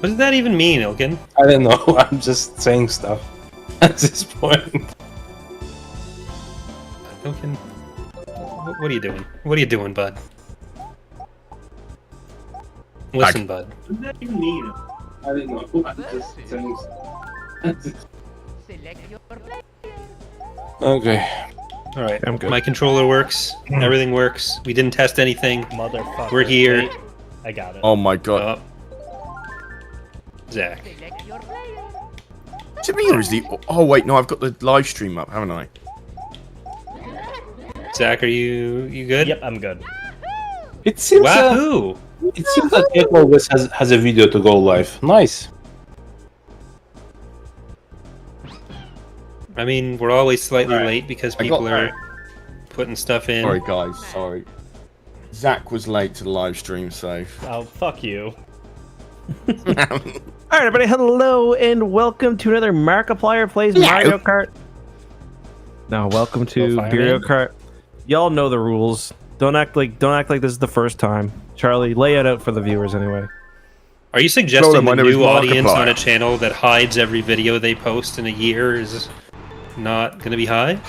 What does that even mean, Ilkin? I don't know. I'm just saying stuff at this point. Ilkin, what are you doing? What are you doing, bud? Listen, bud. What does that even mean? I don't know. I'm just saying stuff. Okay. All right, I'm good. my controller works. Everything works. We didn't test anything. Motherfucker. We're here. Wait, I got it. Oh my god. Zach. Is it me or is the... Oh wait, no, I've got the live stream up, haven't I? Zach, are you good? Yep, I'm good. It seems Wahoo! it seems that Ek always has a video to go live. Nice. I mean, we're always slightly Alright. late because I got people are putting stuff in. Sorry guys, sorry. Zach was late to the live stream, so... Oh, fuck you. Alright, Alright, everybody, hello and welcome to another Markiplier Plays Mario Kart. Now, welcome to Beerio Kart. Y'all know the rules. Don't act like this is the first time. Charlie, lay it out for the viewers anyway. Are you suggesting my the name is new audience Markiplier. on a channel that hides every video they post in a year is not going to be high?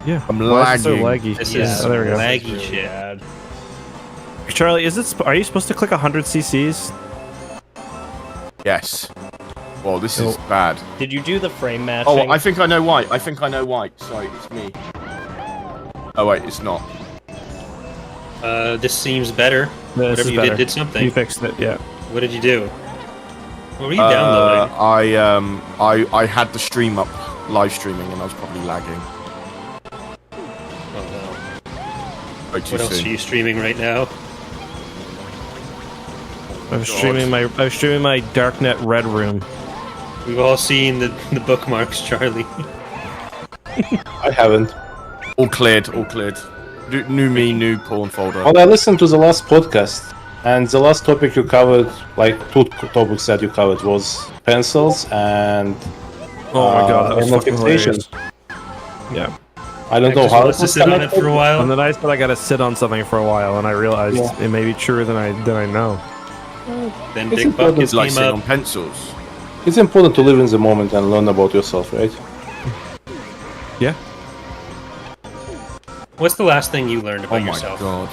Yeah. I'm Why is it so lagging. laggy? This Yeah, is there we go. laggy Really shit. bad. Charlie, are you supposed to click 100 CCs? Yes. Well, this is bad. Did you do the frame matching? Oh, I think I know why. I think I know why. Sorry, it's me. Oh wait, it's not. This seems better. No, this Whatever is you better. did something. You fixed it, yeah. What did you do? What were you downloading? I had the stream up, live streaming, and I was probably lagging. Oh no. Way too What else soon. are you streaming right now? I was streaming my darknet red room. We've all seen the bookmarks, Charlie. I haven't. All cleared, all cleared. New me, new porn folder. Well, I listened to the last podcast, and the last topic you covered, like two topics that you covered, was pencils and Oh my god, that was fucking notification. hilarious. Yeah. I don't I know just how wants to sit on it for a while. And then I said I gotta sit on something for a while, and I realized Yeah. it may be truer than I know. Then It's Big important Buckets Like came sitting on up. pencils. It's important to live in the moment and learn about yourself, right? Yeah. What's the last thing you learned Oh about my yourself? god.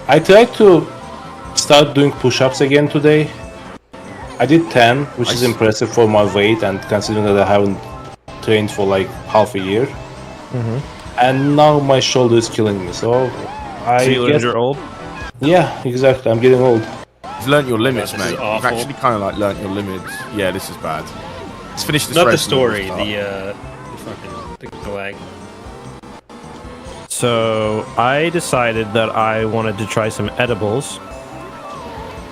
I tried to start doing push-ups again today. I did 10, which is Nice. impressive for my weight and considering that I haven't trained for like half a year. And now my shoulder is killing me, so I So you learned guess... you're old? Yeah, exactly. I'm getting old. You've learnt your limits, this is mate. You've awful. actually kind of like learnt your limits. Yeah, this is bad. Let's finish this Not the race and then we'll story, start. the lag. So I decided that I wanted to try some edibles.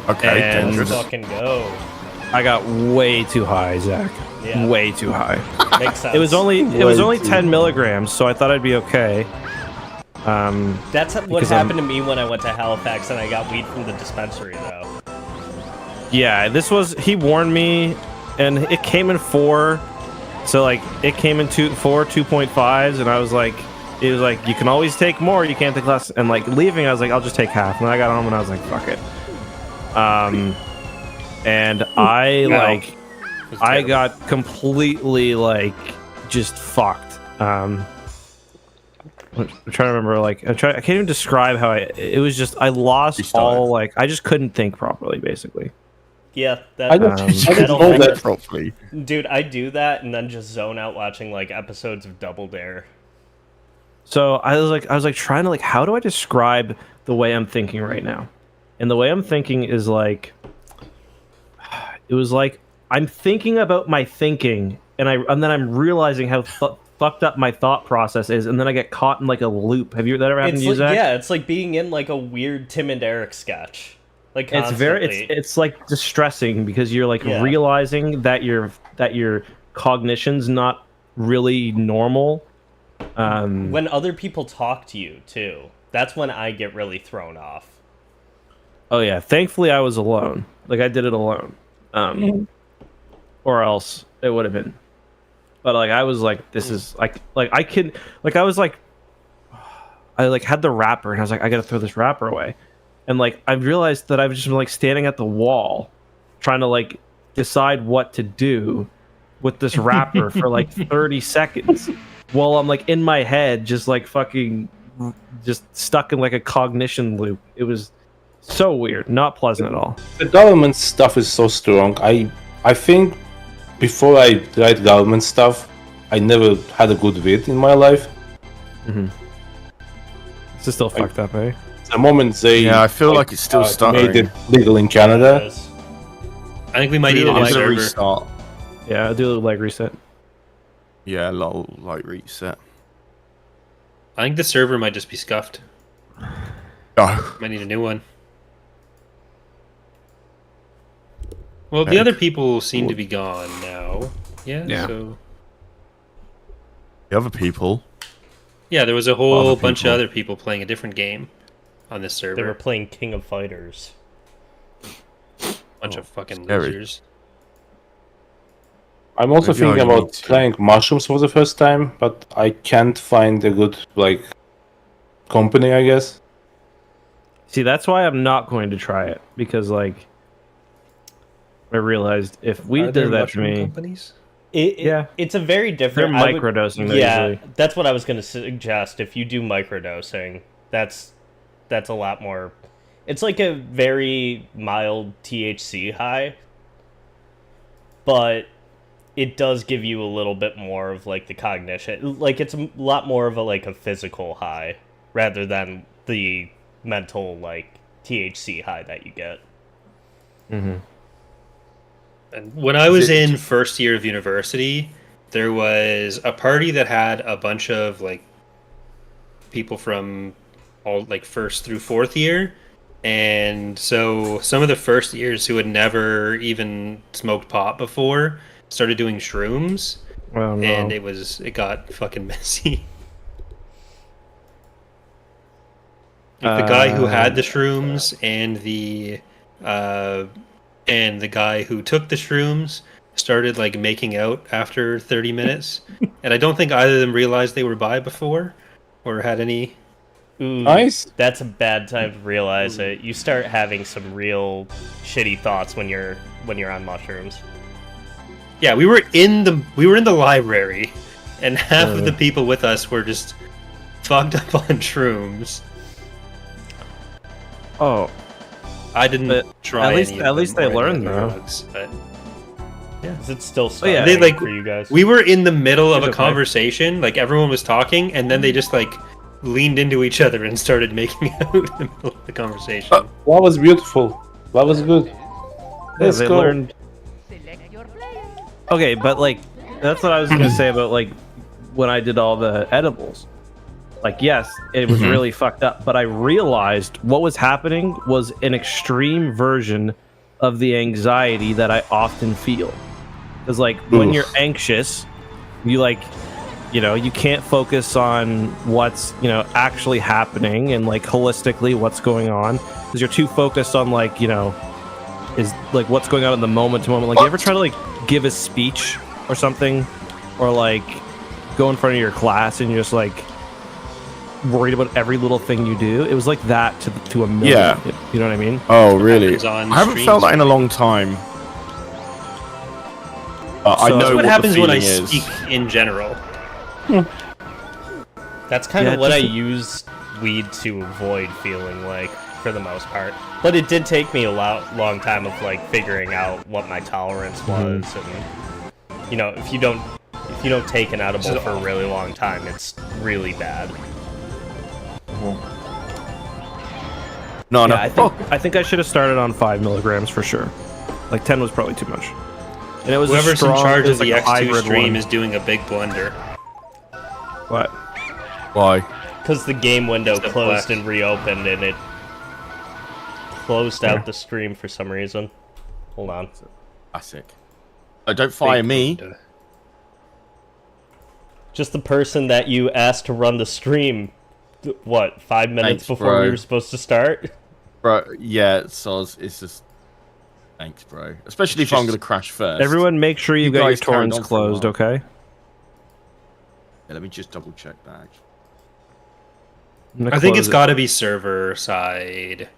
Okay, and- dangerous. Fucking go. I got way too high, Zach. Yeah. Way too high. Makes sense. It was only Way too 10 milligrams, so I thought I'd be okay. That's what because happened to me when I went to Halifax and I got weed from the dispensary, though. Yeah, he warned me, and it came in 4. So like it came in 4 2.5s, and I was like, it was like you can always take more, you can't take less. And like leaving, I was like, I'll just take half. And I got home and I was like, fuck it. And I I got completely like just fucked. I'm trying to remember, like I can't even describe how it was just I lost Restarted. all, like I just couldn't think properly, basically. Yeah, I don't, I that'll don't know make that. Properly. Dude, I do that and then just zone out watching like episodes of Double Dare. So I was like trying to, like, how do I describe the way I'm thinking right now? And the way I'm thinking is like, it was like I'm thinking about my thinking, and then I'm realizing how fucked up my thought process is, and then I get caught in like a loop. Have you that ever happened It's to you, like, Zach? yeah, it's like being in like a weird Tim and Eric sketch. Like It's very constantly. it's like distressing because you're like Yeah. realizing that your cognition's not really normal. When other people talk to you too, that's when I get really thrown off. Oh yeah, thankfully I was alone. Like I did it alone. Or else it would have been. But like I was like, this is like I can, like I was like, I like had the wrapper and I was like, I gotta throw this wrapper away. and like I realized that I've just been like standing at the wall, trying to like decide what to do with this wrapper for like 30 seconds, while I'm like in my head, just like fucking, just stuck in like a cognition loop. It was so weird, not pleasant at all. The government stuff is so strong. I think before I tried government stuff, I never had a good vid in my life. It's still fucked up, eh? The moment they Yeah, I feel like it's still stuttering. made it legal in Canada. I think we might need a I'm new gonna server. restart. Yeah, I'll do a little leg reset. Yeah, lol, like reset. I think the server might just be scuffed. Oh, Might need a new one. Well, the other people seem to be gone now. Yeah. So the other people. yeah, there was a whole Other bunch of people. other people playing a different game on this server. They were playing King of Fighters. Bunch of fucking scary. losers. I'm also Maybe thinking I about need to. playing mushrooms for the first time, but I can't find a good like company, I guess. See, that's why I'm not going to try it, because like I realized if we Are there did that to mushroom me, companies? Yeah. It's a very they're different. microdosing. Yeah, Usually. that's what I was going to suggest. If you do microdosing, that's a lot more. It's like a very mild THC high, but it does give you a little bit more of like the cognition. Like it's a lot more of a like a physical high rather than the mental like THC high that you get. And when I was in first year of university, there was a party that had a bunch of like people from all like first through fourth year. And so some of the first years who had never even smoked pot before started doing shrooms, Oh, no. and it got fucking messy. Like, the guy who had the shrooms and the guy who took the shrooms started like making out after 30 minutes, and I don't think either of them realized they were bi before or had any. Ooh, Nice. That's a bad time to realize it. You start having some real shitty thoughts when you're on mushrooms. Yeah, we were in the library, and half of the people with us were just fucked up on shrooms. Oh, I didn't But try. at least- any of at least them they or any learned, other though. drugs, but Is it still yeah. They, like, for you guys? we were in the middle of a okay. conversation. Like everyone was talking, and then they just like leaned into each other and started making out in the middle of the conversation. That was beautiful. That was good. Let's they go. learned. Okay, but like that's what I was gonna say about like when I did all the edibles. Like, yes, it was really fucked up, but I realized what was happening was an extreme version of the anxiety that I often feel. Because like when you're anxious, you like, you know, you can't focus on what's, you know, actually happening and like holistically what's going on, because you're too focused on like, you know, is like what's going on in the moment to moment. Like, you ever try to like give a speech or something, or like go in front of your class and you're just like worried about every little thing you do? It was like that to a million. Yeah. You know what I mean? Oh, really? happens on I haven't streams. felt that in a long time. I So- know That's what the happens when I feeling is. speak in general. That's kind Yeah, of what I just- use weed to avoid feeling like, for the most part. But it did take me a long time of like figuring out what my tolerance was, and you know, if you don't take an edible for a really long time, it's really bad. No, no. Yeah, I think I should have started on 5 milligrams for sure. Like 10 was probably too much. And it was a Whoever's strong, in charge it of was the like a EcksToo hybrid stream one. is doing a big blunder. What? Why? Because the game window It's a closed black. and reopened, and it closed out the stream for some reason. Hold on. Classic. Don't fire me. Blunder. Just the person that you asked to run the stream, what, 5 minutes Thanks, before we bro. were supposed to start? Bro, yeah, Soz, it's just... Thanks, bro. Especially if I'm going to crash first. Everyone make sure you You got your guys carried torrents on for a closed, while. okay? Yeah, let me just double check that. I think it's got to be server side.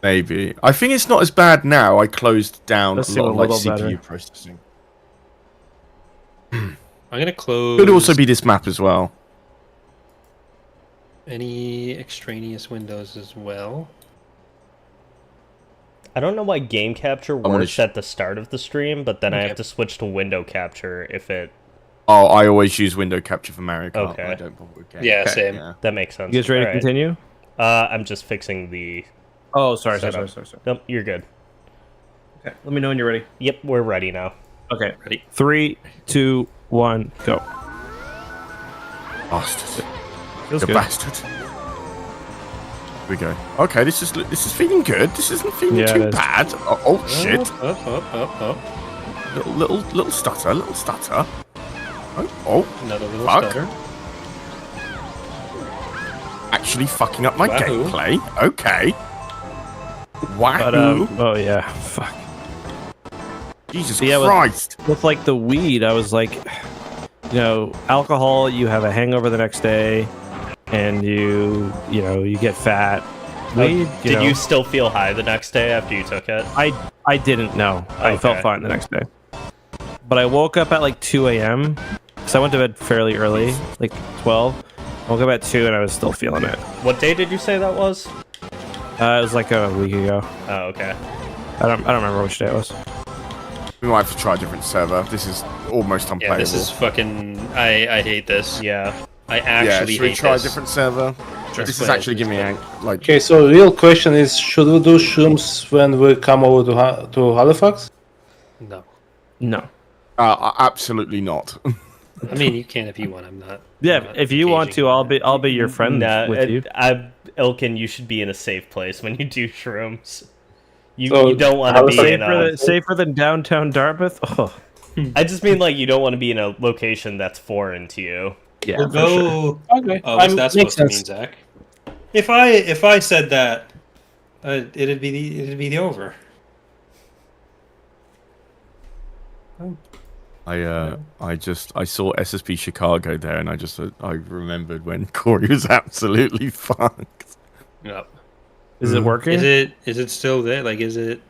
Maybe. I think it's not as bad now. I closed down Let's a see lot of what like little CPU better. processing. I'm gonna close. Could also be this map as well. any extraneous windows as well. I don't know why game capture gonna works at the start of the stream, but then I have to switch to window capture if it... Oh, I always use window capture for Mario Kart. Okay. I don't bother with game. Yeah, Okay, same. yeah. That makes sense. You guys ready to Alright. continue? I'm just fixing the... Oh, sorry. Nope, you're good. Okay, let me know when you're ready. Yep, we're ready now. Okay, Ready? 3, 2, 1, go. Bastard. Feels You good. bastard. Here we go. Okay, this is feeling good. This isn't feeling Yeah, too it is. bad. Oh shit! Up. Little stutter. Oh, Another little Fuck. stutter. actually fucking up my Wahoo. gameplay. Okay. But Wahoo! oh yeah, fuck. Jesus yeah, Christ! With like the weed, I was like, you know, alcohol, you have a hangover the next day, and you get fat. Weed, Did know, you still feel high the next day after you took it? I didn't know. I felt Okay. fine the next day. But I woke up at like 2 a.m. because I went to bed fairly early, like 12. I woke up at 2 and I was still feeling it. What day did you say that was? It was like a week ago. Oh, okay. I don't remember which day it was. We might have to try a different server. This is almost Yeah, unplayable. this is fucking. I hate this. Yeah. I yeah, actually should we hate try this. a different server? Sure. This is actually giving me like. Okay, so real question is, should we do shrooms when we come over to Halifax? No. No. Absolutely not. I mean, you can if you want. I'm not. Yeah, I'm not if you want engaging to, in I'll be your friend Nah, with you. Ilkin, you should be in a safe place when you do shrooms. You, So, you don't want to how be in a... Safer than downtown Dartmouth. Oh, I just mean like you don't want to be in a location that's foreign to you. yeah. We'll for sure. go. Okay, Oh, what's that makes supposed to sense. mean, Zach? If I said that, it'd be the over. I saw SSP Chicago there, and I remembered when Corey was absolutely fucked. No. Is it working? Is it still there? Like, is it?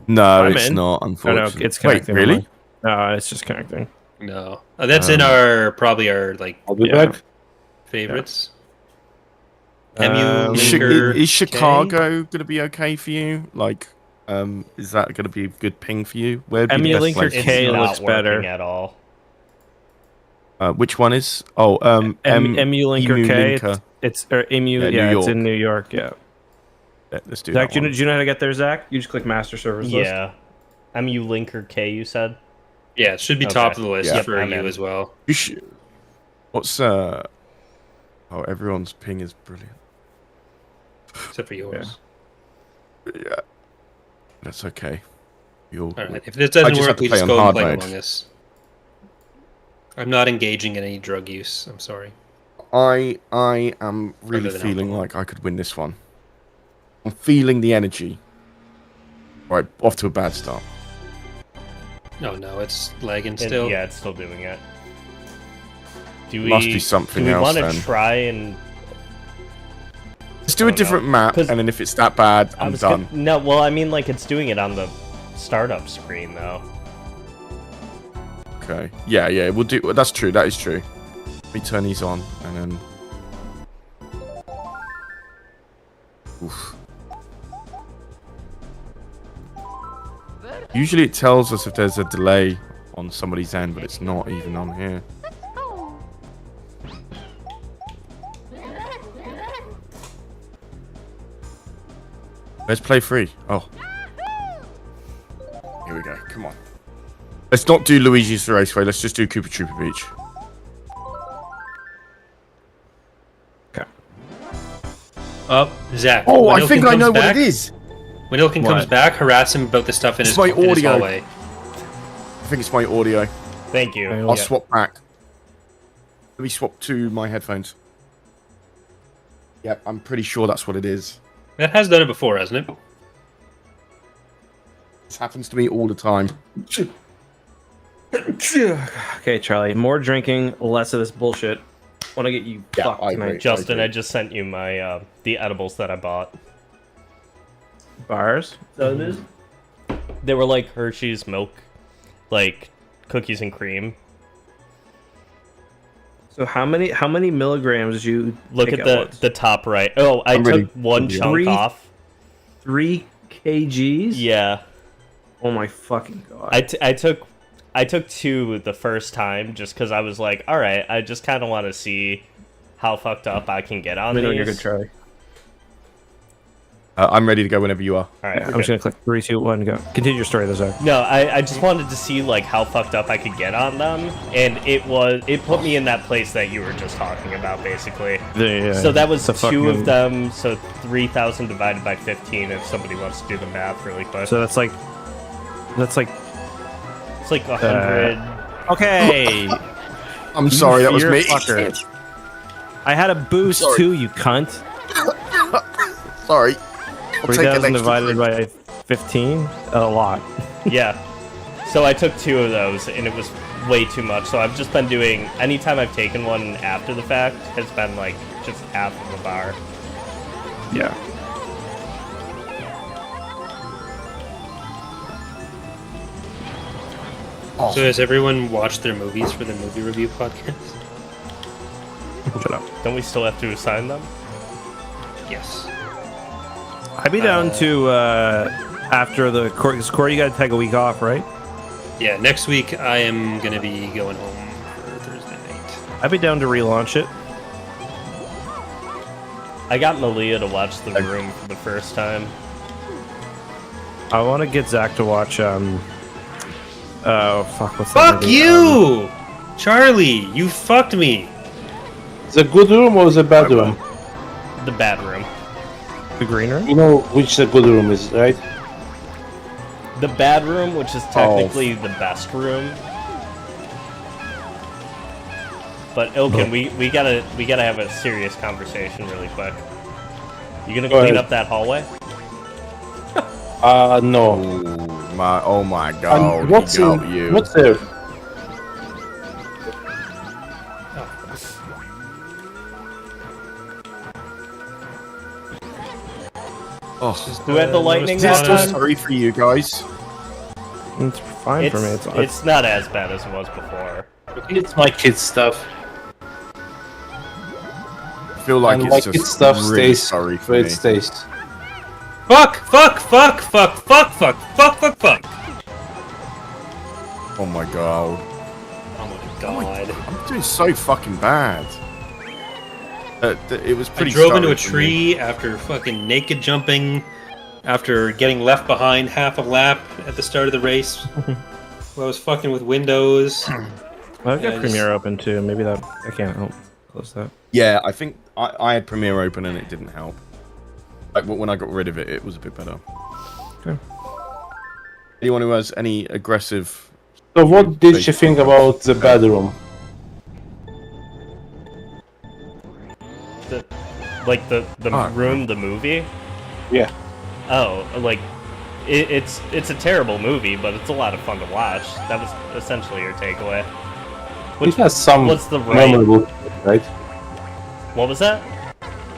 No, I'm it's in. not. Oh, no, Unfortunately, it's wait, connecting. really? No, it's just connecting. No. That's in our probably our like I'll be Yeah. back. favorites. Um, MU Is, Linker is K? Chicago gonna be okay for you? Like, is that gonna be a good ping for you? Where'd be the MU best Linker place? It's K not looks better. working at all. Which one is? Oh, MU Linker Emu K. Linker. It's or MU. Yeah, Yeah, New it's in York. New York. Yeah. Yeah, let's do Zach, that do one. you know how to get there, Zach? You just click Master Servers list. Yeah. MU Linker K, you said? Yeah, it should be Okay. top of the list Yeah. for I'm you in. as well. You should. What's Oh, everyone's ping is brilliant. Except for yours. Yeah, that's okay. You'll. Alright, if this doesn't I just have work, to we play just on go and hard play mode. Among Us. I'm not engaging in any drug use. I'm sorry. I am really than feeling alcohol. like I could win this one. I'm feeling the energy. Right, off to a bad start. No, it's lagging still. Yeah, it's still doing it. Do we, Must be something do we else want to then. try and... Let's do a don't different know. map, 'Cause and then if it's that bad, I I'm was done. No, well, I mean, like, it's doing it on the startup screen, though. Okay. Yeah, we'll do. That's true. That is true. Let me turn these on, and then. Oof. Usually it tells us if there's a delay on somebody's end, but it's not even on here. Let's play free. Oh. Here we go. Come on. Let's not do Luigi's Raceway. Let's just do Koopa Troopa Beach. Okay. Up, Zach. Oh, when I think Ilkin I know comes what back- it is. When Ilkin comes What? back, harass him about the stuff in It's his, my in his audio. hallway. I think it's my audio. Thank you. Okay, I'll Yeah. swap back. Let me swap to my headphones. Yep, I'm pretty sure that's what it is. That has done it before, hasn't it? This happens to me all the time. Okay, Charlie. More drinking, less of this bullshit. Want to get you Yeah, fucked I tonight. agree. Justin, Okay. I just sent you my the edibles that I bought. Bars? Is that what it is? They were like Hershey's milk, like cookies and cream. So how many milligrams did you Look take at the top right. Oh, I I'm took ready. one chunk off. 3 kgs? Yeah, Oh my fucking god. I took 2 the first time just because I was like, all right, I just kind of want to see how fucked up I can get on Let me know when these. you're good, Charlie. I'm ready to go whenever you are. All right, Yeah, we're I'm just good. gonna click 3, 2, 1, go. Continue your story, though, Zach. No, I just wanted to see like how fucked up I could get on them, and it put me in that place that you were just talking about, basically. So that was 2 of them, so 3,000 divided by 15. If somebody wants to do the math really quick, So that's like it's like 100. okay. I'm sorry, that was You're a me. fucker. I had a boost Sorry. too, you cunt. Sorry. I'll take an 3,000 extra divided by 15? A lot. Yeah. So I took 2 of those, and it was way too much. So I've just been doing. Anytime I've taken one after the fact, has been like just half of a bar. Yeah. So has everyone watched their movies for the movie review podcast? Shut up. Don't we still have to assign them? Yes. I'd be down to after the Corey. Corey, you gotta take a week off, right? Yeah, next week I am gonna be going home for Thursday night. I'd be down to relaunch it. I got Malia to watch The Room for the first time. I want to get Zach to watch. Oh fuck! What's that Fuck movie? you, Charlie! You fucked me. The good room or the bad room? The Bad Room. The Green Room. You know which the good room is, right? The Bad Room, which is technically the best room. But Ilkin, we gotta have a serious conversation really quick. You gonna Go clean ahead. up that hallway? No. Oh my god, And what's he got in, you. what's there? Oh, Who had the lightning notice last I'm this time? sorry for you guys. It's fine for me. It's not as bad as it was before. It's my kids' stuff. I feel like And my it's kids' just stuff really stays sorry for where me. it stays. Fuck! Fuck! Fuck! Fuck! Fuck! Fuck! Fuck! Fuck! Fuck! Oh my god. Oh my god! I'm doing so fucking bad. It was I pretty drove into a sorry for me. tree after fucking naked jumping, after getting left behind half a lap at the start of the race. While I was fucking with windows. I've Yeah, got Premiere open too. Maybe that I can't help close that. Yeah, I think I had Premiere open and it didn't help. Like when I got rid of it, it was a bit better. Okay. Anyone who has any aggressive... So what did you think about the bedroom? The Oh. Room, the movie. Yeah. Oh, like it's a terrible movie, but it's a lot of fun to watch. That was essentially your takeaway. It has some what's the right- memorable, right? What was that?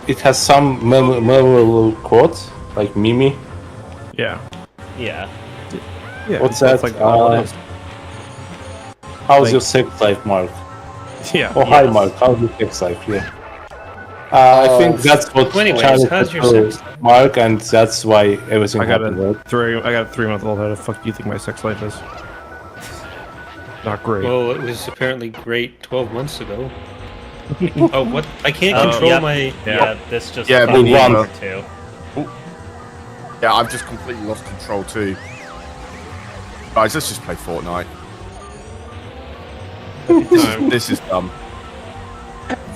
It has some memorable quotes, like Mimi. Yeah. Yeah. Yeah. What's that's that? Like all it is. How's Like- your sex life, Mark? Yeah. Oh, hi, Yes. Mark. How's your sex life? Yeah. I think that's what So anyways, Charlie how's your told sex Mark, and that's why everything I got happened. a Right? I got a 3-month-old. How the fuck do you think my sex life is? Not great. Well, it was apparently great 12 months ago. Oh, what? I can't Oh, control yep. my. Yeah, this just Yeah, fucked me me neither. over too. Yeah, I've just completely lost control too. Guys, let's just play Fortnite. This is dumb.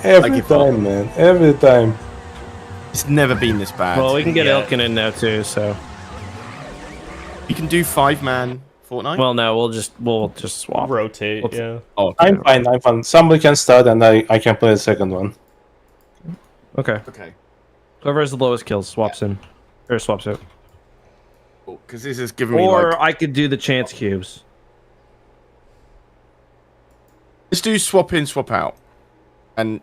Every give time, man. Every time. It's never been this bad. Well, we can get Yeah. Elkin in now too. So, You can do 5-man Fortnite? well, no, we'll just swap. Rotate, Let's- yeah. oh, I'm fine. I'm fine. Somebody can start, and I can play the second one. Okay. okay. Whoever has the lowest kills swaps in, or swaps out. Because this is giving me Or like... I could do the chance cubes. Let's do swap in, swap out. And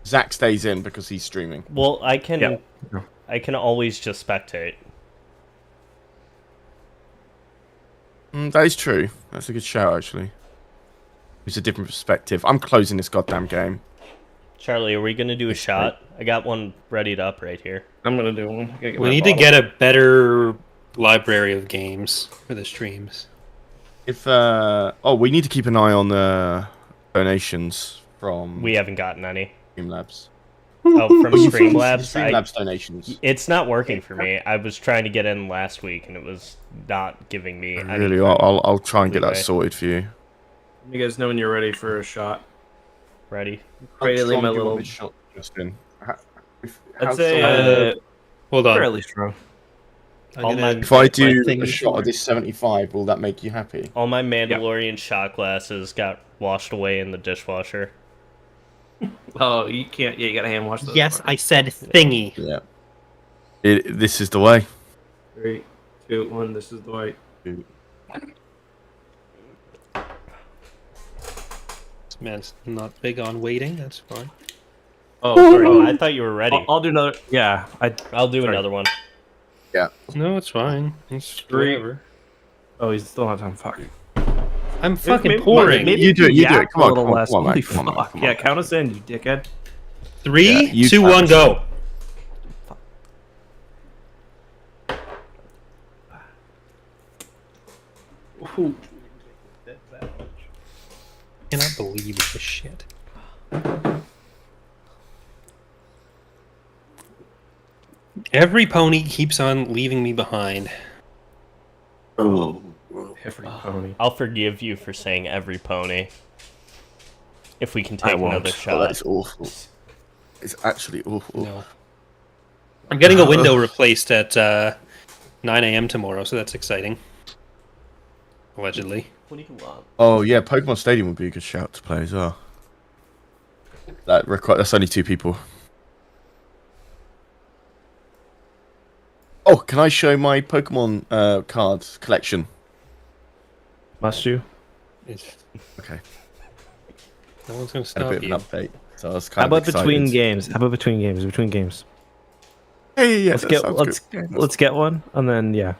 Zach stays in because he's streaming. Well, I can Yeah. I can always just spectate. That is true. That's a good shout, actually. It's a different perspective. I'm closing this goddamn game. Charlie, are we gonna do a shot? I got one readied up right here. I'm gonna do one. We need to get a better library of games for the streams. If we need to keep an eye on the donations from We haven't gotten any. Streamlabs. Oh, from Streamlabs? Streamlabs donations. It's not working for me. I was trying to get in last week, and it was not giving me any. Really, I'll try and get that leeway. sorted for you. You guys know when you're ready for a shot. Ready? Cradling my little. shot, Justin. I'd say Hold on. fairly strong. All my, If I do thing a is shot short. of this 75, will that make you happy? all my Mandalorian shot glasses got washed away in the dishwasher. Oh, you can't. Yeah, you gotta hand wash those. Yes, I said thingy. Yeah. This is the way. 3, 2, 1. This is the way. This man's not big on waiting. That's fine. Oh, sorry. Oh, I thought you were ready. I'll do another. Yeah, I'll do sorry. another one. No, it's fine. It's 3. whatever. Oh, he's still not time. Fuck. I'm fucking Maybe- pouring. Maybe You do it, you do it. yak Come on, a little come on, less. come on, Holy mate, come on, fuck. come on. Yeah, count us in, you dickhead. 3, Yeah, you 2, count 1, us. go. Ooh. I cannot believe this shit. Every pony keeps on leaving me behind. Every pony. I'll forgive you for saying every pony. If we can I take won't. another Oh, shot. that's awful. It's actually awful. No. I'm getting a window replaced at 9 a.m. tomorrow, so that's exciting. Allegedly. What do you want? Oh yeah, Pokemon Stadium would be a good shout to play as well. That's only 2 people. Oh, can I show my Pokemon card collection? Must you? Okay, No one's going to had a stop bit you. of an update. So I was How kind about of excited. between games? How about between games? Between games. Yeah. Let's that get sounds let's good. Yeah, let's get one and then yeah.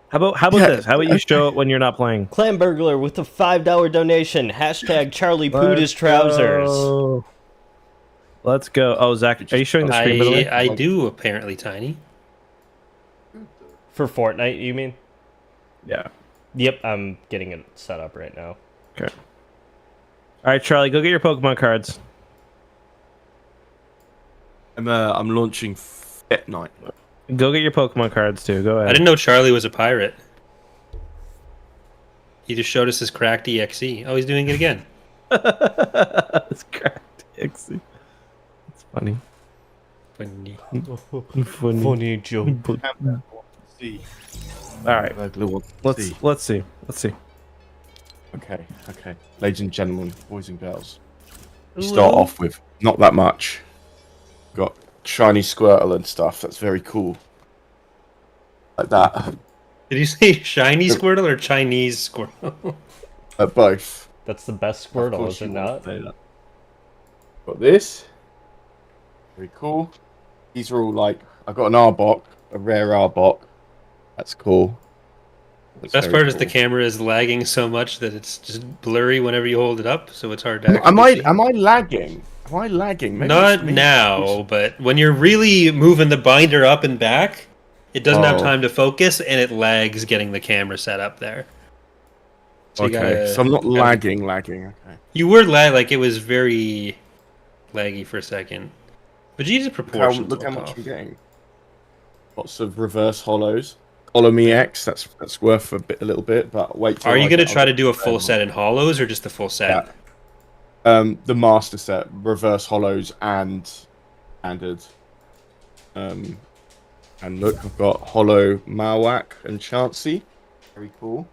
How about Yeah, this? How about you show it when you're not playing? Clan Burglar with a $5 donation. Hashtag Charlie pooed his trousers. Go. Let's go. Oh, Zach, are you showing the screen by the way? I do, apparently, Tiny. For Fortnite, you mean? Yeah. Yep, I'm getting it set up right now. Okay. All right, Charlie, go get your Pokemon cards. I'm launching Fit Night. Go get your Pokemon cards too. Go I ahead. didn't know Charlie was a pirate. He just showed us his cracked EXE. Oh, he's doing it again. It's cracked. It's funny. Funny. Funny. joke. See. All right. Let's Let's see. Let's see. Okay. Ladies and gentlemen, boys and girls. We start off with not that much. Got shiny Squirtle and stuff. That's very cool. Like that. Did you say shiny Squirtle or Chinese Squirtle? Both. That's the best Of Squirtle, course is it you want not? to say that. Got this. Very cool. These are all like, I got an Arbok, a rare Arbok. That's cool. That's Best very part is the cool. camera is lagging so much that it's just blurry whenever you hold it up, so it's hard to actually Am I see. lagging? Am I lagging? Maybe Not it's me. now, but when you're really moving the binder up and back, it doesn't have Oh. time to focus, and it lags getting the camera set up there. So you Okay, gotta- so I'm not you gotta- lagging. Okay. You were like it was very laggy for a second. But Jesus proportions. Look how look much off. I'm getting. Lots of reverse hollows. Hollow Me X. That's worth a little bit, but wait. Till Are you I gonna get- try I'll to get do a the full rare set in hollows or just the full set? Yeah. The master set, reverse hollows and standard. And look, I've got hollow Marowak and Chansey. Very cool.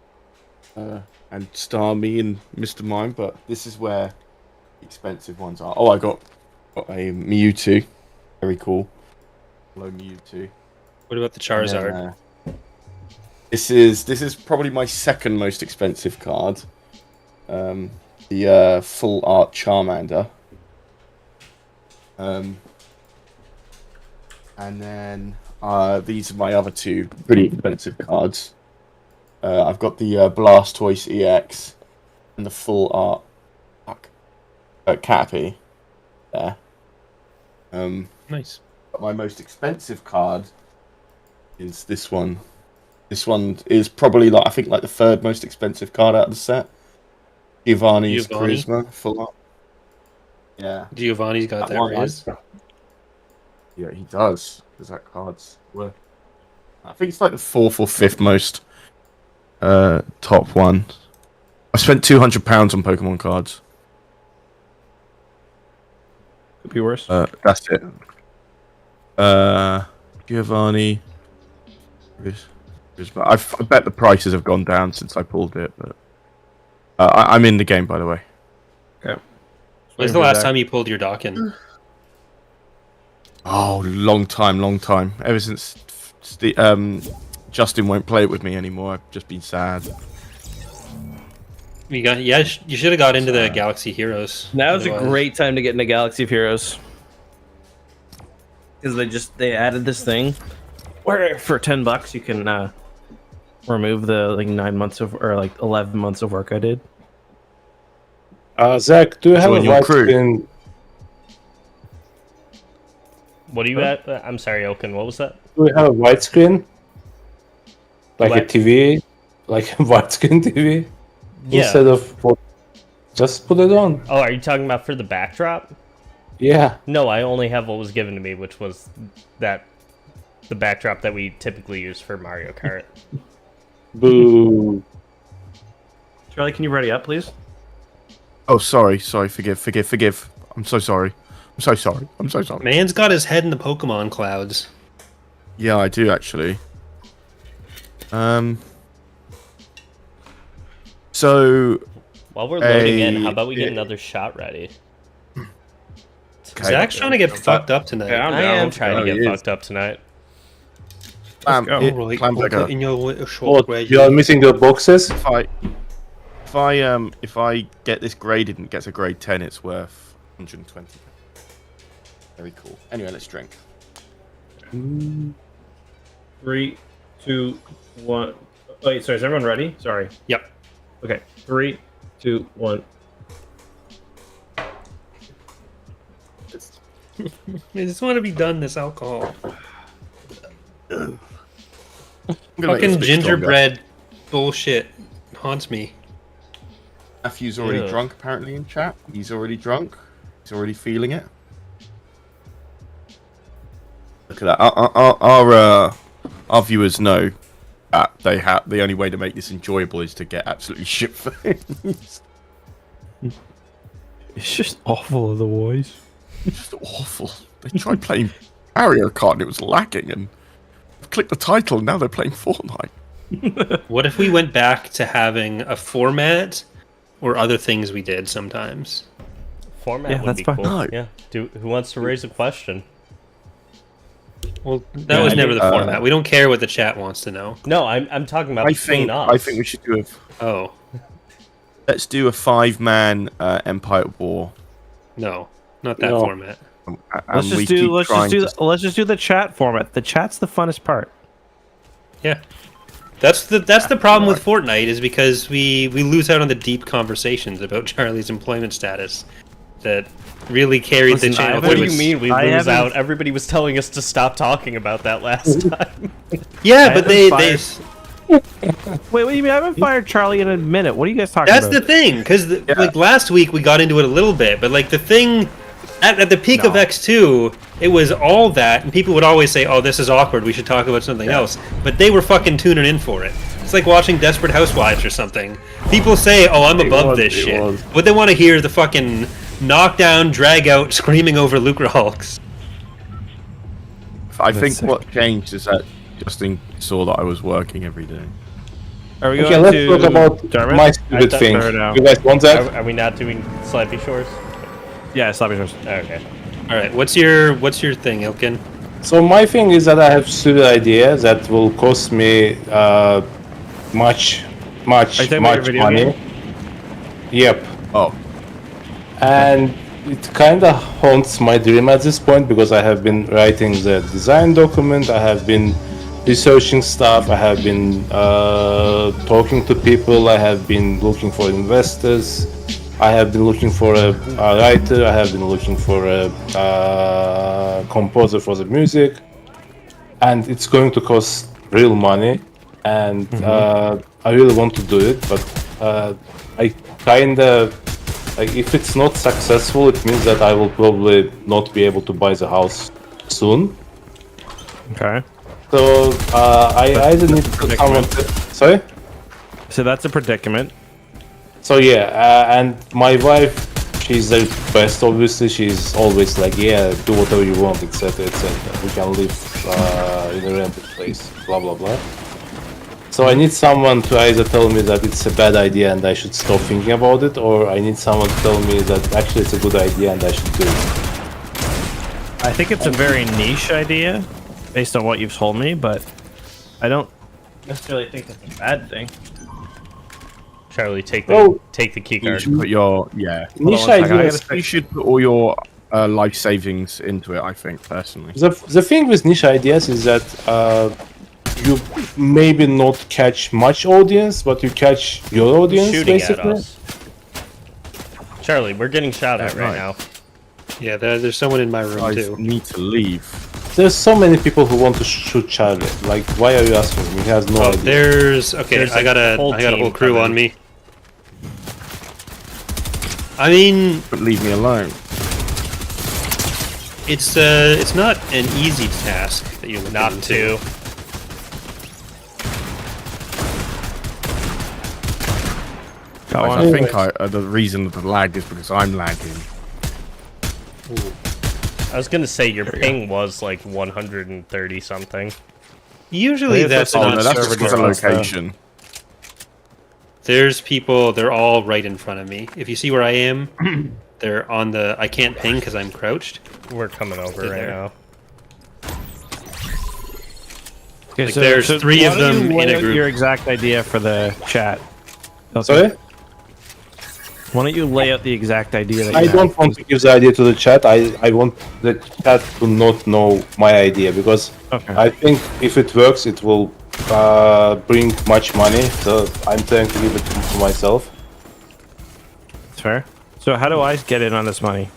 And Starmie and Mr. Mime, but this is where the expensive ones are. Oh, I got a Mewtwo. Very cool. Hello Mewtwo. What about the And Charizard? then, this is probably my second most expensive card. The full art Charmander. And then these are my other two pretty expensive cards. I've got the Blastoise EX and the full art Cappy there. Nice. But my most expensive card is this one. This one is probably I think the third most expensive card out of the set. Giovanni's Charisma full art. Yeah. Giovanni's got that Riz. Yeah, he does. Because that card's worth. I think it's the fourth or fifth most top one. I spent £200 on Pokemon cards. Could be worse. That's it. Giovanni. I bet the prices have gone down since I pulled it, but I'm in the game, by the way. Okay. When's the last time you pulled your dock in? Oh, long time. Ever since Justin won't play it with me anymore, I've just been sad. You should have got into the Galaxy Heroes. Now's a great time to get into Galaxy of Heroes. Because they added this thing where for $10 you can remove the 9 months of or 11 months of work I did. Zach, do you have a your white crew? screen? What do you at? I'm sorry, Oaken. What was that? Do you have a white screen? Like What? a TV? Like a widescreen TV? Yeah. Instead of... Just put it on. Oh, are you talking about for the backdrop? Yeah. No, I only have what was given to me, which was the backdrop that we typically use for Mario Kart. Boo. Charlie, can you ready up, please? Oh, sorry. Forgive. I'm so sorry. Man's got his head in the Pokemon clouds. Yeah, I do actually. So While we're loading in, how about we get another shot ready? Zach's trying to get fucked up tonight. Yeah, I am trying to Oh, get he is. fucked up tonight. climb back In your little short Oh, you are missing the boxes? If I get this graded and it gets a grade 10, it's worth 120. Very cool. Anyway, let's drink. 3, 2, 1. Wait, sorry, is everyone ready? Sorry. Yep. Okay, 3, 2, 1. I just want to be done this alcohol. I'm gonna make this Fucking a bit gingerbread bullshit haunts me. stronger. Matthew's already Yeah. drunk, apparently, in chat. He's already drunk. He's already feeling it. Look at that. Our viewers know that the only way to make this enjoyable is to get absolutely shit faced. It's just awful otherwise. It's just awful. They tried playing Mario Kart and it was lacking, and click the title and now they're playing Fortnite. What if we went back to having a format or other things we did sometimes? Format Yeah, would that's be fine. cool. No. Yeah. Who wants to raise a question? Well, that was never the format. We don't care what the chat wants to know. No, I'm talking about between us. I think we should do Oh, let's do a 5-man Empire War. no. Not that No. format. And Let's we just do keep let's trying just do the chat format. The chat's the funnest part. Yeah. That's the problem with Fortnite is because we lose out on the deep conversations about Charlie's employment status that really carried Listen, the channel. I What do through you its- mean we I lose haven't- out? Everybody was telling us to stop talking about that last time. Yeah, I but haven't they Wait, what do you mean? I haven't fired Charlie in a minute. What are you guys talking that's about? the thing because last week we got into it a little bit, but the thing at the peak of EcksToo, it was all that, and people would always say, "Oh, this is awkward. We should talk about something else." But they were fucking tuning in for it. It's like watching Desperate Housewives or something. People say, "Oh, I'm above this shit," but they want to hear the fucking knockdown, drag out, screaming over Lucre Hulks. I think what changed is that Justin saw that I was working every day. Are we Okay, going let's to talk about Dermot? my stupid thought- thing. Fair enough. You guys want that? Are we not doing Slappy Shores? Yeah, Slappy Shores. Okay. All right, what's your thing, Ilkin? So my thing is that I have stupid idea that will cost me much Are you talking about your video money. game? Yep. Oh, And it kind of haunts my dream at this point because I have been writing the design document, I have been researching stuff, I have been talking to people, I have been looking for investors, I have been looking for a writer, I have been looking for a composer for the music, and it's going to cost real money, and I really want to do it, but I kind of, like, if it's not successful, it means that I will probably not be able to buy the house soon. Okay. So I either need someone to... Sorry? So that's a predicament. So yeah, and my wife, she's the best, obviously. She's always like, yeah, do whatever you want, etc, etc. We can live in a rented place, blah, blah, blah. So I need someone to either tell me that it's a bad idea and I should stop thinking about it, or I need someone to tell me that actually it's a good idea and I should do it. I think it's a very niche idea, based on what you've told me, but I don't necessarily think it's a bad thing. Charlie, take Oh. the key You card. should put your Niche on a second, I ideas. gotta You should put all your life savings into it. I think personally. The thing with niche ideas is that you maybe not catch much audience, but you catch your audience, Shooting at basically. us. Charlie, we're getting shot at right right. now. Yeah, there's someone in my room I too. need to leave. There's so many people who want to shoot Charlie. Like, why are you asking him? He has no Oh, idea. there's There's I got a whole I got a team whole crew coming. on me. I mean, But leave me alone. it's not an easy task that you're looking Not into. to. Got one. I think the reason of the lag is because I'm lagging. I was gonna say your ping was like 130 something. Usually I think that's that's Oh not no, that's just server because of difference, though. location. There's people, they're all right in front of me. If you see where I am, they're on the... I can't ping because I'm crouched. We're coming over They're right there. now. Okay, Like, there's three why of don't them you in a lay out group. Your exact idea for the chat. Okay. Sorry? Why don't you lay out the exact idea that you I have? don't want to give the idea to the chat. I want the chat to not know my idea because Okay. I think if it works, it will bring much money. So I'm trying to give it to myself. That's fair. So how do I get in on this money?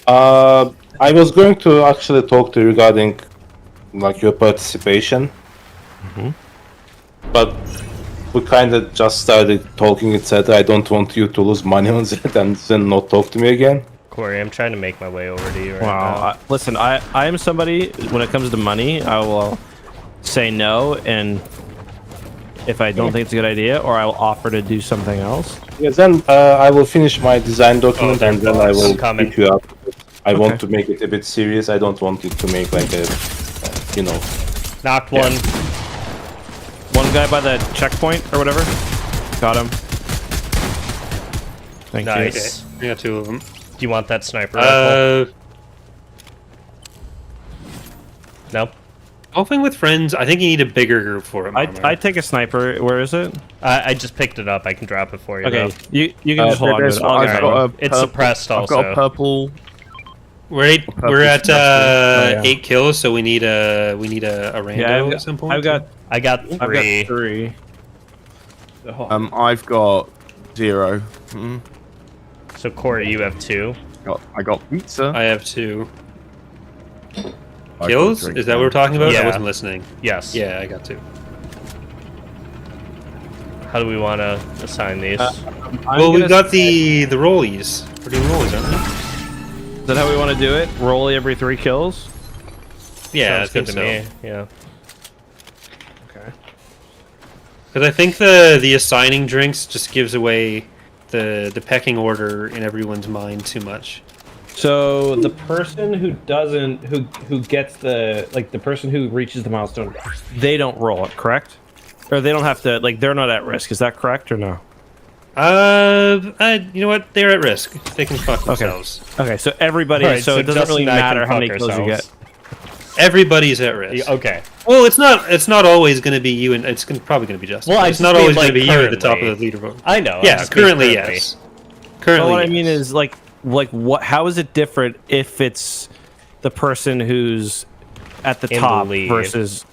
I was going to actually talk to you regarding like your participation, but we kind of just started talking, etc. I don't want you to lose money on that and then not talk to me again. Corey, I'm trying to make my way over to you right Wow. now. Listen, I am somebody, when it comes to money, I will say no, and if I don't think it's a good idea, or I will offer to do something else. Yeah, then I will finish my design document Oh, and then I will coming. pick you up. I want Okay. to make it a bit serious. I don't want it to make like a, you know. Knocked one. One guy by the checkpoint or whatever. Got him. Thank Nice. I got two of them. Do you want that sniper rifle? No? Golfing with friends, I think you need a bigger group for it. you. Marmar. I take a sniper. Where is it? I just picked it up. I can drop it for you. Okay, though. you can just hold on to it. I'll I've get got it. a It's suppressed I've got a also. purple. We're at yeah. 8 kills, so we need a rando Yeah, at some point. I got I've three. got three. I've got 0. Mm. So Corey, you have two. I got pizza. I have 2 I've got kills. drink Is that what now. we're talking about? Yeah. I wasn't listening. Yes. Yeah, I got 2. How do we want to assign these? Well, we've got the rollies. We're doing rollies, aren't we? Is that how we want to do it? Roll every 3 kills? Yeah, Sounds I good think to so. me. Yeah. Okay. Because I think the assigning drinks just gives away the pecking order in everyone's mind too much. So the person who doesn't, who gets the, like the person who reaches the milestone, they don't roll it, correct? Or they don't have to, like they're not at risk. Is that correct or no? You know what? They're at risk. They can fuck themselves. Okay, so everybody, Alright, so it doesn't Justin really and I matter can how many fuck kills you get. ourselves. Everybody's at risk. Yeah, okay. Well, it's not always going to be you, and probably going to be Justin. Well, I it's just not mean, always going like, to be you at the top currently. of the leaderboard. I know. I Yeah, just mean currently yes. Currently, Well, what I yes. mean is, like, like what? How is it different if it's the person who's at the In the top lead. versus?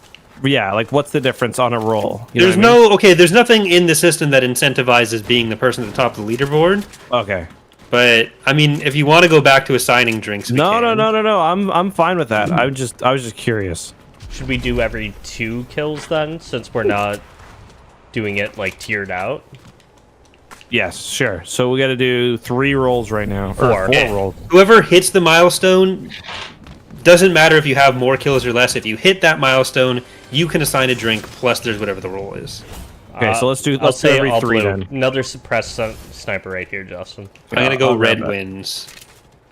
Yeah, like what's the difference on a roll? You know There's what I mean? okay. There's nothing in the system that incentivizes being the person at the top of the leaderboard. Okay. But I mean, if you want to go back to assigning drinks, we No. can. I'm fine with that. I was just curious. Should we do every 2 kills then, since we're not doing it like tiered out? Yes, sure. So we got to do 3 rolls right now. Or 4. 4 Yeah. rolls. Whoever hits the milestone, doesn't matter if you have more kills or less. If you hit that milestone, you can assign a drink. Plus, there's whatever the roll is. Okay, so let's do I'll say every all 3 blue. then. Another suppressed sniper right here, Justin. I'm gonna go I'll grab red that. wins.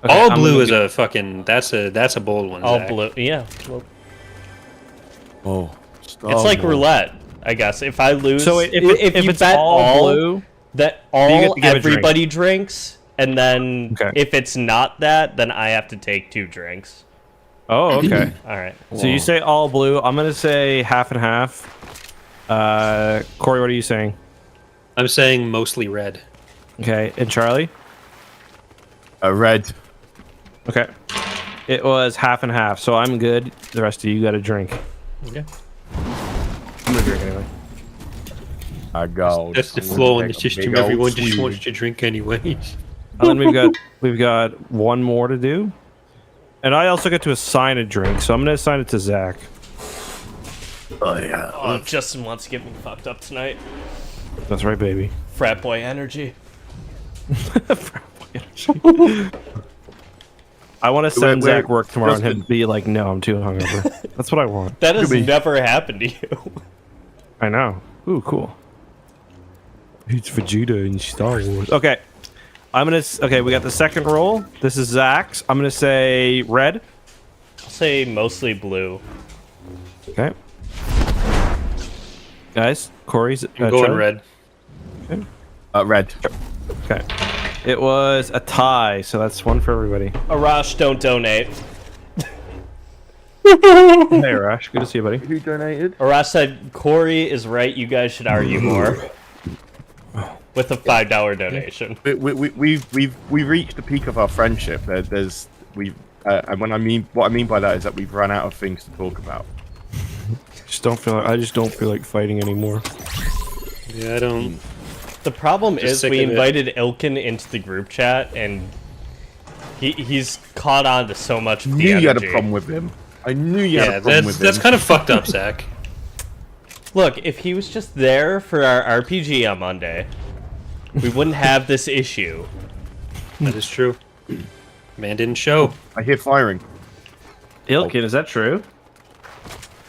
Okay, All I'm blue gonna is go- a fucking. That's a bold one. All Zach. blue. Yeah. Well, Oh, it's like roulette, I guess. If I lose, So if you it's bet all blue, that you all get to give a drink. everybody drinks, and then Okay. if it's not that, then I have to take 2 drinks. oh, okay. All right. So you say all blue. I'm gonna say half and half. Corey, what are you saying? I'm saying mostly red. Okay, and Charlie? red. Okay. It was half and half, so I'm good. The rest of you got a drink. Okay. I'm gonna drink anyway. I go. That's the flow in the system. Everyone just wants to drink anyways. And then we've got one more to do. And I also get to assign a drink, so I'm gonna assign it to Zach. Oh yeah. Oh, Justin wants to get me fucked up tonight. That's right, baby. Frat boy energy. I want to send wait, Zach work tomorrow and him Justin. be like, "No, I'm too hungover." That's what I want. That has be. never happened to you. I know. Ooh, cool. It's Vegeta in Star Wars. Okay, Okay, we got the second roll. This is Zach's. I'm gonna say red. I'll say mostly blue. Okay. Guys, Corey's. I'm going Charlie? red. Red. Okay. It was a tie, so that's one for everybody. Arash, don't donate. Hey, Rash. Good to see you, buddy. Who donated? Arash said Corey is right. You guys should argue more. With a $5 donation. We've reached the peak of our friendship. And what I mean by that is that we've run out of things to talk about. I just don't feel like fighting anymore. Yeah, I don't. The problem Just is sick we of it. invited Ilkin into the group chat, and he's caught on to so much of the You had a energy. problem with him. I knew you had Yeah, a problem with that's him. kind of fucked up, Zach. Look, if he was just there for our RPG on Monday, we wouldn't have this issue. That is true. Man didn't show. I hear firing. Ilkin, is that true?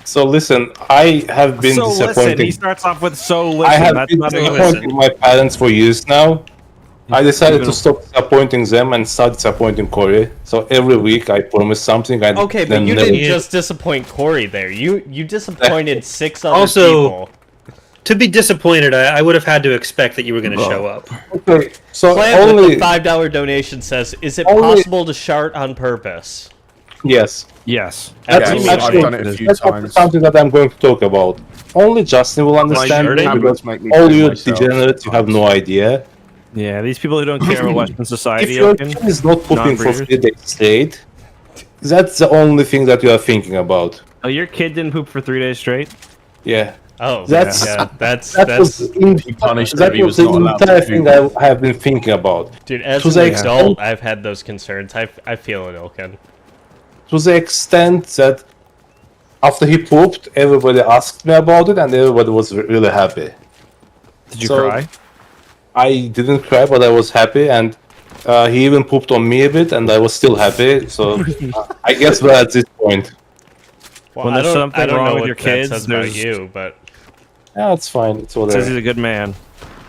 So listen, I have been So listen, disappointed. he starts off with so listen. I have That's been not disappointing my parents for years now. I decided to stop disappointing them and start disappointing Corey. So every week I promise something. And Okay, but then you never- didn't just disappoint Corey there. You disappointed 6 other Also- people. To be disappointed, I would have had to expect that you were going to show up. Okay, so Plan with only the $5 donation says, is it only- possible to shart on purpose? yes. Yes. That's Yes, actually I've done it a few that's times. something that I'm going to talk about. Only Justin will understand shirt me it? because Make me all blame you myself. degenerates, you have no idea. Yeah, these people who don't care about Western If society, your Ilkin. kid is not pooping for Non-breeders. 3 days straight, that's the only thing that you are thinking about. Oh, your kid didn't poop for 3 days straight? Yeah. Oh, That's- yeah, that's That was, punished that that he was was the not allowed entire to thing do. I have been thinking about. dude. As To an the adult, extent- I've had those concerns. I feel it, Ilkin. To the extent that after he pooped, everybody asked me about it and everybody was really happy. Did you So- cry? I didn't cry, but I was happy, and he even pooped on me a bit, and I was still happy. So I guess we're at this point. Well, When I there's don't, something I don't wrong know with what your that kids, says about there's- you, but Yeah, it's fine. It's Says whatever. he's a good man.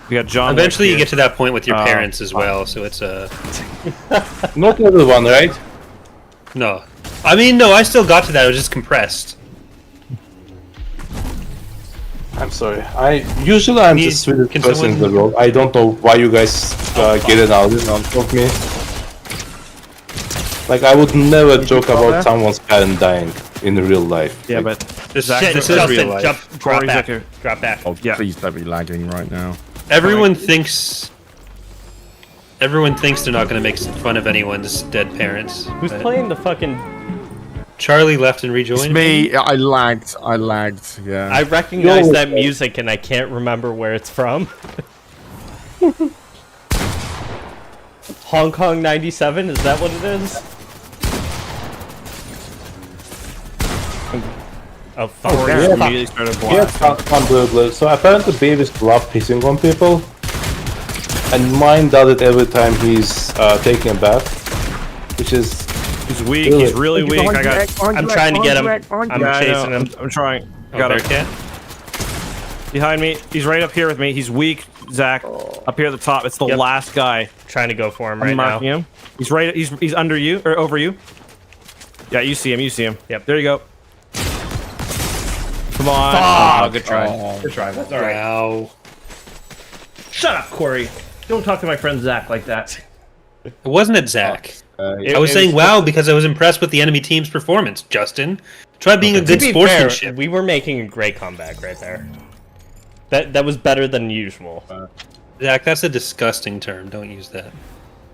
We got John. Eventually, you Wick get to that point with your Oh, parents as well, so it's a. Not everyone, right? No. I mean, no, I still got to that. It was just compressed. I'm sorry. I'm Me- the sweetest can person in the someone- world. I don't know why you guys get it out of me. Like I would never joke call about that? someone's parent dying in real life. Yeah, Like, but This, Zach- this is Justin, real life. drop Corey's back, okay. drop back. Oh, Yeah. please don't be lagging right now. Everyone thinks Everyone thinks they're not going to make fun of anyone's dead parents. Who's but playing the fucking... Charlie left and rejoined. It's me. I lagged. Yeah. I recognize that music and I can't remember where it's from. Hong Kong 97, is that what it is? Oh fuck. Oh, yeah. immediately started Yeah, blasting. so apparently babies love pissing on people. And mine does it every time he's taking a bath. Which is... He's weak. He's really weak. I'm trying to get him. I'm chasing him. I'm trying. Oh, Got him. Bearcat? Behind me. He's right up here with me. He's weak, Zach. Up here at the top. It's the Yep. last guy. Trying to go for him I'm right now. marking him. He's right. He's under you or over you. Yeah, you see him. You see him. Yep. There you go. Come on. Fuck. Oh, good try. Good try. That's all right. Wow. Shut up, Corey. Don't talk to my friend Zach like that. It wasn't at Zach. It- I was it saying wow because I was impressed with the enemy team's performance. Justin, try being a To good be fair, sportsmanship. we were making a great comeback right there. That was better than usual. Zach, that's a disgusting term. Don't use that.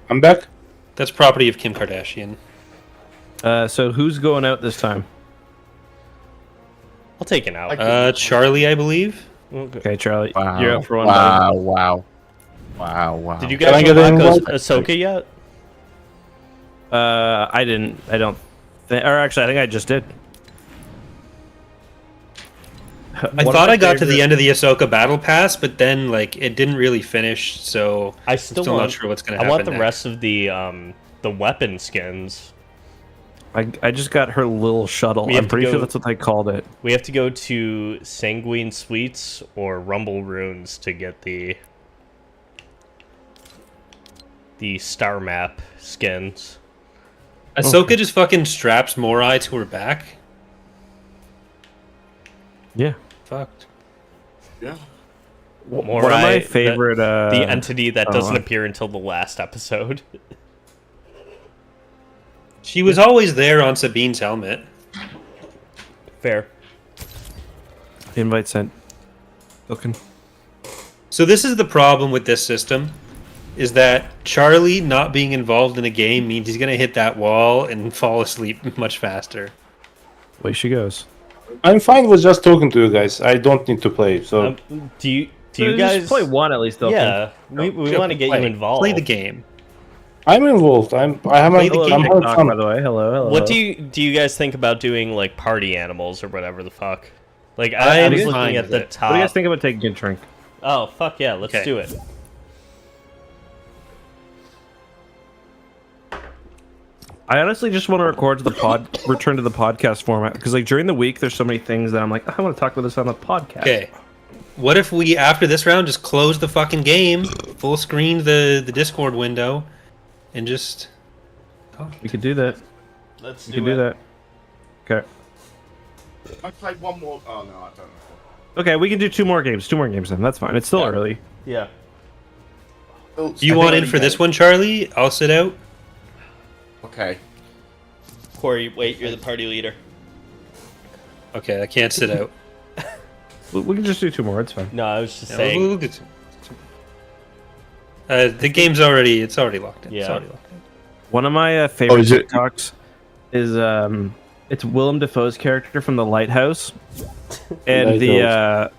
I'm back. That's property of Kim Kardashian. So who's going out this time? I'll take it out. Charlie, I believe. Okay, Charlie. Wow. You're up for one. buddy. Wow. Did you Can I guys get an unlock invite? Ahsoka yet? I didn't. I don't. Or actually, I think I just did. I thought I got to the end of the Ahsoka battle pass, but then like it didn't really finish, so I I'm still still want, not sure what's gonna I happen. want the next. rest of the weapon skins. I just got her little shuttle. We have I'm to pretty go- sure that's what they called it. We have to go to Sanguine Suites or Rumble Runes to get the star map skins. Ahsoka just fucking straps Morai to her back. Yeah. Fucked. Yeah. One of my Morai, favorite. the entity that oh, doesn't wow. appear until the last episode. She was always there on Sabine's helmet. Fair. Invite sent. Looking. So this is the problem with this system, is that Charlie not being involved in a game means he's gonna hit that wall and fall asleep much faster. Way she goes. I'm fine with just talking to you guys. I don't need to play. So Do you Just guys play one at least? Though. Yeah, we want to get you involved. Play the game. I'm involved. I have Play the a, game. I'm having TikTok, fun. by the way. Hello. What do you guys think about doing like party animals or whatever the fuck? Like I I am was fine looking at with the it. top. What do you guys think about taking a drink? Oh fuck yeah, let's Okay. do it. I honestly just want to return to the podcast format because like during the week there's so many things that I'm like I want to talk about this on the podcast. Okay. What if we after this round just close the fucking game, full screen the Discord window, and just We could do that. Let's We could do that. Okay. I played one more. Oh no, I don't know. Okay, we can do two more games. Two more games then. That's fine. It's still early. Yeah. Oh, Do you want in for this one, Charlie? I'll sit out. Okay. Corey, wait, you're the party leader. Okay, I can't sit out. We can just do two more. It's fine. No, I was just Yeah, saying. we'll get the game's already locked in. It's Yeah. already locked in. One of my favorite is it- TikToks is it's Willem Dafoe's character from The Lighthouse, and the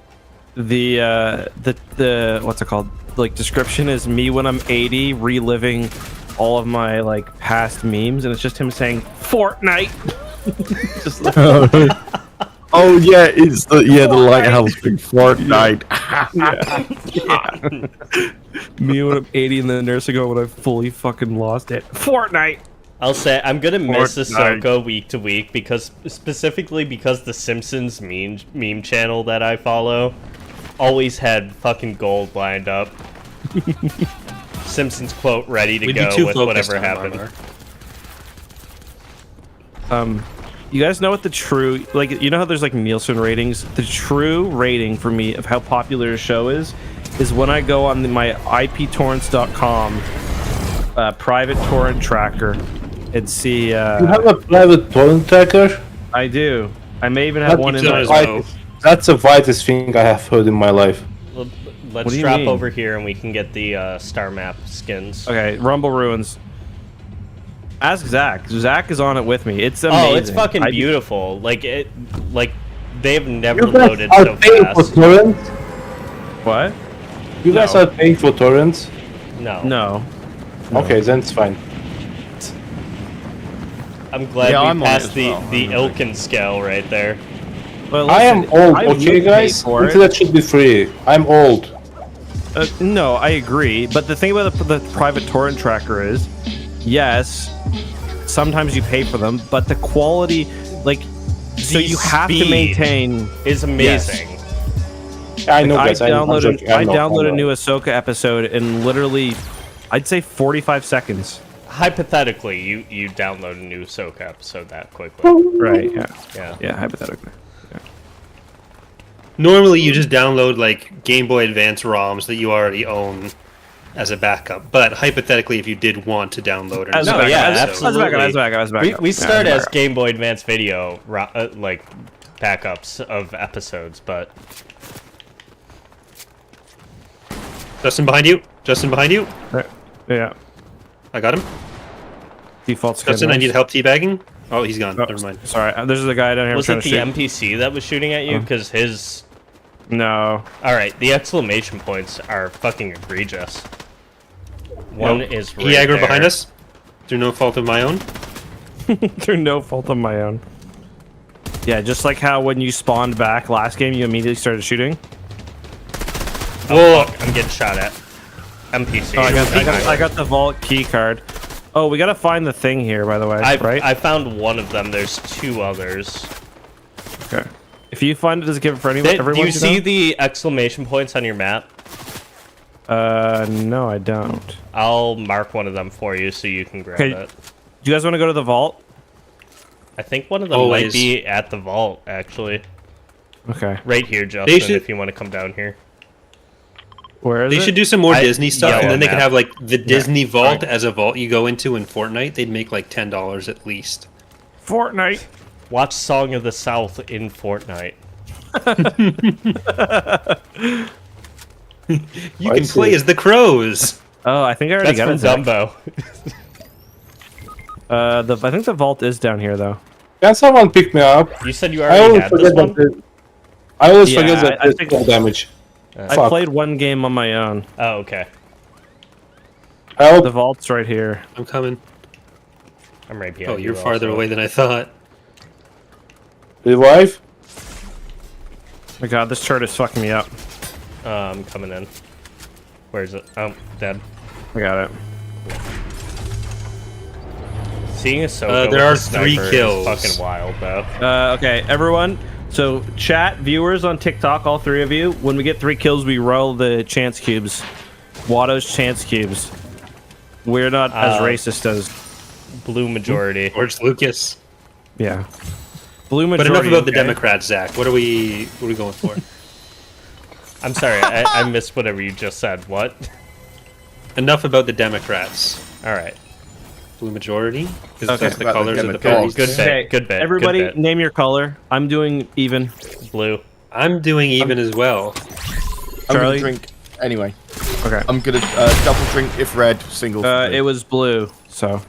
what's it called? Like description is me when I'm 80 reliving all of my like past memes, and it's just him saying Fortnite. Just like, Oh yeah, it's the lighthouse thing. Fortnite. me when I'm 80 in the nursing home when I fully fucking lost it. Fortnite. I'll say I'm gonna miss Fortnite. Ahsoka week to week because specifically because the Simpsons meme channel that I follow always had fucking gold lined up. Simpsons quote ready to We'd be go too with focused whatever on happened. Marmar. You guys know what the true, like, you know how there's like Nielsen ratings? The true rating for me of how popular a show is when I go on my iptorrents.com private torrent tracker and see. You have a private torrent tracker? I do. I may even have one in Keeps it my. on his nose. That's the whitest thing I have heard in my life. Well, Let's do you drop mean? over here and we can get the star map skins. Okay, Rumble Ruins. Ask Zach. Zach is on it with me. It's amazing. Oh, it's fucking beautiful. Like they've never You guys loaded are so paying for fast. torrents? What? You guys are paying for torrents? No. No. Okay, then it's fine. I'm glad Yeah, we I'm on it passed as the well. the Ilkin scale right there. But I am listen, old, I okay, would pay guys? for it. Internet should be free. I'm old. No, I agree. But the thing about the private torrent tracker is, yes, sometimes you pay for them, but the quality, like, so The you have to speed maintain. is amazing. I know, I guys. I'm downloaded joking. I know, a know. new Ahsoka episode in literally, I'd say 45 seconds. Hypothetically, you download a new Ahsoka episode that quickly. Right. Yeah. Yeah. Yeah. Hypothetically. Normally, you just download like Game Boy Advance ROMs that you already own as a backup. But hypothetically, if you did want to download an As a No, backup, yeah, as a absolutely. backup. We start Yeah, as Game Boy Advance video like backups of episodes, but Justin behind you. Justin behind you. Right. Yeah. I got him. Default skin. Justin, I nice. need help teabagging. Oh, he's gone. Oh, Never mind. Sorry, there's a guy down here. was I'm it trying the to shoot. NPC that was shooting at you? Because his No. all right, the exclamation points are fucking egregious. One is right He aggro there. behind us. Through no fault of my own. Through no fault of my own. Yeah, just like how when you spawned back last game, you immediately started shooting. Oh, fuck, I'm getting shot at. NPC. Oh, I got the vault key card. Oh, we gotta find the thing here, by the way. Right? I found one of them. There's two others. Okay. If you find it, does it give it for anyone? Do Everyone you see the exclamation points on your map? No, I don't. I'll mark one of them for you so you can grab Okay. it. Do you guys want to go to the vault? I think one of them Always. might be at the vault, actually. Okay. Right here, Justin, should- if you want to come down here. Where is They it? should do some more I- Disney stuff, yellow and then they could map. have like the Disney Vault as a vault you go into in Fortnite. They'd make like $10 at least. Fortnite. Watch Song of the South in Fortnite. You I can see. play as the crows. Oh, I think I already That's got from it. Zach. Dumbo. I think the vault is down here, though. Can someone pick me up? You said you I already always had this forget one? that. I always Yeah, forget that I there's think- fall damage. I Fuck. played one game on my own. Oh, okay. Help! The vault's right here. I'm coming. I'm right behind Oh, you you're farther also. away than I thought. Revive? My god, this turret is fucking me up. I'm coming in. Where is it? Oh, dead. I got it. Seeing Ahsoka there are with the 3 sniper kills. is fucking wild, though. Okay, everyone. So, chat, viewers on TikTok, all 3 of you, when we get 3 kills, we roll the chance cubes. Watto's chance cubes. We're not as racist as... Blue majority. George Lucas. Yeah. Blue But majority. enough about the okay? Democrats, Zach. What are we going for? I'm sorry, I missed whatever you just said. What? Enough about the Democrats. All right. Blue majority? Because Okay. that's the About the colors of the Democrats. parties. Good bit. Okay, Good bit. everybody, good bit. name your color. I'm doing even. Blue. I'm doing even as well. I'm Charlie? gonna drink anyway. Okay. I'm gonna double drink if red, single. for blue. It was blue, so...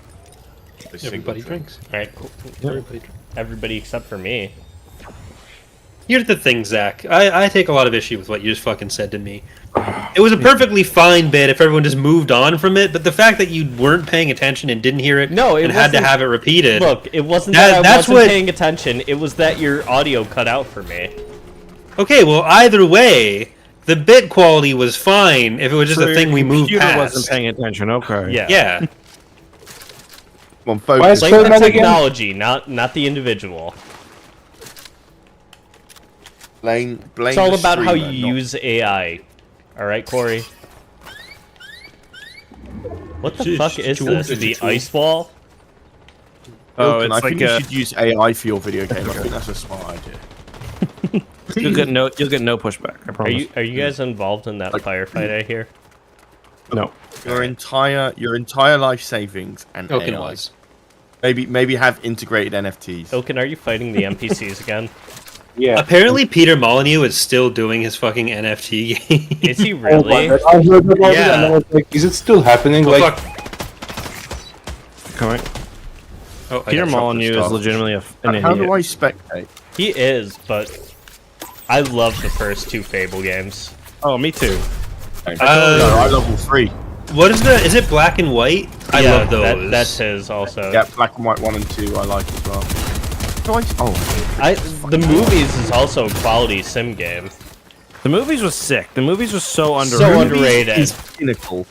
Single Everybody for- drinks. All right. Cool. Everybody drinks. Everybody except for me. Here's the thing, Zach. I take a lot of issue with what you just fucking said to me. It was a perfectly fine bit if everyone just moved on from it, but the fact that you weren't paying attention and didn't hear it, No, it and had to wasn't- have it repeated. Look, it wasn't That- that, I that's wasn't what- paying attention. It was that your audio cut out for me. Okay, well, either way, the bit quality was fine if it was just a thing we moved Computer past. wasn't paying attention, okay. Yeah. Yeah. Come on, Why focus. is Blame Play the that again? technology, not the individual. Blame It's all the about how you streamer, not- use AI. All right, Corey. What the fuck is this? The ice wall? Oh, Ilkin, it's I like think a... you should use AI for your video game. I think that's a smart idea. You'll get no pushback, I Are promise. you guys involved in that firefight? I hear. No. Your entire life savings and Oaken AI. was. Maybe have integrated NFTs. Ilkin, are you fighting the NPCs again? Yeah. Apparently, Peter Molyneux is still doing his fucking NFT game. Is he Oh my really? God, I heard about it, Yeah. and I was like, is it still happening? Oh, like, fuck. Coming. Oh, I Peter got dropped Molyneux the is stuff. legitimately an How idiot. do I spectate? He is, but I love the first 2 Fable games. Oh, me too. No, I level 3. What is the? Is it black and white? I Yeah, love those. that's his also. Yeah, black and white 1 and 2 I like as well. The movies is also a quality sim game. The movies was sick. The movies was so underrated. So underrated. It's pinnacle.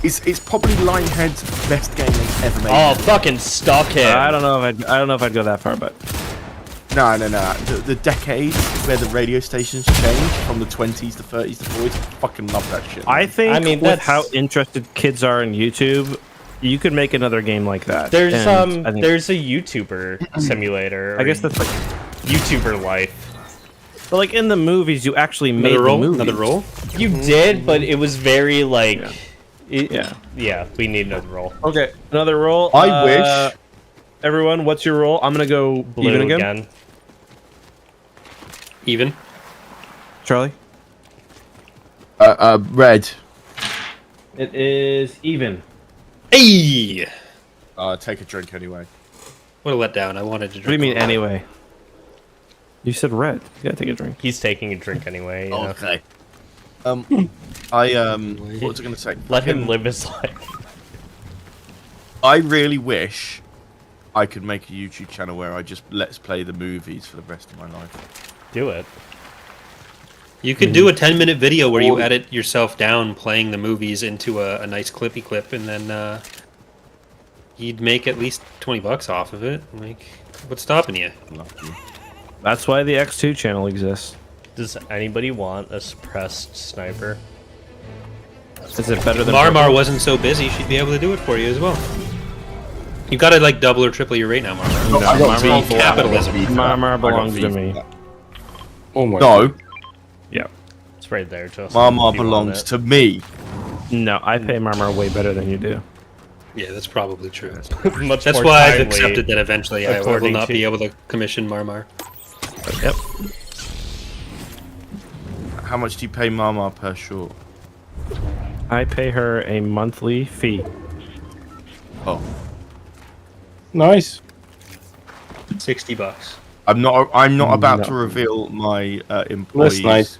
It's probably Lionhead's best game they've ever made. Oh, fucking stuck him. I don't know if I'd go that far, but No. The decade where the radio stations changed from the 20s, the 30s, the 40s. Fucking love that shit. I think I mean, with that's- how interested kids are in YouTube, you could make another game like that. There's And I think- there's a YouTuber simulator. I guess that's like, YouTuber life. but like in the movies, you actually made Another the roll. movies. Another roll. You did, but it was very like. Yeah. Yeah, we need another roll. Okay, another roll. I wish. Everyone, what's your roll? I'm gonna go Blue even again. Even. Charlie. Red. It is even. Hey! Take a drink anyway. What a letdown. I wanted to drink. What do you mean more. anyway? You said red. You gotta take a drink. He's taking a drink anyway. You know? Okay. What was I gonna say? Let him live his life. I really wish I could make a YouTube channel where I just let's play the movies for the rest of my life. Do it. You could do a 10-minute video where you edit yourself down playing the movies into a nice clippy clip, and then you'd make at least $20 off of it. Like, what's stopping you? Lucky. That's why the EcksToo channel exists. Does anybody want a suppressed sniper? Is it better than Marmar wasn't so busy; she'd be able to do it for you as well. You gotta like double or triple your rate now, Marmar. No, I got Marmar, V for that. capitalism. I got V for that. Marmar I got belongs V to for me. that. oh my No, Yeah. It's right there, Justin. Marmar if you want belongs it. to me. No, I pay Marmar way better than you do. Yeah, that's probably true. Much That's more why I've timely. accepted that eventually I will according not to- be able to commission Marmar. Yep. How much do you pay Mama per short? I pay her a monthly fee. Oh, Nice. $60. I'm not about No. to reveal my employees' nice.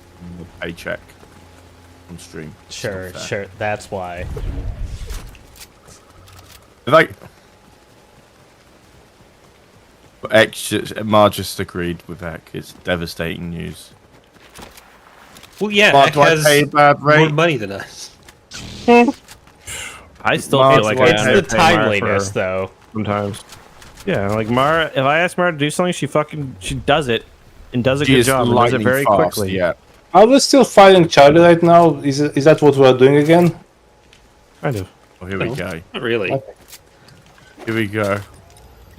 paycheck on stream. It's Sure, not fair. sure. That's why. Like, Mar just agreed with Eck. It's devastating news. Well, yeah, Mark, Eck do I has pay a bad more rate? money than us. I still Mark, feel like do I I It's pay- the underpay Mar timeliness, for- though. sometimes. Yeah, like Mara. If I ask Mara to do something, she does it, and does a She good is job, and does it lightning very fast, quickly. Yeah. Are we still fighting Charlie right now? Is that what we're doing again? Kind of. Oh, here we No. go. Not really. Okay. Here we go.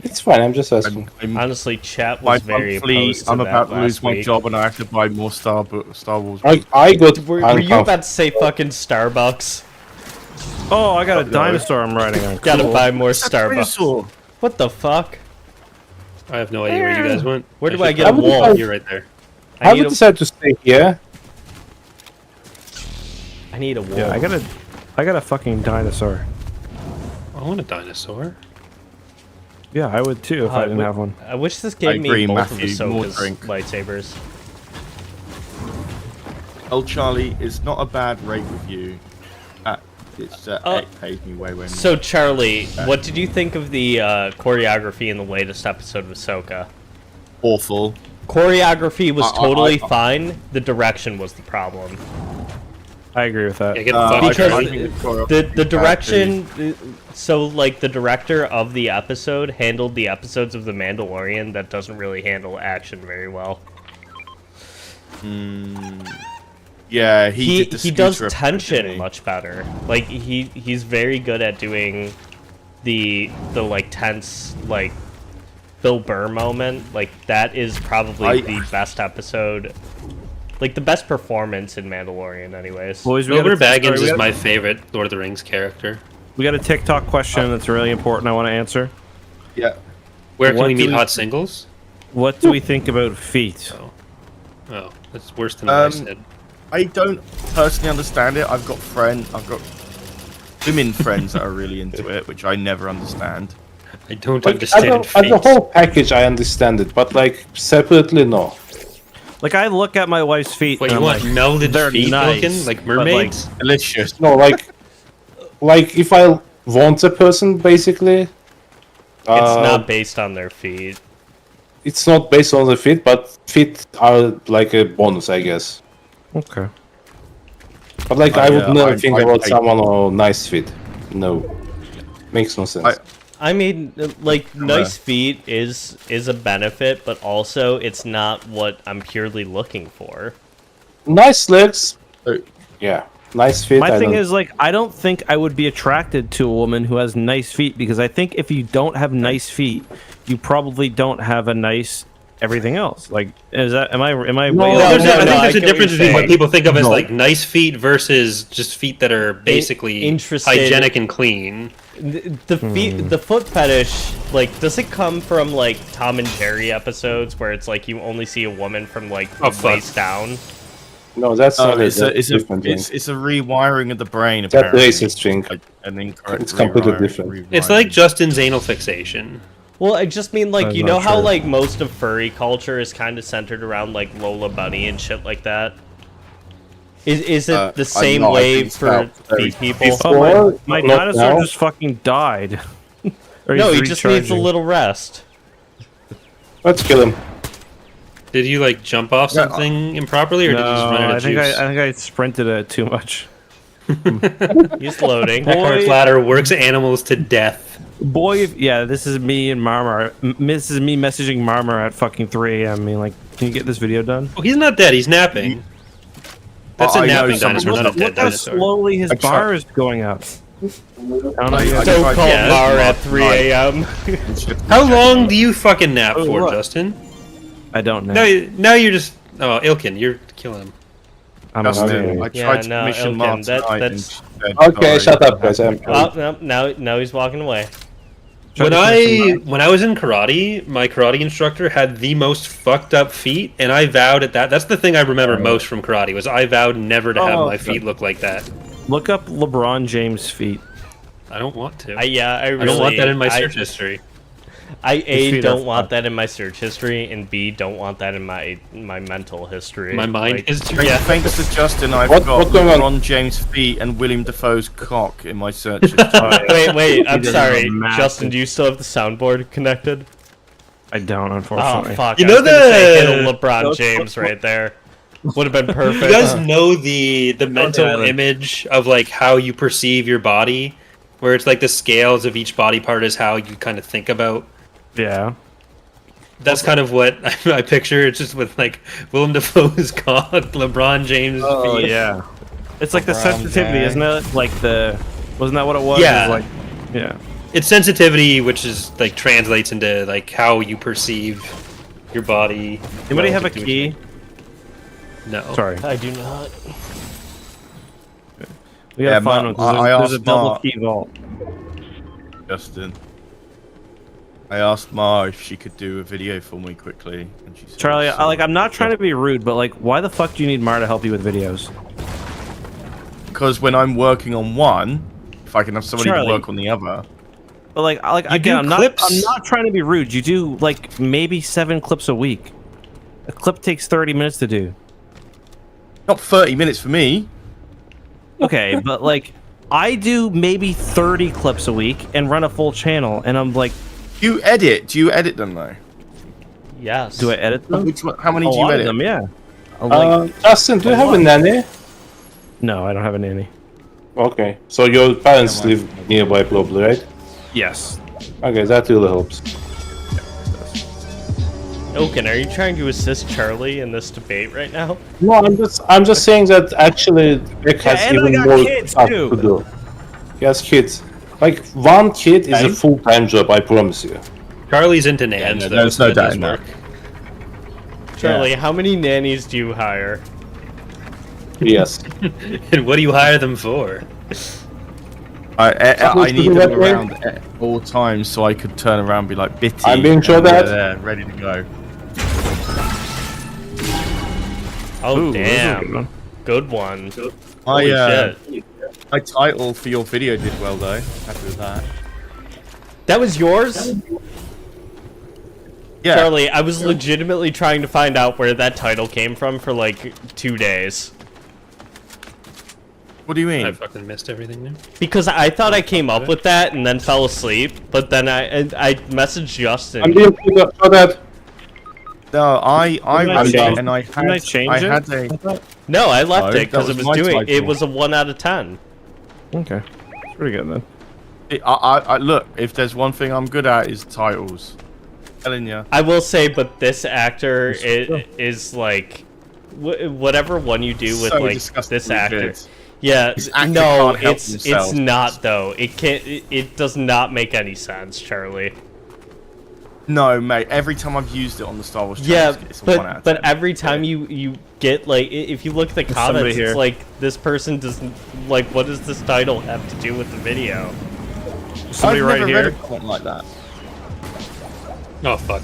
It's fine. I'm just asking. Honestly, chat My was very monthly, opposed to I'm that about to lose last my week. job and I have to buy more Star Wars. I got. Were you uncomfortable. about to say fucking Starbucks? Oh, I got a dinosaur I'm riding on. Gotta Cool. buy more That's a Starbucks. dinosaur. What the fuck? I have no idea where you guys went. Where do should I get a probably- wall? You're right there. I I need would a, decide to stay here. I need a wall. Yeah, I got a fucking dinosaur. I want a dinosaur. Yeah, I would too if I didn't have one. I wish this gave agree, me both Matthew, of more Ahsoka's drink. lightsabers. Oh, Charlie, it's not a bad rate with you. It's Eck pays me way more. So, Charlie, what did you think of the choreography in the latest episode of Ahsoka? Awful. Choreography was I- totally I- fine. The direction was the problem. I agree with that. Yeah, get the Uh, fuck Because out. I think the choreography the was bad direction, so like the director of the episode handled the episodes of The Mandalorian that doesn't really handle action very well. Yeah, he did the he does scooter episode, tension didn't he? much better. Like he's very good at doing the like tense like Bill Burr moment. Like that is probably the best episode. Like the best performance in Mandalorian, anyways. Boys, Wilbur sorry, Baggins we is got- my favorite Lord of the Rings character. We got a TikTok question that's really important. I want to answer. Yeah. Where can What we meet do- hot singles? What do we think about feet? Oh, that's worse than what I Um, said. I don't personally understand it. I've got women friends that are really into it, which I never understand. I don't Like, understand as a feet. whole package, I understand it, but like separately, no. Like I look at my wife's feet. Wait, and you I'm want like, melded they're feet, nice, Ilkin? Like but, mermaids? Delicious. No, like if I want a person, basically, It's not based on their feet. it's not based on the fit, but fit are like a bonus, I guess. Okay. But like, I would never I- think I- about I- someone on nice fit. No, makes no sense. I mean, like, nice feet is a benefit, but also it's not what I'm purely looking for. Nice legs, yeah. Nice fit. My I thing don't- is like I don't think I would be attracted to a woman who has nice feet because I think if you don't have nice feet, you probably don't have a nice everything else. Like, is that am I No, I no, think I there's get a what difference you're between what saying. people think of as No. like nice feet versus just feet that are basically interested- hygienic and clean. The foot fetish, like, does it come from like Tom and Jerry episodes where it's like you only see a woman from like Oh, fuck. waist down? No, that's not It's it. a Different thing. it's a rewiring of the brain. That Apparently. racist thing. Like an incorrect. It's completely rewiring- different. It's rewiring. like Justin's anal fixation. Well, I just mean like That's you know not how true. like most of furry culture is kind of centered around like Lola Bunny and shit like that. Is it the same no, I way think for it's very- feet people? Oh, Or my not dinosaur now. just fucking died. Or No, he's he just needs a recharging. little rest. Let's kill him. Did you like jump off Yeah, something improperly, or No, did you just run out I of think juice? I think I sprinted it too much. He's loading. Eckhartsladder works animals to death. Boy, yeah, this is me and Marmar. This is me messaging Marmar at fucking 3 a.m. Being like, "Can you get this video done?" Oh, he's not dead. He's napping. That's a I know napping someone- dinosaur, not a dead Look how dinosaur. slowly his I bar is going up. I don't know. I- yet. Don't tried- call yeah, Mar that's at 3 not a.m. How long do you fucking nap Oh, for, look. Justin? I don't know. Now you're just Ilkin, you're killing him. I'm a Justin, man. I Yeah, tried to no, commission Ilkin, Mark that- tonight and that's- she said, Okay, "Sorry, shut up, I guys. have to I'm go." Oh, now he's walking away. When I was in karate, my karate instructor had the most fucked up feet, and I vowed at that. That's the thing I remember most from karate was I vowed never to have Oh, my okay. feet look like that. Look up LeBron James' feet. I don't want to. I really, I don't want that in my search history. I His A, feet are don't want fucked. that in my search history, and B, don't want that in my mental history. My mind Like, is Thanks, yeah. thanks to Justin, I've What- got what's going on? LeBron James' feet and William Defoe's cock in my search history. Wait, I'm These are sorry. massive. Justin, do you still have the soundboard connected? I don't, Oh, unfortunately. fuck. You I know was gonna say hit the- a LeBron James right there. Would have been perfect. You guys know the mental Island. image of like how you perceive your body, where it's like the scales of each body part is how you kind of think about. Yeah. That's kind of what I picture. It's just with like Willem Dafoe's cock, LeBron James' Oh feet. yeah. It's like the Brown sensitivity, guy. isn't it? Like wasn't that what it was? Yeah. It was like, yeah. It's sensitivity, which is like translates into like how you perceive your body. Anybody have a relative to key? each- No. Sorry. I do not. We gotta Yeah, find one 'cause I there's a asked double Mark. key vault. Justin. I asked Ma if she could do a video for me quickly, and she said, Charlie, "Yes." I'm not trying to be rude, but like, why the fuck do you need Mar to help you with videos? Because when I'm working on one, if I can have somebody Charlie. to work on the other, But like, do again, I'm clips? not trying to be rude. You do like maybe 7 clips a week. A clip takes 30 minutes to do. not 30 minutes for me. Okay, but like, I do maybe 30 clips a week and run a full channel, and I'm like, You edit? Do you edit them though? Yes. do I edit them? How many A do you lot of edit? them, yeah. Like, Justin, do you have a nanny? no, I don't have a nanny. Okay, so your parents live nearby, probably, right? Yes. Okay, that really helps. Oaken, are you trying to assist Charlie in this debate right now? No, I'm just saying that actually Beck has and I even got more kids, stuff too. to do. He has kids. Like one kid is a Okay. full-time job, I promise you. Charlie's into nans, no, though, there's so no that doubt does in that. work. Charlie, how many nannies do you hire? Yes. And what do you hire them for? I need do them that way? around at all times so I could turn around and be like, Bitty. I'm being sure and they're that- there, ready to go. Oh Ooh, this is a good damn, one. good one. My, Holy shit. my title for your video did well though. Happy with that. That was yours? Yeah. Charlie, I was legitimately trying to find out where that title came from for like 2 days. What do you mean? I fucking missed everything there. Because I thought I came up with that and then fell asleep, but then I messaged Justin. I'm being shot at. No, I Didn't I wrote it change- and I Didn't I had change I it? had a No, I left No, it because that it was was my doing. It title. was a 1 out of 10. Okay, it's pretty good then. I look. If there's one thing I'm good at is titles. Telling you. I will say, but this actor is like, whatever one you do with So like disgustingly this actor. good. Yeah, This actor no, can't help it's themselves. not though. It can't. It does not make any sense, Charlie. No, mate. Every time I've used it on the Star Wars channel, Yeah, it's a 1 out of 10. but every time you get like, if you look at the somebody comments, here. it's like this person doesn't like. What does this title have to do with the video? Somebody I've right never here. read a comment like that. Oh fuck.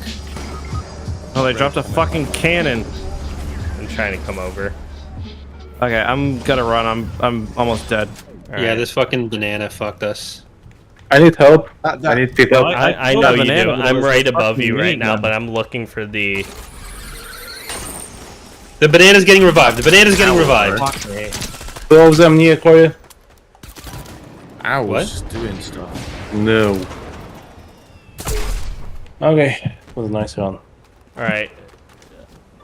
Oh, they dropped a fucking cannon. I'm trying to come over. Okay, I'm gonna run. I'm almost dead. All Yeah, right. this fucking banana fucked us. I need help. That- I need pick up. I killed know that you do. banana, but it I'm was right a above fucking you right mini now, gun. but I'm looking for the. The banana's getting revived. The banana's getting revived. Fuck me. Two of them near Corey. I was What? just doing stuff. No. Okay, that was a nice one. All right,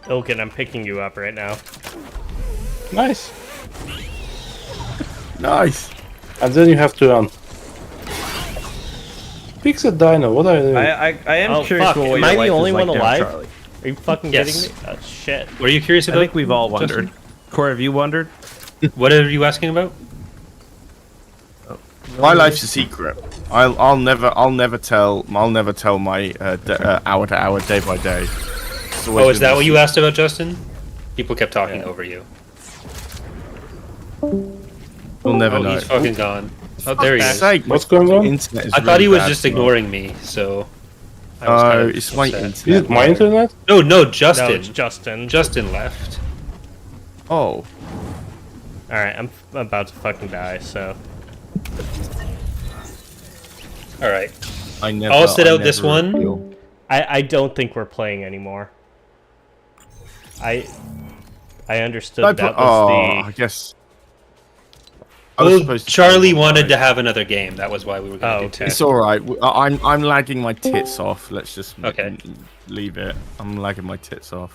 Ilkin, I'm picking you up right now. Nice. Nice. And then you have to fix a dino. What are you doing? I am Oh, curious fuck, about what am your I the life is only like one now, alive? Charlie. Are you fucking Yes. kidding me? Oh shit. What are you curious I about? think we've all Justin? wondered. Corey, have you wondered? What are you asking about? My life's a secret. I'll never tell my hour to hour, day by day. It's always Oh, is been that a what you secret. asked about, Justin? People kept talking Yeah. over you. We'll never Oh, know. he's fucking gone. Oh, there he For is. sake, my What's going on? internet is I thought really he was bad just tonight. ignoring me, so. I was No, kind of it's my upset. internet. Is it my internet? No, No, Justin. it's Justin. Justin left. Oh, All right, I'm about to fucking die. So All right. I never. I'll sit I out this never one. feel- I don't think we're playing anymore. I understood I that put- was oh, the. I guess. I was Well, supposed to Charlie play wanted to online. have another game. That was why we were going Oh, to do okay. two. It's all right. I'm lagging my tits off. Let's just Okay. leave it. I'm lagging my tits off.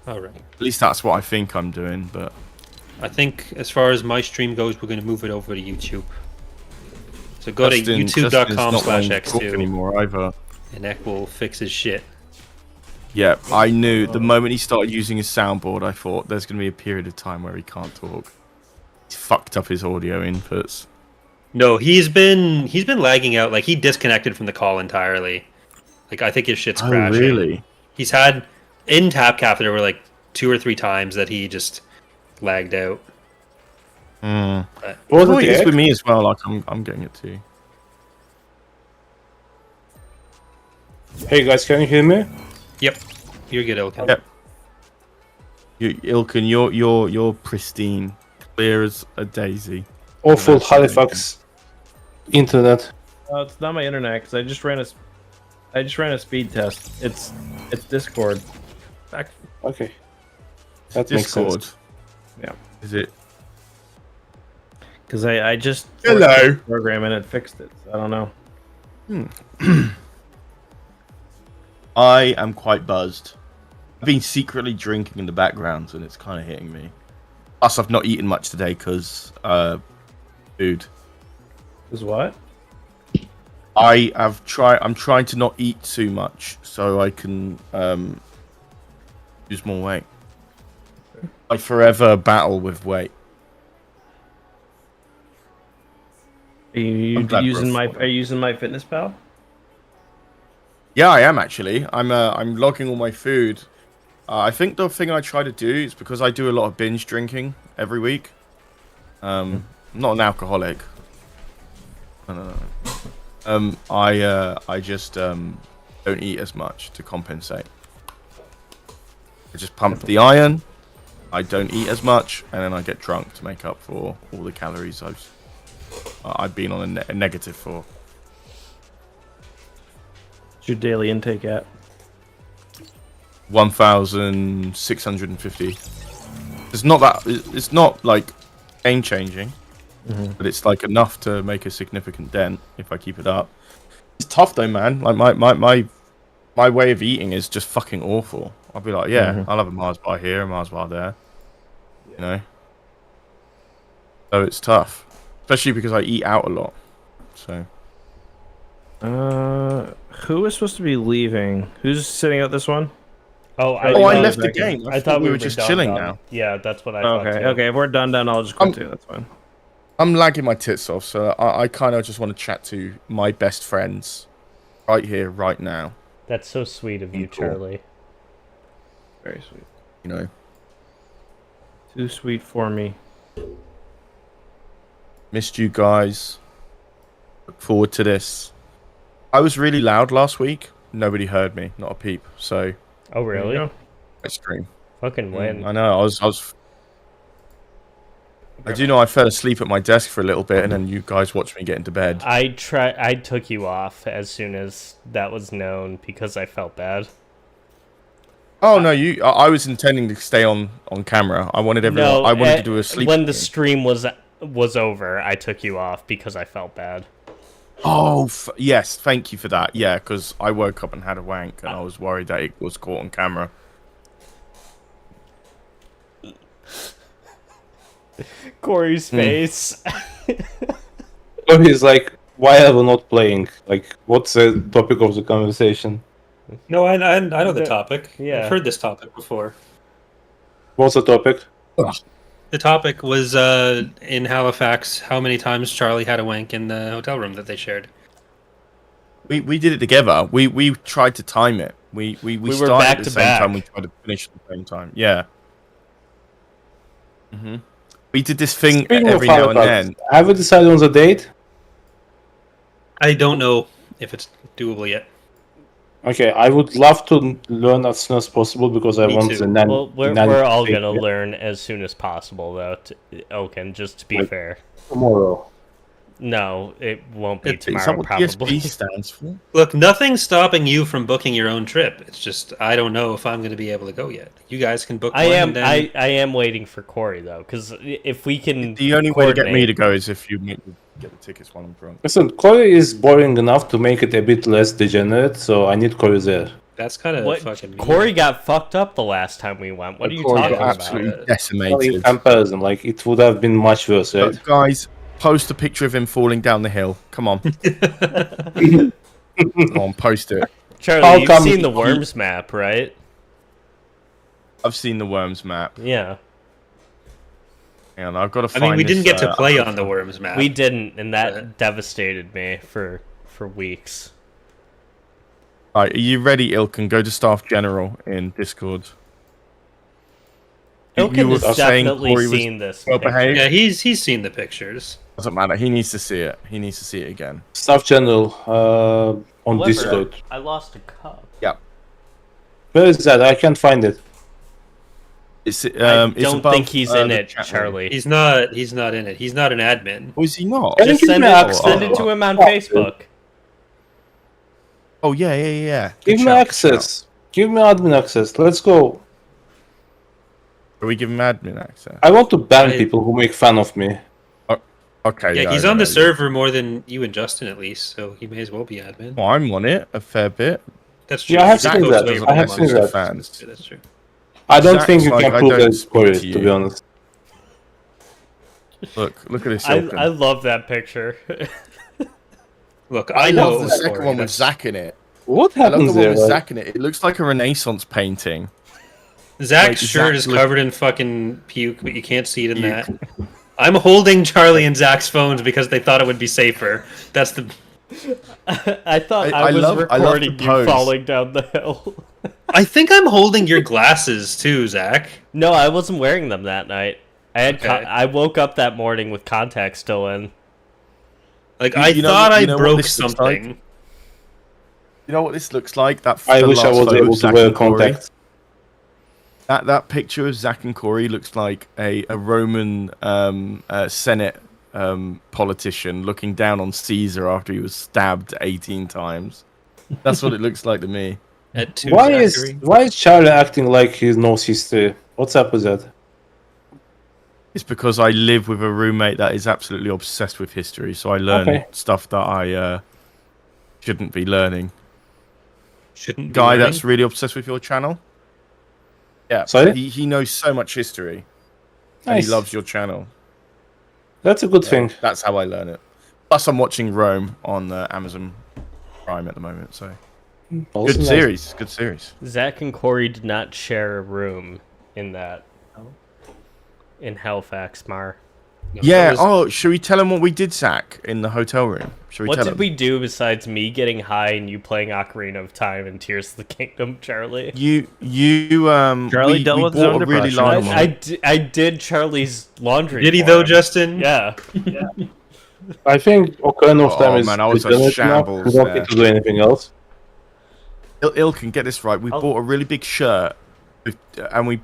All right. At least that's what I think I'm doing. But I think as far as my stream goes, we're going to move it over to YouTube. So go to Justin's youtube.com/Eck2 not wanting to talk anymore either. and Eck will fix his shit. Yeah, I knew the moment he started using his soundboard, I thought there's going to be a period of time where he can't talk. He's fucked up his audio inputs. No, he's been lagging out. Like he disconnected from the call entirely. Like I think his shit's crashing. really? He's had in TapCap there were like 2 or 3 times that he just lagged out. Mm. But What Well, was it's it? with me as well. Like I'm getting it too. Hey guys, can you hear me? yep, you're good, Ilkin. Yep. Ilkin, you're pristine, clear as a daisy. Awful That's amazing. Halifax internet. It's not my internet because I just ran a speed test. It's Discord. Okay, that makes Discord. sense. Yeah. Is it? Because I just Hello. forked the program and it fixed it. So I don't know. I am quite buzzed. I've been secretly drinking in the background, and it's kind of hitting me. Plus, I've not eaten much today because food. Is what? I'm trying to not eat too much so I can lose more weight. I forever battle with weight. Are you I'm glad using we're are you using my Fitness Pal? Yeah, I am actually. I'm logging all my food. I think the thing I try to do is because I do a lot of binge drinking every week. I'm not an alcoholic. No. I just don't eat as much to compensate. I just pump the iron, I don't eat as much, and then I get drunk to make up for all the calories I've been on a negative for. What's your daily intake at? 1,650. It's not that. It's not like game changing, but it's like enough to make a significant dent if I keep it up. It's tough though, man. Like my way of eating is just fucking awful. I'll be like, yeah, I'll have a Mars bar here, a Mars bar there. You know. So it's tough, especially because I eat out a lot. So. Who is supposed to be leaving? Who's sitting out this one? Oh, I left the game. I thought we were just chilling now. Yeah, that's what I thought. Okay, too. okay. If we're done, I'll just quit too. That's fine. I'm lagging my tits off, so I kind of just want to chat to my best friends right here, right now. That's so sweet of you, Cool. Charlie. Very sweet. You know. Too sweet for me. Missed you guys. Look forward to this. I was really loud last week. Nobody heard me, not a peep. So. Oh, really? I stream. Fucking win. I know. I do know I fell asleep at my desk for a little bit, and then you guys watched me get into bed. I took you off as soon as that was known because I felt bad. Oh no, I was intending to stay on camera. I wanted everyone. No, I wanted to do a sleep. When the stream was over, I took you off because I felt bad. Oh yes, thank you for that. Yeah, because I woke up and had a wank, and I was worried that it was caught on camera. Corey's face. So he's like, why are we not playing? Like, what's the topic of the conversation? No, I know the topic. Yeah. I've heard this topic before. What's the topic? The topic was in Halifax, how many times Charlie had a wank in the hotel room that they shared. We did it together. We tried to time it. We were started back at the to same back. time. We tried to finish at the same time. Yeah. We did this thing Speaking every of now and Halifax, then. have we decided on the date? I don't know if it's doable yet. Okay, I would love to learn as soon as possible because I Me want too. the nan. Well, we're nan- all thing gonna yet. learn as soon as possible, though. Oaken, just to be Like- fair. Tomorrow. No, it won't be Is that tomorrow, what probably. PSP stands for? Look, nothing's stopping you from booking your own trip. It's just I don't know if I'm going to be able to go yet. You guys can book I one. am. And then... I am waiting for Corey though, because if we can. The only way to get me coordinate- to go is if you make me get the tickets while I'm drunk. Listen, Corey is boring enough to make it a bit less degenerate, so I need Corey there. That's kind of What? fucking mean. Corey got fucked up the last time we went. What are you Corey talking got about? Absolutely Well, in decimated. comparison, like it would have been much worse, right? But guys, post a picture of him falling down the hill. Come on. Come on, post it. How Charlie, you've come seen the he- Worms map, right? I've seen the Worms map. Yeah, And I've got to I find mean, we didn't this, get to play on the Worms map. we didn't, and that But- devastated me for weeks. Right, are you ready, Ilkin? Go to Staff General in Discord. Ilkin were has saying definitely Corey was seen this. well picture. behaved? Yeah, he's seen the pictures. Doesn't matter. He needs to see it. He needs to see it again. Staff channel on However, Discord. I lost a cup. Yep. Where is that? I can't find it. It's, I it's don't above, think he's in the it, chat room. Charlie. He's not in it. He's not an admin. Oh, is he not? Can you Just give send me it, access? send it to him on Oh, Facebook. Oh, yeah. Give Good me shout, good access. Give me admin access. Let's go. shout. Are we giving admin access? I want to ban I- people who make fun of me. Okay. Yeah, no, he's no, on the no. server more than you and Justin at least, so he may as well be admin. Well, I'm on it a fair bit. That's true. Yeah, I have He's seen supposed that. to be I have one seen of that. the Fans. That's true. I don't Zach's think you like, can I prove don't that speak Corey, to to you. be honest. Look at this. I Ilkin. love that picture. Look, I I know love it the was second Corey, one with that's- Zach in it. What I love the happens one there? with Like, Zach in it. It looks like a Renaissance painting. Zach's Like, shirt is Zach covered in fucking puke, but you can't see it in that. I'm holding Charlie and Zach's phones because they thought it would be safer. That's the. I thought I I was love the recording you pose. falling down the hill. I think I'm holding your glasses too, Zach. No, I wasn't wearing them that night. I had Okay. I woke up that morning with contacts still in. Like You- I you know thought what- I you know what broke this looks like? something. You know what this looks like? I the wish I last was photo able of to Zach wear and Corey? contacts. that picture of Zach and Corey looks like a Roman Senate politician looking down on Caesar after he was stabbed 18 times. That's what it looks like to me. At two, Why Zachary. is Charlie acting like he knows history? What's up with that? It's because I live with a roommate that is absolutely obsessed with history, so I learn stuff that I shouldn't be learning. Shouldn't be Guy learning? that's really obsessed with your channel. Yeah, Sorry? he knows so much history, and Nice. he loves your channel. That's a good thing. That's how I learn it. Plus, I'm watching Rome on Amazon Prime at the moment, so Also good nice. series. Good series. Zach and Corey did not share a room in that. In Halifax, Mar. No, Yeah. that was- Oh, should we tell him what we did, Zach, in the hotel room? Should we What tell did him? we do besides me getting high and you playing Ocarina of Time and Tears of the Kingdom, Charlie? You Charlie we, dealt we with his bought own a really depression. large. I did Charlie's laundry. Did he for though, him. Justin? Yeah. I think Ocarina of Time Oh, is man, I was a good enough. shambles We don't there. need to do anything else. Ilkin, get this right. We bought a really big shirt, and we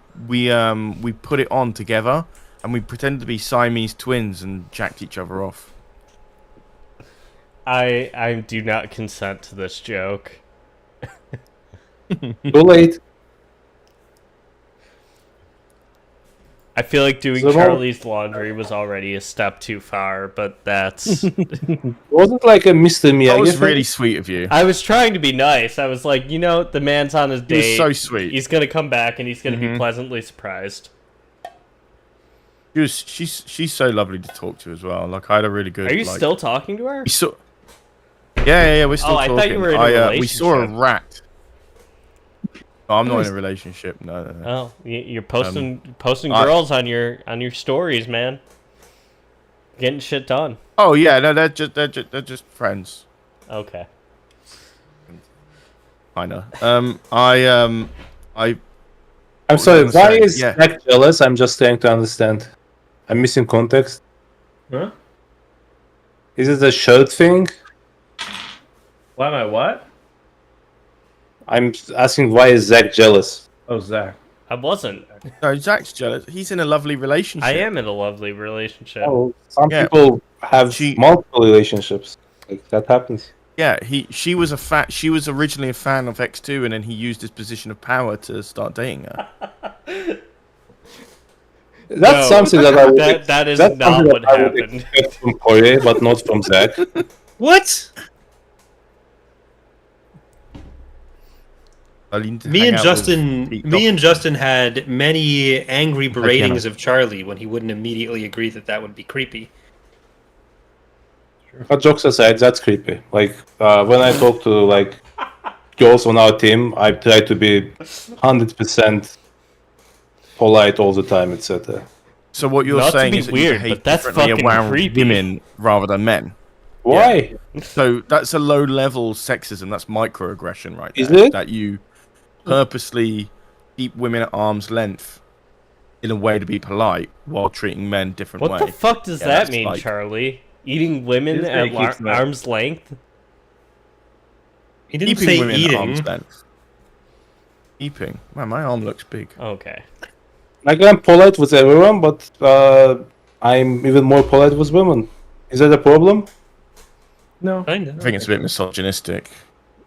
put it on together, and we pretended to be Siamese twins and jacked each other off. I do not consent to this joke. Too late. I feel like doing So- Charlie's laundry was already a step too far, but that's... Wasn't like a Mr. Miyagi That was thing? really sweet of you. I was trying to be nice. I was like, you know, the man's on his It was date. so sweet. He's gonna come back and he's gonna be pleasantly surprised. She's so lovely to talk to as well. Like I had a really good. Are you like, still talking to her? We saw. Yeah, we're still Oh, I talking. thought you were in a we saw a relationship. rat. No, I'm not in a relationship. No. Oh, you're posting I- girls on your stories, man. Getting shit done. Oh yeah, no, they're just friends. Okay. I know. I I'm sorry, was why saying, is yeah. Zach jealous? I'm just trying to understand. I'm missing context. Huh? Is it a shirt thing? Why am I what? I'm asking why is Zach jealous? Oh, Zach. I wasn't. No, Zach's jealous. He's in a lovely relationship. I am in a lovely relationship. Oh, some Yeah. people have She- multiple relationships. Like that happens. Yeah, she was originally a fan of EcksToo, and then he used his position of power to start dating her. That's No, something that I would. that is that's not something what that I would happened. expect from Corey, but not from Zach. What? I need to Me hang and out Justin, with me and Justin had many angry beratings cannot. of Charlie when he wouldn't immediately agree that would be creepy. But jokes aside, that's creepy. Like when I talk to like girls on our team, I try to be 100% polite all the time, etc. So what you're Not to saying be is that weird, you behave but that's differently fucking around creepy. women rather than men. Why? So that's a low-level sexism. That's microaggression, right there. Is it? That you purposely keep women at arm's length in a way to be polite while treating men different What way. the fuck does Yeah, that that's mean, like- Charlie? Eating women His at date keeps them- arm's length? He didn't Keeping say women at eating. arm's length. Keeping. Man, my arm looks big. Okay. Like I'm polite with everyone, but I'm even more polite with women. Is that a problem? No. Kinda. I think it's a bit misogynistic.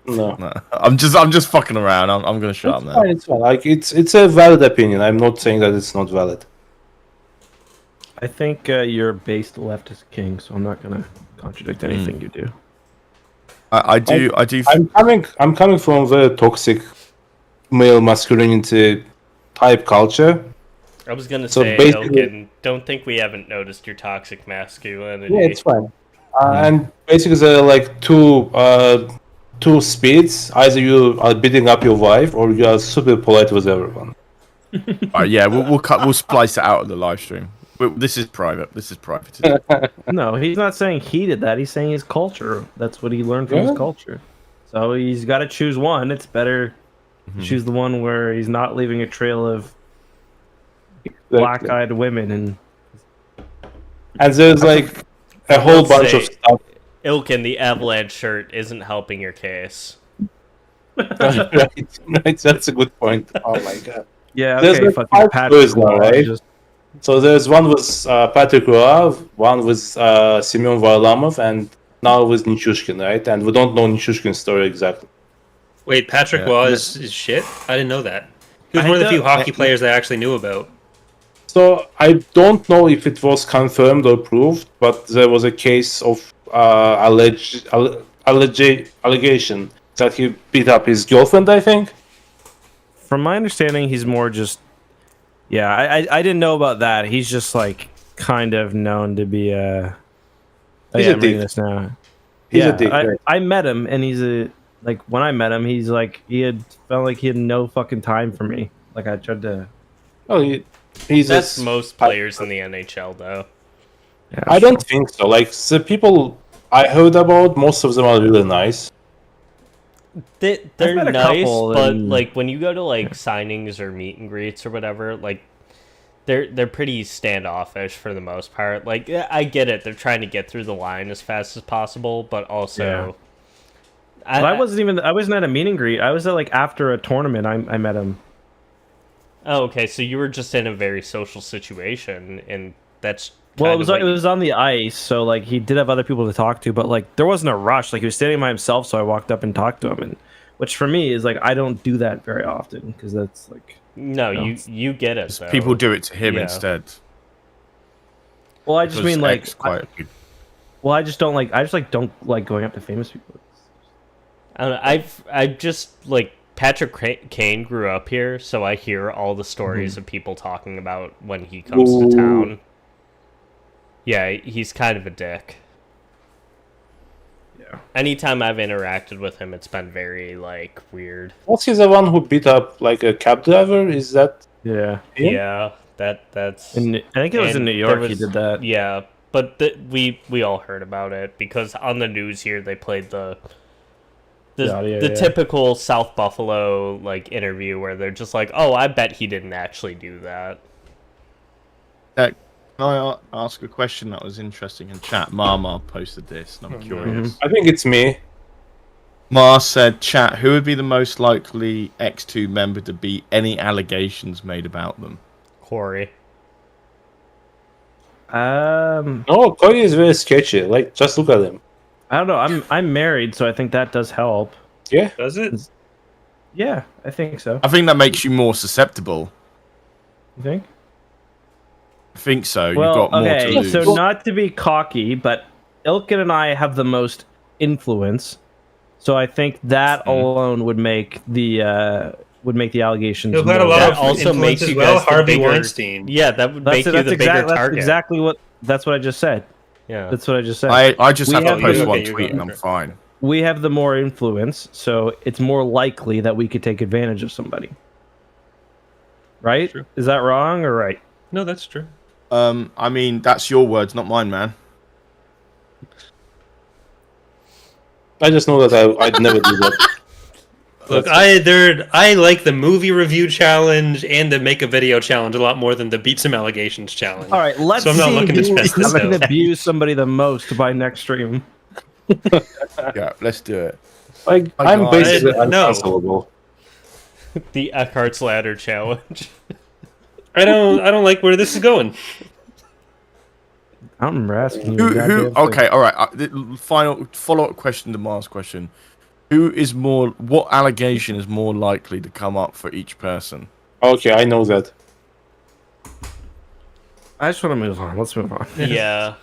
No. No, I'm just fucking around. I'm gonna shut up It's now. fine, it's fine. Like it's a valid opinion. I'm not saying that it's not valid. I think you're a based leftist king, so I'm not gonna contradict anything you do. I do. I'm coming from the toxic male masculinity type culture. I was gonna So say, basically- Elkin, don't think we haven't noticed your toxic masculinity. Yeah, it's fine. And basically, there are like two speeds. Either you are beating up your wife, or you are super polite with everyone. Yeah, we'll splice it out of the live stream. This is private. This is private. No, he's not saying he did that. He's saying his culture. That's what he learned from Yeah. his culture. So he's got to choose one. It's better to choose the one where he's not leaving a trail of black-eyed women and And there's like a whole bunch of say- stuff. Ilkin, the avalanche shirt isn't helping your case. Right, that's a good point. Oh my god. Yeah, There's okay, like fucking 5 Patrick stories now, Roy, right? just- So there's one with Patrick Roy, one with Semyon Varlamov, and now with Nichushkin, right? And we don't know Nichushkin's story exactly. Wait, Patrick Yeah. was is shit? I didn't know that. He was I one of the few don't- hockey players I actually knew about. So I don't know if it was confirmed or proved, but there was a case of allegation that he beat up his girlfriend, I think. From my understanding, he's more just. Yeah, I didn't know about that. He's just like kind of known to be a. Oh, He's yeah, a I'm reading dick. this now. He's yeah, a dick, right? I met him, and he's a like when I met him, he's like he had felt like he had no fucking time for me. Like I tried to. Oh, he's That's a, most players in the NHL, though. Yeah, I don't think so. Like the people I heard about, most of them are really nice. They're met a nice, couple, but and- like when you go to like signings or meet and greets or whatever, like they're pretty standoffish for the most part. Like yeah, I get it, they're trying to get through the line as fast as possible, but also But I wasn't at a meet and greet. I was at like after a tournament. I met him. Oh, okay, so you were just in a very social situation, and that's Well, kind of it was on the ice, so like he did have other people to talk to, but like there wasn't a rush. Like he was standing by himself, so I walked up and talked to him, and which for me is like I don't do that very often because that's like. no, you get it. Though. People do it to him Yeah. instead. Well, I just Because mean like. X quite a big- Well, I just don't like. I just like don't like going up to famous people. I don't know. I've just like Patrick Kane grew up here, so I hear all the stories of people talking about when he comes Ooh. to town. Yeah, he's kind of a dick. Yeah. Anytime I've interacted with him, it's been very like weird. Was he the one who beat up like a cab driver? Is that Yeah. him? Yeah, that's. And I think it was in and New there York he was- did that. Yeah, but we all heard about it because on the news here they played the audio, yeah. typical South Buffalo like interview where they're just like, "Oh, I bet he didn't actually do that." Can I ask a question that was interesting in chat? Marmar posted this, and I'm curious. I think it's me. Mar said, "Chat, who would be the most likely EcksToo member to beat any allegations made about them?" Corey. No, Corey is very sketchy. Like, just look at him. I don't know. I'm married, so I think that does help. Yeah. Does it? Yeah, I think so. I think that makes you more susceptible. You think? I think so. Well, You've got more to okay. lose. So not to be cocky, but Ilkin and I have the most influence, so I think that alone would make the allegations. He'll had a more- lot That of also influence makes as you well. guys the Harvey bigger- Weinstein. Yeah, that would make you the bigger that's target. exactly what. That's what I just said. Yeah. That's what I just said. I just We have to have- post okay, one you're tweet and going I'm for it. fine. We have the more influence, so it's more likely that we could take advantage of somebody. Right? True. Is that wrong or right? No, that's true. I mean, that's your words, not mine, man. I just know that I'd never do that. Look, I like the movie review challenge and the make a video challenge a lot more than the beat some allegations challenge. All right, let's So I'm not see looking to who spend this can out. abuse somebody the most by next stream. Yeah, let's do it. Like, I I'm got basically it. No. uncancelable. The Eckhartsladder challenge. I don't like where this is going. I don't remember asking you. Who? goddamn thing. Okay, all right. The final follow-up question to Mars' question: Who is more? What allegation is more likely to come up for each person? Okay, I know that. I just want to move on. Let's move on. Yeah.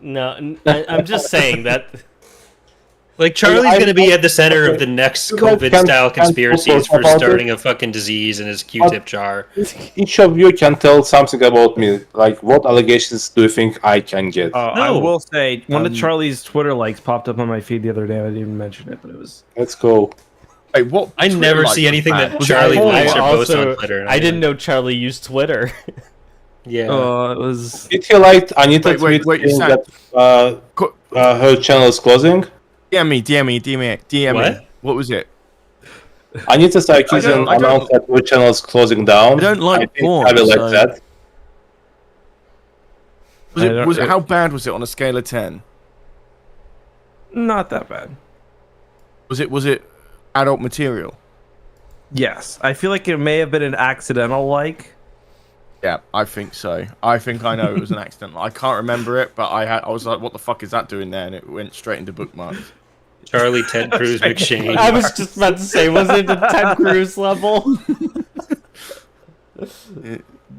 No, I'm just saying that. Like Charlie's I- going to be I- at the center okay. of the next You guys COVID-style can conspiracies talk for about starting it. a fucking disease in his Q-tip jar. Each of you can tell something about me. Like, what allegations do you think I can get? I No. will say one of Charlie's Twitter likes popped up on my feed the other day. I didn't even mention it, but it was. Let's go. Wait, what? I Twitter never like see was anything bad? that Was it Charlie all- likes or I posts on also Twitter. I didn't know Charlie used Twitter. Yeah. It was. Did he like Anita Wait, tweet you saying said- that Co- her channel is closing? DM me. What? What was it? Anita Sarkeesian I don't- announced that her channel is closing down. I don't like I think porn, Charlie liked so- that. Was I it? don't- Was it? How bad was it on a scale of 10? Not that bad. Was it? Was it adult material? Yes, I feel like it may have been an accidental like. Yeah, I think so. I think I know it was an accident. I can't remember it, but I was like, what the fuck is that doing there? And it went straight into bookmarks. Charlie, Ted Cruz, McShane. I was just about to say, was it the Ted Cruz level?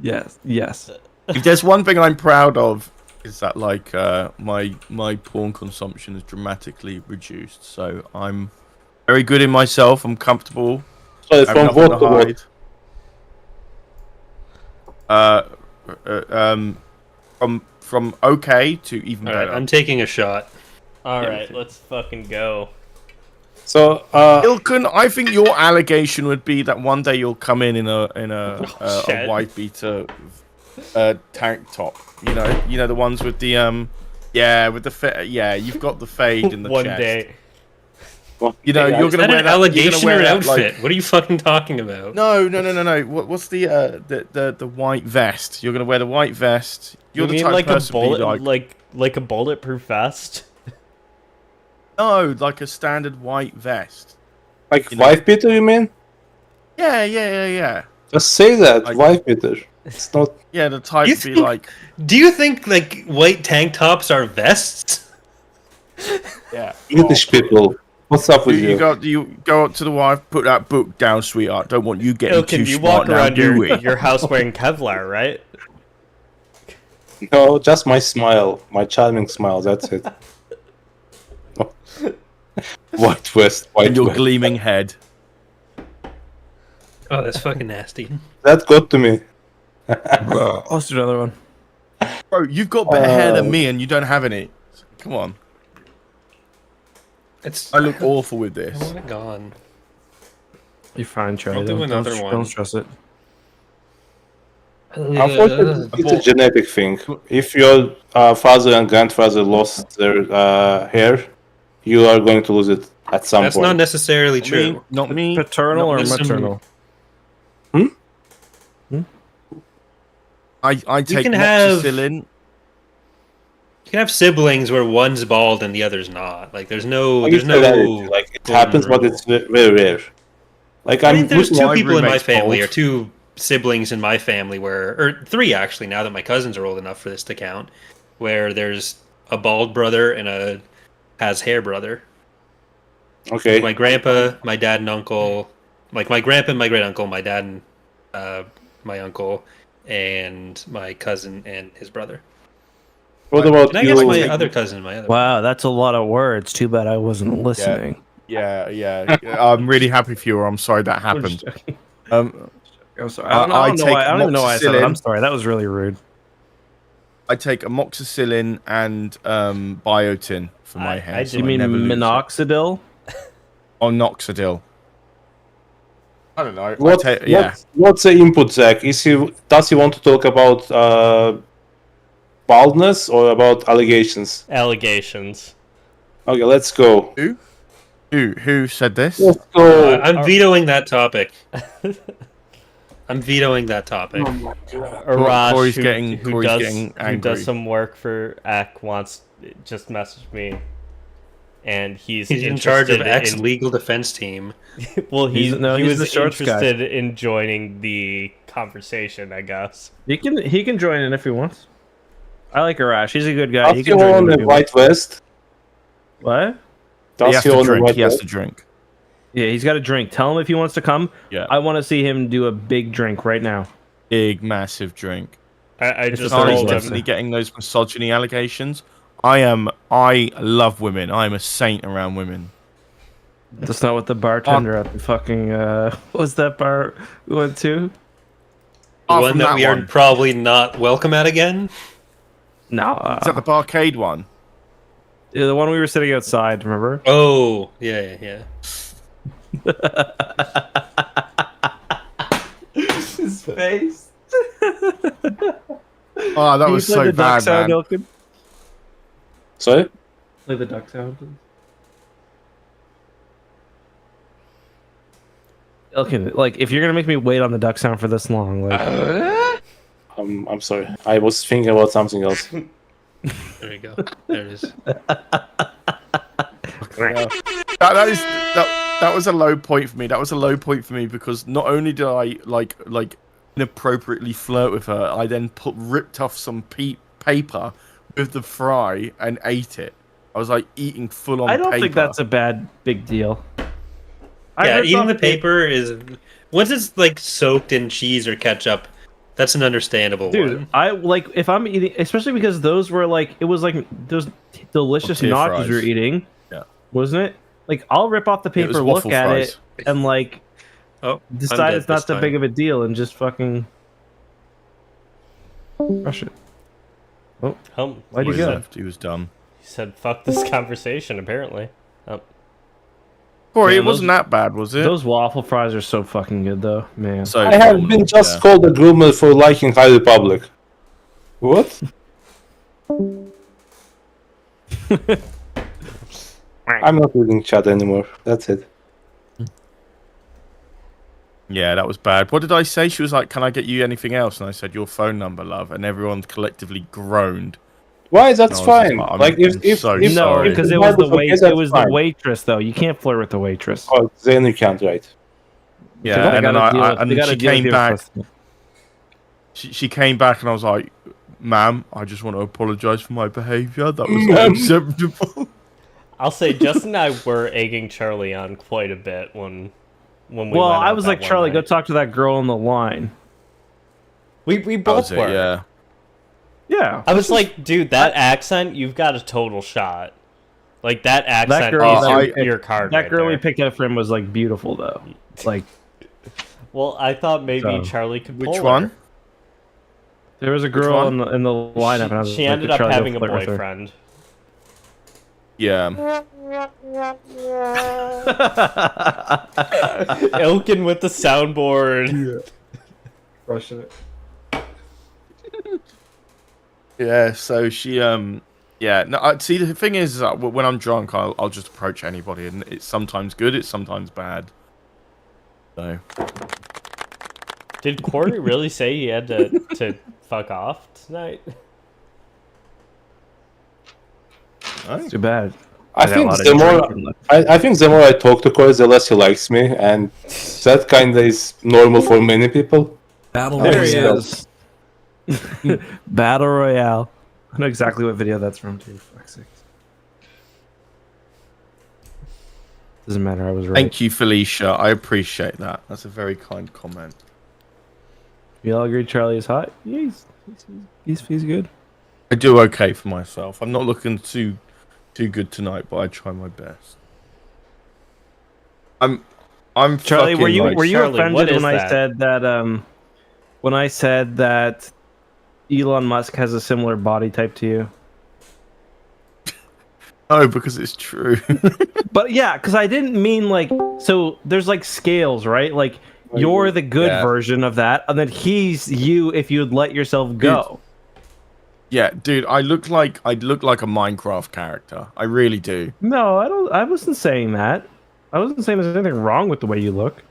Yes. If there's one thing I'm proud of, is that like my porn consumption is dramatically reduced. So I'm very good in myself. I'm comfortable. So I have from nothing what to to what? hide. From okay to even All right, better. I'm taking a shot. All right, let's fucking go. So Ilkin, I think your allegation would be that one day you'll come in a shit. white beater tank top. You know the ones with the with the you've got the fade in the One chest. day. You know you're Is gonna that wear an that. allegation or an that, outfit? What are you fucking talking about? No. What's the white vest? You're gonna wear the white vest. You're You the mean type like of a person to be bullet, like a bulletproof vest? no, like a standard white vest. like you know- wife beater, you mean? Yeah. Just say that, Like- wife beater. It's not. Yeah, the type You to be think- like Do you think like white tank tops are vests? British people. What's up with you? You go up to the wife, put that book down, sweetheart. Don't want you getting Ilkin, too you smart walk now, around do we? your house wearing Kevlar, right? No, just my smile, my charming smile. That's it. White vest, white And your vest. gleaming head. Oh, that's fucking nasty. That got to me. Let's do another one. Bro, you've got better hair than me and you don't have any. Come on. It's. I look awful with I this. want it gone. You're fine, Charlie. I'll do another one. Don't stress it. Unfortunately, it's a genetic thing. If your father and grandfather lost their hair, you are going to lose it at some That's point. not necessarily Me, true. not me. Paternal or There's some- maternal? I take can have- moxicillin. You can have siblings where one's bald and the other's not. Like there's no, Like, there's it's no. hereditary, like it golden happens, but rule. it's very rare. Like I mean, there's two my people in my roommate's family, bald. or two siblings in my family, or three actually. Now that my cousins are old enough for this to count, where there's a bald brother and a has hair brother. Okay. My grandpa, my dad and uncle, like my grandpa and my great uncle, my dad and my uncle, and my cousin and his brother. What about And I you? guess my other cousin and my other. Wow, that's a lot of words. Too bad I wasn't listening. Yeah. I'm really happy for you, or I'm sorry that happened. I'm sorry. I I don't know take why. I don't even know why I said that. amoxicillin. I'm sorry. That was really rude. I take amoxicillin and biotin for my hair. I so You mean never lose it. minoxidil? Or Noxidil. I don't know. What, what's the input, Zach? Does he want to talk about baldness or about allegations? Allegations. Okay, let's go. Who said this? Let's go. I'm vetoing that topic. I'm vetoing that topic. Arash, Corey's who, getting- who Corey's does getting who angry. does some work for Eck wants just messaged me, and he's He's in charge of interested X in- legal defense team. Well, he He's was the shorts guy. interested in joining the conversation, I guess. He can join in if he wants. I like Arash. He's a good guy. Does He he can join in own if a he white vest? wants. What? He Does has he to own a drink. white He has vest? to drink. Yeah, he's got a drink. Tell him if he wants to come. Yeah. I want to see him do a big drink right now. Big, massive drink. I just Sorry, Charlie's told him. definitely getting those misogyny allegations. I love women. I am a saint around women. That's not what the bartender at the fucking what was that bar we went to? The Apart one from that we are one. probably not welcome at again. No, Is that the barcade one? the one we were sitting outside. Remember? Oh, yeah. His face. Oh, that was so bad, man. Ilkin? Sorry? Play the duck sound, please. Ilkin, like, if you're gonna make me wait on the duck sound for this long, like, I'm sorry. I was thinking about something else. There you go. There it is. That is that was a low point for me. That was a low point for me because not only did I like inappropriately flirt with her, I then ripped off some paper with the fry and ate it. I was like eating full on paper. I don't think that's a big deal. Yeah, eating the paper is once it's like soaked in cheese or ketchup. That's an understandable one. I like if I'm eating, especially because those were like it was like those delicious Tortilla nachos fries. you're eating, Yeah. wasn't it? Like I'll rip off the It was paper, look waffle at fries. it, and like Oh, decide it's not that big of a deal, and just fucking crush it. Oh, why'd you He go? left. He was done. He said, "Fuck this conversation." Apparently. Corey, Man, it wasn't that bad, was it? Those waffle fries are so fucking good, though, man. So I have phenomenal, been just yeah. called a groomer for liking High Republic. What? I'm not reading chat anymore. That's it. Yeah, that was bad. What did I say? She was like, "Can I get you anything else?" And I said, "Your phone number, love." And everyone collectively groaned. Why? That's No, fine. I'm Like if so if, No, sorry. because if it was the okay, wait. that's It was the fine. waitress, though. You can't flirt with the waitress. Oh, then you can't, right? They Yeah, and then gotta deal with- and they then gotta she deal with came you back. first. She came back, and I was like, "Ma'am, I just want to apologise for my behaviour. That was unacceptable." I'll say Justin and I were egging Charlie on quite a bit when we. Well, went I out was that like, one Charlie, go night. talk to that girl on the line. We That both was it, were. yeah. Yeah, I was like, dude, that accent, you've got a total shot. Like that accent girl- is your card. that right girl we there. picked up for him was like beautiful, though. Like Well, I thought maybe So- Charlie could pull Which her. one? there was a girl one? in the lineup, and I was She like, ended up Charlie, go having a flirt with her. boyfriend. Yeah. Elkin with the soundboard. Crushing it. Yeah, so she, yeah. No, see, the thing is, when I'm drunk, I'll just approach anybody, and it's sometimes good, it's sometimes bad. So, Did Corey really say he had to fuck off tonight? Too bad. I got a think lot of the more drinking left. I think the more I talk to Corey, the less he likes me, and that kind of is normal for many people. Battle There he Royale. is. Battle Royale. I know exactly what video that's from, too. Fuck's sake. Doesn't matter, I was right. thank you, Felicia. I appreciate that. That's a very kind comment. We all agree Charlie is hot? Yeah, he's good. I do okay for myself. I'm not looking too good tonight, but I try my best. I'm Charlie, fucking, were you like, Charlie, what offended is when I that? said that Elon Musk has a similar body type to you? No, because it's true. But yeah, because I didn't mean like, so there's like scales, right? Like you're the good Yeah. version of that, and then he's you if you'd let yourself go. Yeah, dude, I look like a Minecraft character. I really do. No, I wasn't saying that. I wasn't saying there's anything wrong with the way you look.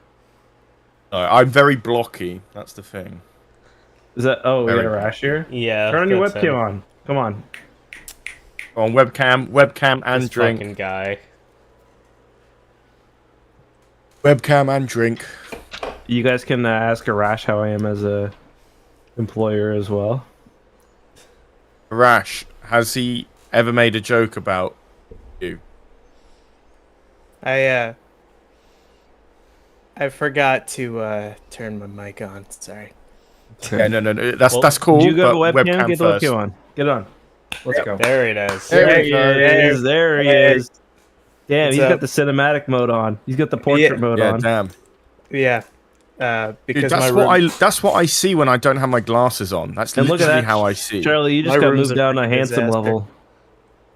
No, I'm very blocky. That's the thing. Is that? Oh, we got Very a rash here. Yeah. Turn on your that's webcam him. on. Come on. On webcam and This drink. fucking guy. Webcam and drink. You guys can ask Arash how I am as a employer as well. Rash, has he ever made a joke about you? I forgot to turn my mic on. Sorry. Yeah, no. That's Well, cool. Do you go to but webcam? Get the first. webcam on. Get on. Let's go. There it is. There he is. There he is. Damn, What's he's got up? the cinematic mode on. He's got the portrait Yeah. mode Yeah, on. damn. Yeah. Dude, Because that's my room, that's what I see when I don't have my glasses on. That's And look at literally that, how I see. Charlie, you just My got room's moved a down a freaking handsome disaster. level.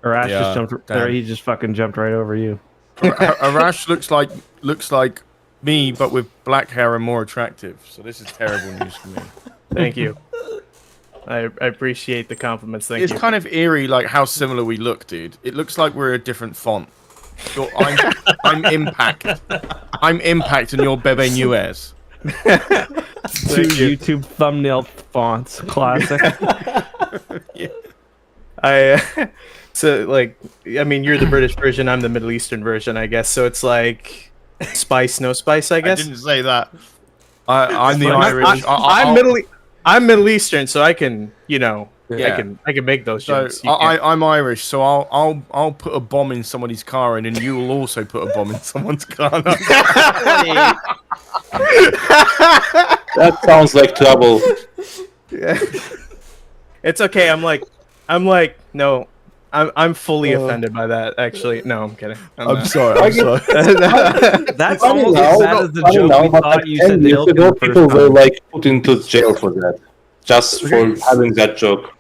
Arash Yeah, just jumped. damn. There, he just fucking jumped right over you. Arash looks like me, but with black hair and more attractive. So this is terrible news for me. thank you. I appreciate the compliments. Thank It's you. kind of eerie, like how similar we look, dude. It looks like we're a different font. I'm Impact. I'm Impact, and you're Bebe Nuez. Two YouTube thumbnail fonts, classic. So like, I mean, you're the British version. I'm the Middle Eastern version, I guess. So it's like, Spice, no spice, I I guess. didn't say that. I'm the I'm, Irish. I'm Middle Eastern, so I can, Yeah. I can make those So jokes. You can't. I'm Irish, so I'll put a bomb in somebody's car, and then you will also put a bomb in someone's car. That sounds like trouble. Yeah. It's okay. No, I'm fully offended by that. Actually, no, I'm kidding. I'm not. sorry. I'm sorry. That's I almost don't as know, bad as the I don't joke know, we but thought like you 10 said to years Ilkin ago, the first people were time. like put into jail for that, just for having that joke.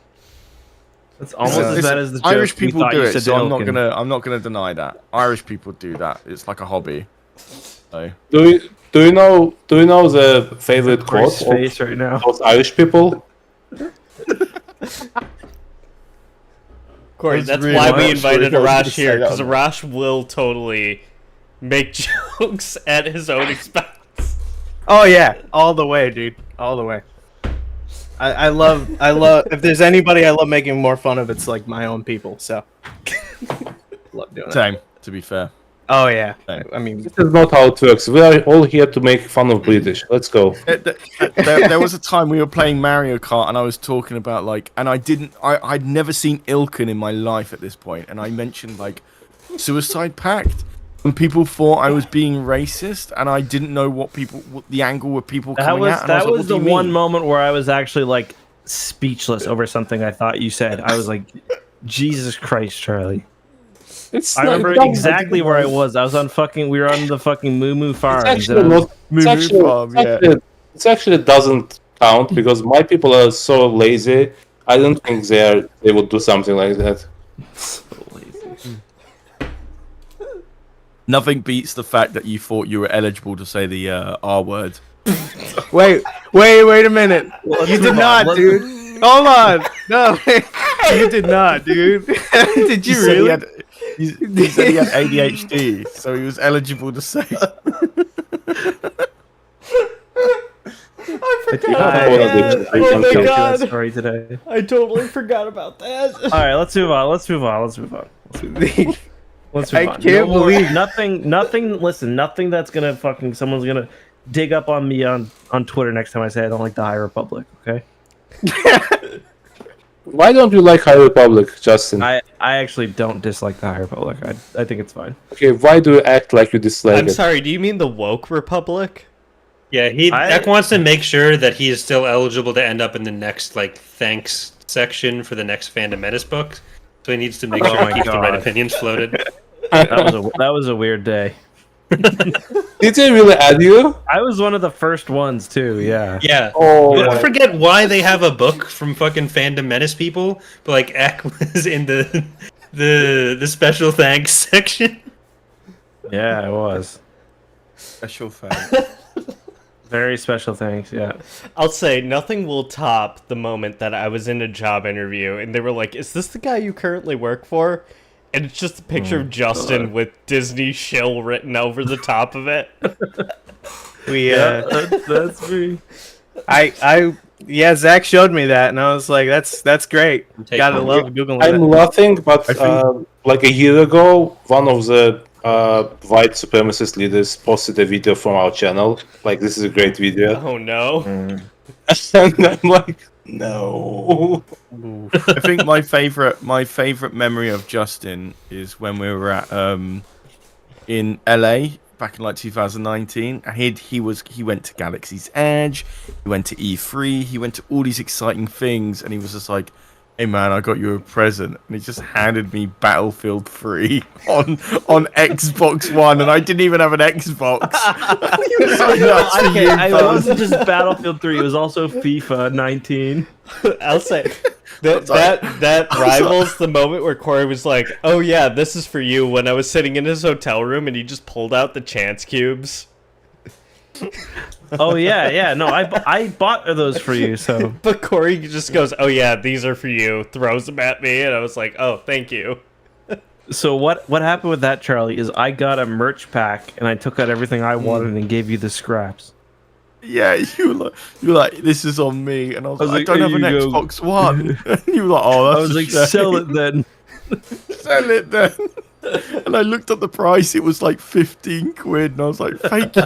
It's almost as bad as the joke Irish we people thought do you it, said so to I'm Ilkin. not gonna deny that. Irish people do that. It's like a hobby. So. Do you know the favorite quote Corey's face right now. of those Irish people? Corey, was that's really why not we sure invited if I was gonna Arash say here, that because or not. Arash will totally make jokes at his own expense. Oh yeah, all the way, dude, all the way. I love. If there's anybody I love making more fun of, it's like my own people. So love doing it. Same, to be fair. Oh yeah. Same. I mean, This is not how it works. We are all here to make fun of British. Let's go. There was a time we were playing Mario Kart, and I was talking about I'd never seen Ilkin in my life at this point, and I mentioned like Suicide Pact, and people thought I was being racist, and I didn't know what the angle were people That coming was at. And I that like, was what do the you one mean? moment where I was actually like speechless over something I thought you said. I was like, Jesus Christ, Charlie. It's I not- remember it's exactly where I was. I was on fucking. We were on the fucking Moo Moo Farms. It's and actually I was- not. It's actually, Farm, yeah. it's actually doesn't count because my people are so lazy. I don't think they would do something like that. So lazy. Nothing beats the fact that you thought you were eligible to say the R word. wait a minute. You did move on. not, Let's- dude. Hold on. No, you did not, dude. Did you He said really? he said he had ADHD, so he was eligible to say. I I forgot. forgot. I Oh can my tell you God. that story today. I totally forgot about that. All right, let's move on. Let's move on. Let's move on. Let's move I on. can't more- believe- nothing. Listen, nothing that's gonna fucking someone's gonna dig up on me on Twitter next time I say I don't like the High Republic. Okay. Why don't you like High Republic, Justin? I actually don't dislike the High Republic. I think it's fine. Okay, why do you act like you dislike I'm it? sorry, do you mean the woke republic? Yeah, Eck wants to make sure that he is still eligible to end up in the next like thanks section for the next Phantom Menace book. So he needs to make sure my he keeps the right God. opinions floated. That was a weird day. Did they really add you? I was one of the first ones too. Yeah. Yeah. Oh, Don't forget why they have a book from fucking Phantom Menace people, but like Eck was in the special thanks section. Yeah, it was. Special fan. Very special thanks. Yeah. I'll say nothing will top the moment that I was in a job interview and they were like, "Is this the guy you currently work for?" And it's just a picture of Justin with Disney shill written over the top of it. That's me. Yeah, Zach showed me that, and I was like, that's great. Take Gotta one. love Googling I'm that. laughing, but I think- like a year ago, one of the white supremacist leaders posted a video from our channel. Like, this is a great video. Oh no. And I'm like, no. I think my favorite memory of Justin is when we were at in LA back in like 2019. And he went to Galaxy's Edge, he went to E3, he went to all these exciting things, and he was just like, "Hey man, I got you a present," and he just handed me Battlefield 3 on Xbox One, and I didn't even have an Xbox. He was so nuts for you, It bud. wasn't just Battlefield 3. It was also FIFA 19. I'll say that rivals the moment where Corey was like, "Oh yeah, this is for you," when I was sitting in his hotel room and he just pulled out the chance cubes. Oh yeah. No, I bought those for you. So But Corey just goes, "Oh yeah, these are for you," throws them at me, and I was like, "Oh, thank you." what happened with that, Charlie? Is I got a merch pack and I took out everything I wanted and gave you the scraps. Yeah, you were like, this is on me, and I was like, I don't "Here have an you go." Xbox One. And you were like, oh, I that's was a like, shame. "Sell it then." Sell it then. And I looked at the price; it was like 15 quid, and I was like, thank you.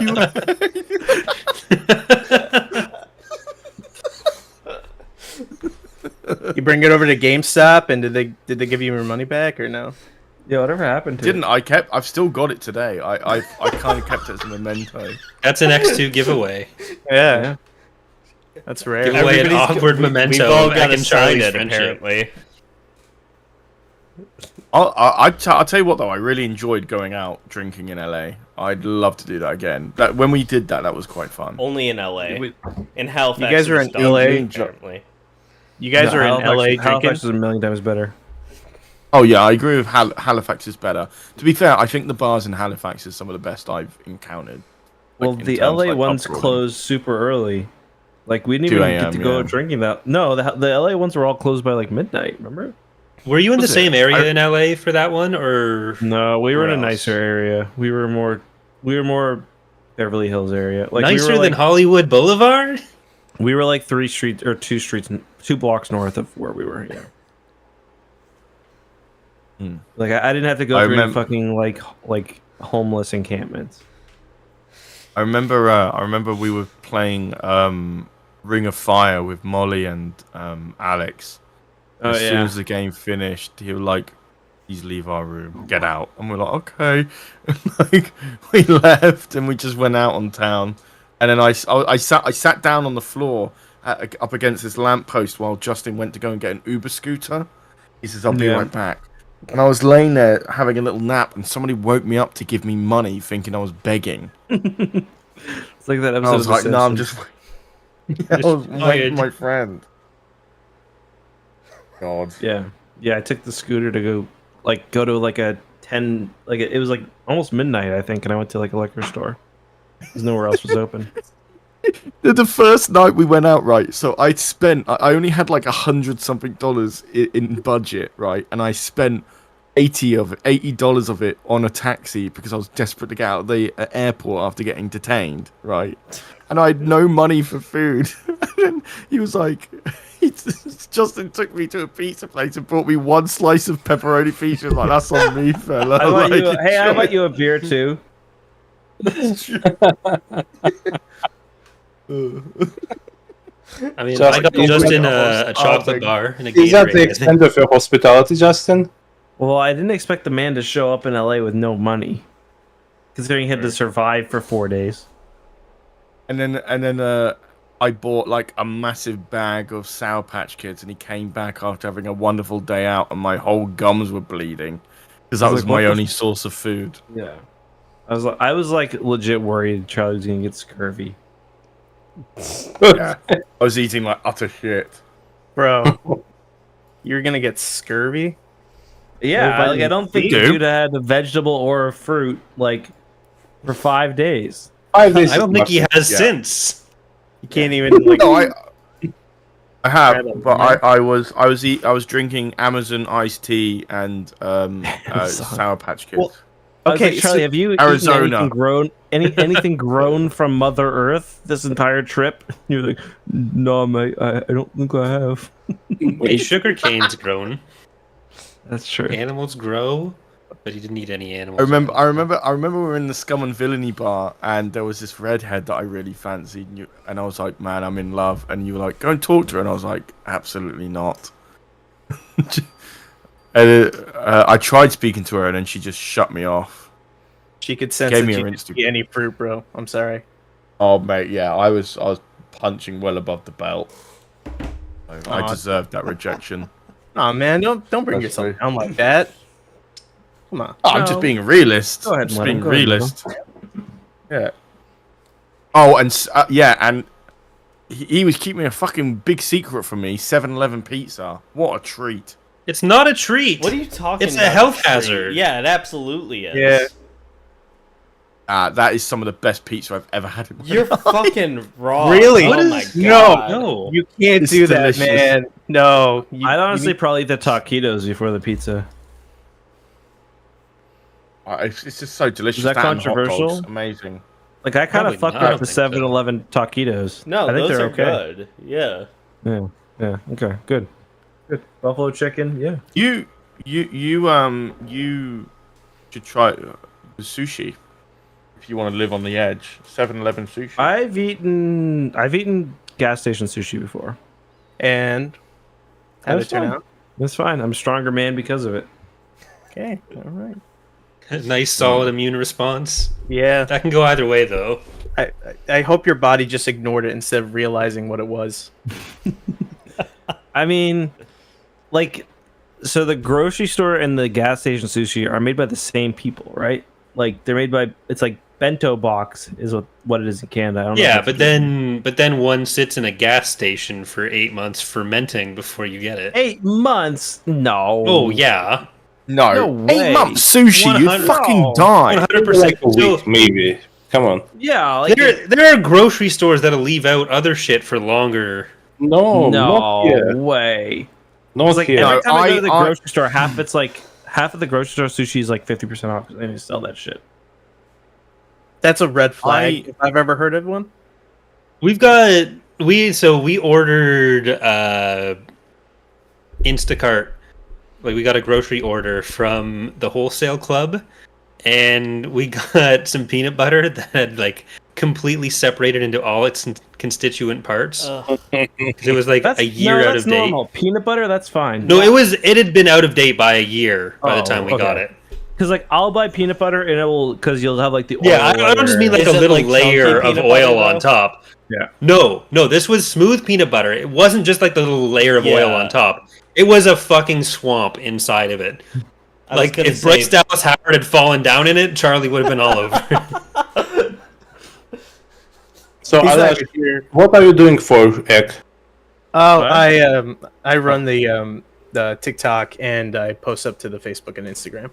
You bring it over to GameStop, and did they give you your money back or no? Yeah, whatever happened to Didn't it? I've still got it today. I kind of kept it as a memento. That's an EcksToo giveaway. Yeah, that's rare. Give away an Everybody's awkward memento. We've all of got Egg to and sign Charlie's it, friendship. apparently. I'll tell you what though, I really enjoyed going out drinking in LA. I'd love to do that again. When we did that was quite fun. Only in LA. We- In Halifax. You guys were in it's done, LA? apparently. You guys No, are in LA drinking. Halifax is a million times better. Oh yeah, I agree with Halifax is better. To be fair, I think the bars in Halifax is some of the best I've encountered. Well, in the terms, LA like, ones pub crawling. closed super early. Like we didn't 2 even get a.m., to go yeah. drinking that. No, the LA ones were all closed by like midnight. Remember? Were you in the Was it? same area in LA for that one, or No, we were in a Where else? nicer area. We were more Beverly Hills area. Like we nicer were than like, Hollywood Boulevard? we were like 2 blocks north of where we were. Yeah. Like I didn't have to go I through any remember- fucking like homeless encampments. I remember we were playing Ring of Fire with Molly and Alex. Oh As soon yeah. as the game finished, he was like, "Please leave our room, get out." And we're like, "Okay." Like we left and we just went out on town. And then I sat down on the floor up against this lamppost while Justin went to go and get an Uber scooter. He says, "I'll be Yeah. right back." And I was laying there having a little nap, and somebody woke me up to give me money, thinking I was begging. It's like that And episode. I was of The like, "No, I'm Simpsons. just." I was waiting tired. for my friend. God. Yeah, yeah. I took the scooter to go to like a 10, like it was like almost midnight, I think, and I went to like a liquor store because nowhere else was open. The first night we went out, right? So I only had like $100-something in budget, right? And I spent $80 of it on a taxi because I was desperate to get out of the airport after getting detained, right? And I had no money for food. And then he was like, Justin took me to a pizza place and brought me one slice of pepperoni pizza. I was like, that's on me, fella. I bought Like, you, hey, I enjoy bought you a beer too. I mean, Just I got open Justin almost a chocolate nothing. bar and a Is that the Gatorade. I think. extent of your hospitality, Justin? Well, I didn't expect the man to show up in LA with no money, considering he had to survive for 4 days. And then I bought like a massive bag of Sour Patch Kids, and he came back after having a wonderful day out, and my whole gums were bleeding because that I was was like, what my the only source of food. Yeah, I was like legit worried Charlie was gonna get scurvy. Yeah, I was eating like utter shit. Bro, you're gonna get scurvy. Yeah, Well, like I don't think you the do. dude had a vegetable or a fruit like for 5 days. 5 days. I don't think he has Yeah. since. You can't even like. No, I have, Incredible, but man. I was drinking Amazon iced tea and Sour Patch Kids. Well, I was Okay, like, Charlie, so have you Arizona. eaten anything grown anything grown from Mother Earth this entire trip? You're like, no, mate, I don't think I have. Hey, sugar cane's grown. That's true. Animals grow, but he didn't eat any animals. I remember we were in the Scum and Villainy bar, and there was this redhead that I really fancied, and I was like, "Man, I'm in love." And you were like, "Go and talk to her," and I was like, "Absolutely not." And I tried speaking to her, and then she just shut me off. She could sense Gave that me you her didn't Instagram. eat any fruit, bro. I'm sorry. Oh mate, yeah, I was punching well above the belt. I Aw. deserved that rejection. Oh man, don't bring That's yourself true. down like that. Come on. Oh, I'm No. just being a realist. Go ahead, I'm just Lennon, being go ahead, realist. Yeah. Oh, and yeah, and he was keeping a fucking big secret from me. 7-Eleven pizza. What a treat. It's not a treat. What are you talking It's about? a health Tree? hazard. Yeah, it absolutely is. Yeah. That is some of the best pizza I've ever had in my You're life. fucking wrong. Really? Oh What my is- god. No. You can't It's do that, delicious. man. No. I'd honestly probably eat the taquitos before the pizza. It's just so delicious. Is that and hot dogs, controversial? amazing. Like I kind Probably of fuck not. I with don't the think so. 7-Eleven taquitos. No, I think those they're are okay. good. Yeah. Yeah. Yeah. Okay. Good. Good. Buffalo chicken. Yeah. You should try the sushi if you want to live on the edge. 7-Eleven sushi. I've eaten gas station sushi before. And how did That's it turn fine. out? That's fine. I'm a stronger man because of it. Okay, all right. Nice, solid immune response. Yeah, That can go either way, though. I hope your body just ignored it instead of realizing what it was. I mean, like, so the grocery store and the gas station sushi are made by the same people, right? Like they're made by, it's like bento box is what it is in Canada. I don't know. Yeah, if it's but then one sits in a gas station for 8 months fermenting before you get it. 8 months? No. Oh yeah, No, No way. 8 months sushi, you 100 fucking die. 100%. Like a week, maybe. Come on. Yeah. Like There are grocery stores that'll leave out other shit for longer. No, not here. no way. Not Like here. every time I go to the I- grocery store, half of the grocery store sushi is like 50% off because they need to sell that shit. That's a red flag if I've ever heard of one. We ordered Instacart. Like we got a grocery order from the wholesale club, and we got some peanut butter that had like completely separated into all its constituent parts. 'Cause it was like a year out of date. Normal. Peanut butter, that's fine. No, it had been out of date by a year by the Oh, time we got okay. it. Because like I'll buy peanut butter and it will because you'll have like the oil. Yeah, I don't just mean like Is a it little like layer chunky of peanut oil butter, on though? top. Yeah. No, this was smooth peanut butter. It wasn't just like the little layer of oil Yeah. on top. It was a fucking swamp inside of it. I was Like gonna if Bryce say- Dallas Howard had fallen down in it, Charlie would have been all over. So, He's not Adash, here. what are you doing for Egg? Oh, What? I run the TikTok and I post up to the Facebook and Instagram.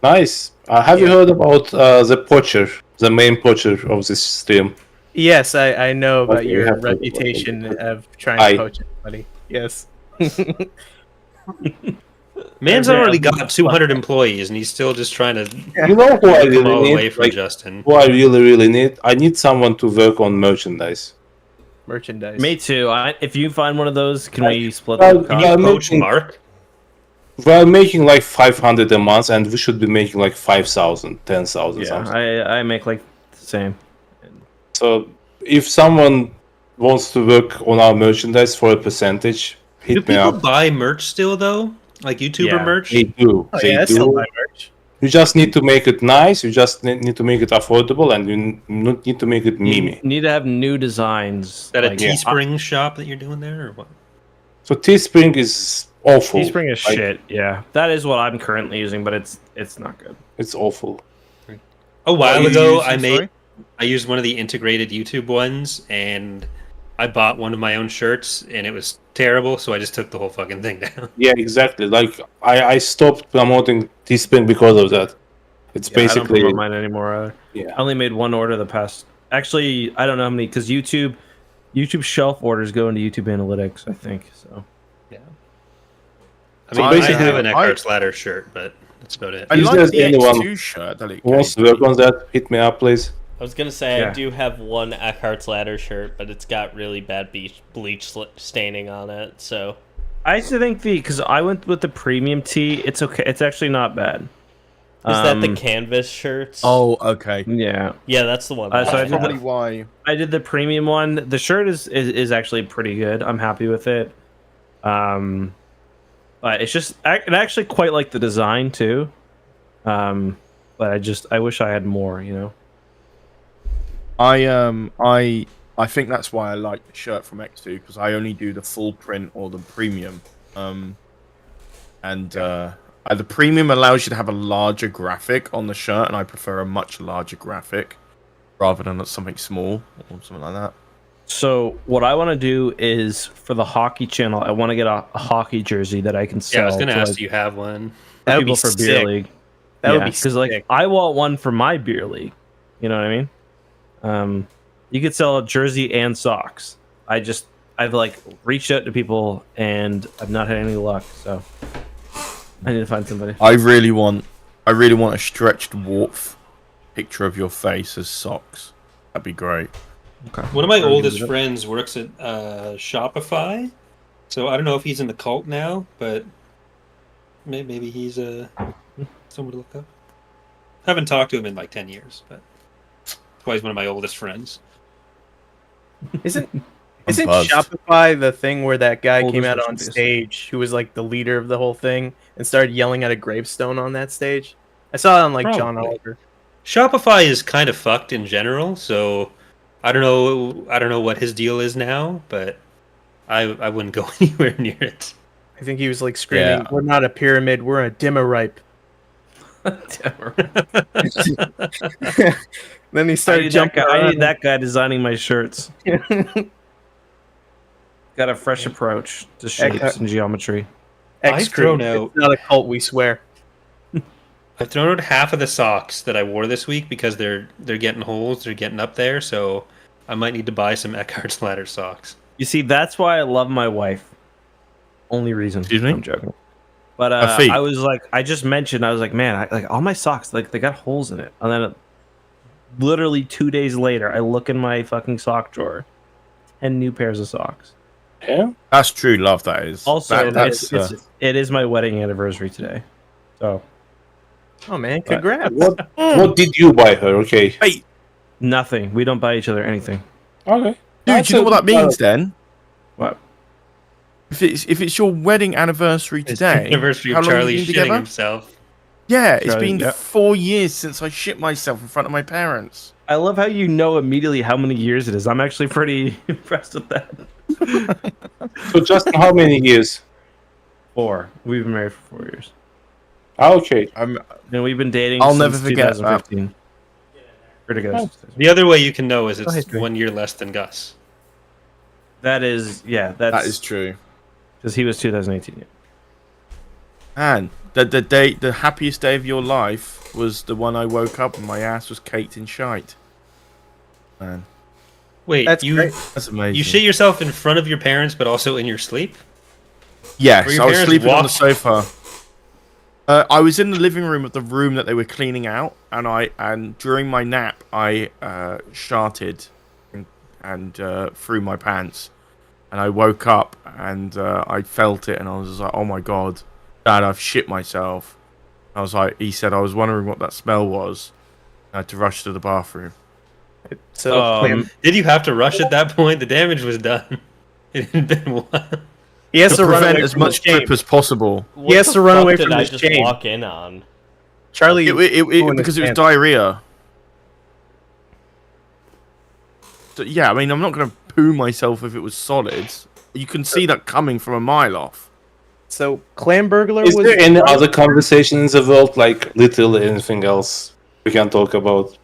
Nice. Have you heard about the poacher, the main poacher of this stream? Yes, I know about Okay, you your have to- reputation of trying Aye. to poach everybody. Yes. Man's Yeah. already got 200 employees, and he's still just trying to You know who I come really all need? away from Like, Justin. who I really need? I need someone to work on merchandise. Merchandise. Me too. If you find one of those, can we split Well, the Can cost? you I'm coach making- Mark? We're making like 500 a month, and we should be making like 5,000, 10,000 Yeah, something. I make like the same. So if someone wants to work on our merchandise for a percentage, Do hit me people up. buy merch still though? Like YouTuber Yeah. merch? They do. Oh, They yeah, I do. still buy merch. You just need to make it nice. You just need to make it affordable, and you need to make it You mimi. need to have new designs. Is that a like, Teespring shop that you're doing there, or what? So Teespring is awful. Teespring is Like, shit. Yeah, that is what I'm currently using, but it's not good. It's awful. A while you ago, using, I used one of the integrated YouTube ones, and I bought one of my own shirts, and it was terrible. So I just took the whole fucking thing down. Yeah, exactly. Like I stopped promoting Teespring because of that. It's Yeah, I don't basically promote mine anymore either. yeah. I only made one order the past. Actually, I don't know how many because YouTube shelf orders go into YouTube Analytics. I think so. I mean, I- I basically- have an Eckhartsladder shirt, but that's about it. I Is like there the anyone EcksToo shirt that it Who wants to gave work me. on that? Hit me up, please. I was gonna say Yeah. I do have one Eckhartsladder shirt, but it's got really bad bleach staining on it. So I used to think because I went with the premium tee. It's okay. It's actually not bad. is that the Um, canvas shirts? Oh, okay. Yeah, yeah, that's the one. so I That's did probably the- why. I did the premium one. The shirt is actually pretty good. I'm happy with it. But it's just I actually quite like the design too. But I wish I had more. You know. I think that's why I like the shirt from EcksToo because I only do the full print or the premium. The premium allows you to have a larger graphic on the shirt, and I prefer a much larger graphic rather than something small or something like that. So what I want to do is for the hockey channel, I want to get a hockey jersey that I can sell. Yeah, I was gonna to, ask, like, do you have one? That would people be for beer sick. league. That would be because like sick. I want one for my beer league. You know what I mean? You could sell a jersey and socks. I've like reached out to people and I've not had any luck. So I need to find somebody. I really want a stretched Worf picture of your face as socks. That'd be great. Okay. One of my I'll give oldest it a- friends works at Shopify, so I don't know if he's in the cult now, but maybe he's someone to look up. Haven't talked to him in like 10 years, but that's why he's one of my oldest friends. Isn't buzzed. Shopify the thing where that guy Oldest came out rich on person. stage who was like the leader of the whole thing and started yelling at a gravestone on that stage? I saw it on like John Probably. Oliver. Shopify is kind of fucked in general, so I don't know what his deal is now, but I wouldn't go anywhere near it. I think he was like screaming, Yeah. "We're not a pyramid, we're a dimmer." Then he I started need, that jumping guy, I around. need that guy designing my shirts. Got a fresh approach to shapes and geometry. I've thrown out- It's not a cult, we swear. I've thrown out half of the socks that I wore this week because they're getting holes, they're getting up there, so I might need to buy some Eckhartsladder socks. You see, that's why I love my wife. Only reason. Excuse me? I'm joking. But Her feet. I was like, I just mentioned, I was like, man, like all my socks, like they got holes in it. And then literally 2 days later, I look in my fucking sock drawer, 10 new pairs of socks. Yeah. That's true love. That is. Also, that's it is my wedding anniversary today. So Oh man, congrats. What did you buy her? Okay. nothing. We don't buy each other anything. Okay. Dude, do you know what that means then? What? If it's your wedding anniversary today, Anniversary how of long have Charlie you been shitting together? himself. Yeah, it's Charlie, been yeah. 4 years since I shit myself in front of my parents. I love how you know immediately how many years it is. I'm actually pretty impressed with that. So just how many years? 4. We've been married for 4 years. Okay. And we've been dating I'll since never forget that. 2015. We're together. The other way you can know is it's history. 1 year less than Gus. That is, yeah, That is that's true. because he was 2018. Yeah. And the happiest day of your life was the one I woke up and my ass was caked in shite. Man, Wait, That's great. that's amazing. you shit yourself in front of your parents, but also in your sleep? Were Yes, your I was parents sleeping on the walk- sofa. I was in the living room of the room that they were cleaning out, and during my nap I sharted and through my pants, and I woke up and I felt it, and I was just like, "Oh my god, Dad, I've shit myself." I was like, he said, I was wondering what that smell was. I had to rush to the bathroom. So Did you have to rush at that point? The damage was done. It had been a while. he has To to run prevent away as from the much shame. drip as possible. What has the to run fuck away did from I the just shame. walk in on? Charlie, Because it was diarrhea. So, yeah, I mean, I'm not going to poo myself if it was solid. You can see that coming from a mile off. so Clam Burglar Is was there any other conversation in the world, like literally anything else we can talk about?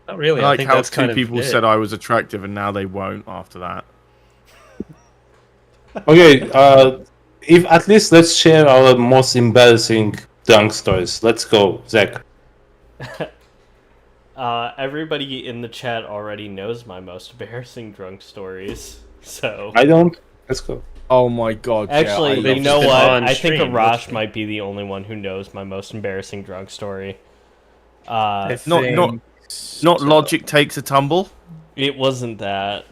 Not really. I I like think how that's two kind of people it. said I was attractive and now they won't after that. Okay, if at least let's share our most embarrassing drunk stories. Let's go, Zach. Everybody in the chat already knows my most embarrassing drunk stories. So I don't. Let's go. Oh my god! actually, they've you know just been what? on I think stream, Arash literally. might be the only one who knows my most embarrassing drunk story. Not logic takes a tumble. It wasn't that.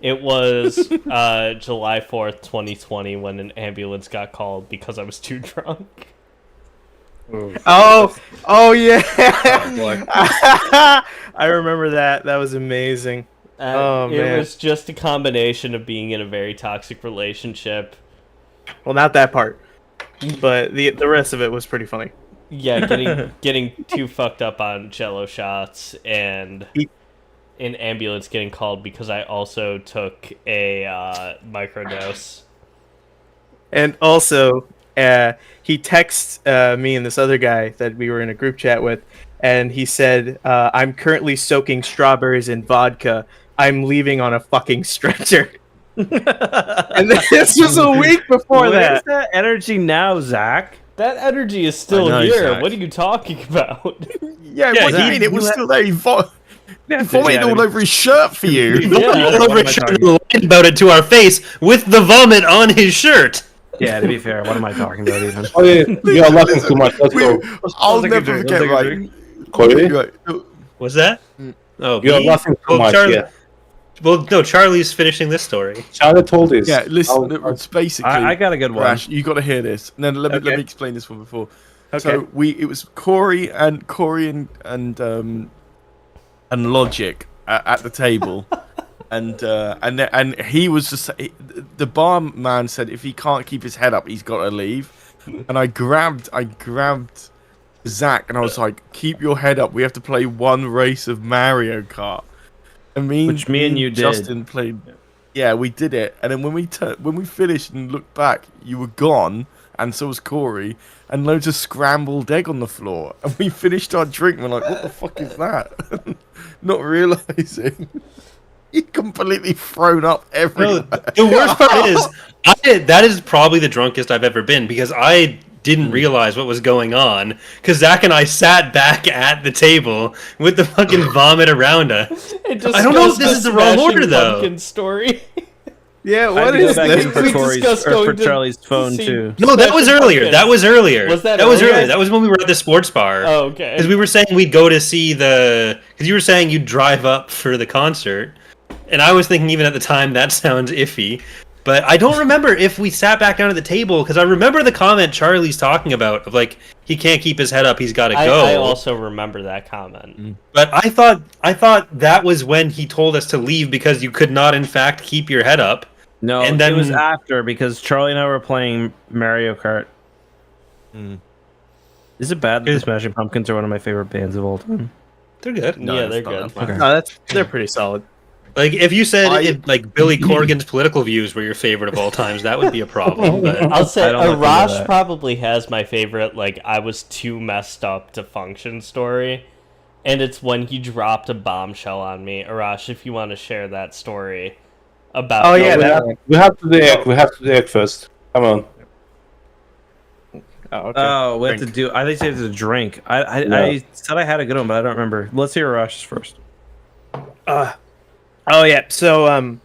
It was July 4th, 2020, when an ambulance got called because I was too drunk. Oh yeah. I remember that. That was amazing. Oh, It man. was just a combination of being in a very toxic relationship. Well, not that part, but the rest of it was pretty funny. Yeah, getting too fucked up on Jello shots and an ambulance getting called because I also took a microdose. And also, he texted me and this other guy that we were in a group chat with, and he said, "I'm currently soaking strawberries in vodka. I'm leaving on a fucking stretcher." And this was a week before Where's that. that energy now, Zach? That energy is still I know, here. Zach. What are you talking about? Yeah, Yeah, what do you he- mean? It was you still there. He vomited Yeah, all over his shirt for you. Yeah. all over What am I his shirt talking- and lied about it to our face with the vomit on his shirt. Yeah, to be fair, what am I talking about even? Okay, you are laughing too much. Let's go. I'll take a never drink, forget, let's take a right? drink. Corey? Right. What's that? Oh, You have me? nothing too Well, much. Charlie. Yeah. Well, no, Charlie's finishing this story. Charlie told this. Yeah, listen. I'll- It's basically. I got a good one. Rash, you got to hear this. And then let me Okay. explain this one before. Okay. So it was Corey and Logic at the table, and he was just the barman said if he can't keep his head up, he's got to leave. And I grabbed Zach and I was like, keep your head up. We have to play one race of Mario Kart. Which me and you did. Justin played. Yeah, we did it. And then when we finished and looked back, you were gone, and so was Corey, and loads of scrambled egg on the floor. And we finished our drink. And we're like, what the fuck is that? Not realizing you completely thrown up No, everywhere. the worst part is, that is probably the drunkest I've ever been because I didn't realize what was going on because Zach and I sat back at the table with the fucking vomit around us. It just I don't know goes if this to is the wrong Smashing order, though. Pumpkin story. Yeah, I had what to go is back this? in for We Corey's discussed or going for to Charlie's phone see- too. No, that was Smashing earlier. Pumpkins. That was earlier. Was that was earlier? earlier. That was when we were at the sports bar. Oh, okay. Because we were saying we'd go to see because you were saying you'd drive up for the concert, and I was thinking even at the time that sounds iffy, but I don't remember if we sat back down at the table because I remember the comment Charlie's talking about of like he can't keep his head up, he's got to go. I also remember that comment. But I thought that was when he told us to leave because you could not in fact keep your head up. No, And then- it was after because Charlie and I were playing Mario Kart. Is it bad that the Smashing Pumpkins are one of my favorite bands of all time? They're good. Yeah, they're good. Okay. No, they're pretty solid. Like if you said I- like Billy Corgan's political views were your favorite of all times, that would be a problem. But I'll say I don't like to do Arash that. probably has my favorite, like, I was too messed up to function story. And it's when he dropped a bombshell on me. Arash, if you want to share that story about... Oh, yeah, we, that have, one. we have to do the egg. We have to do the egg first. Come on. Oh, okay. Oh, we have to do. I think it's a drink. I said I had a good one, but I don't remember. Let's hear Rush's first. Oh yeah. So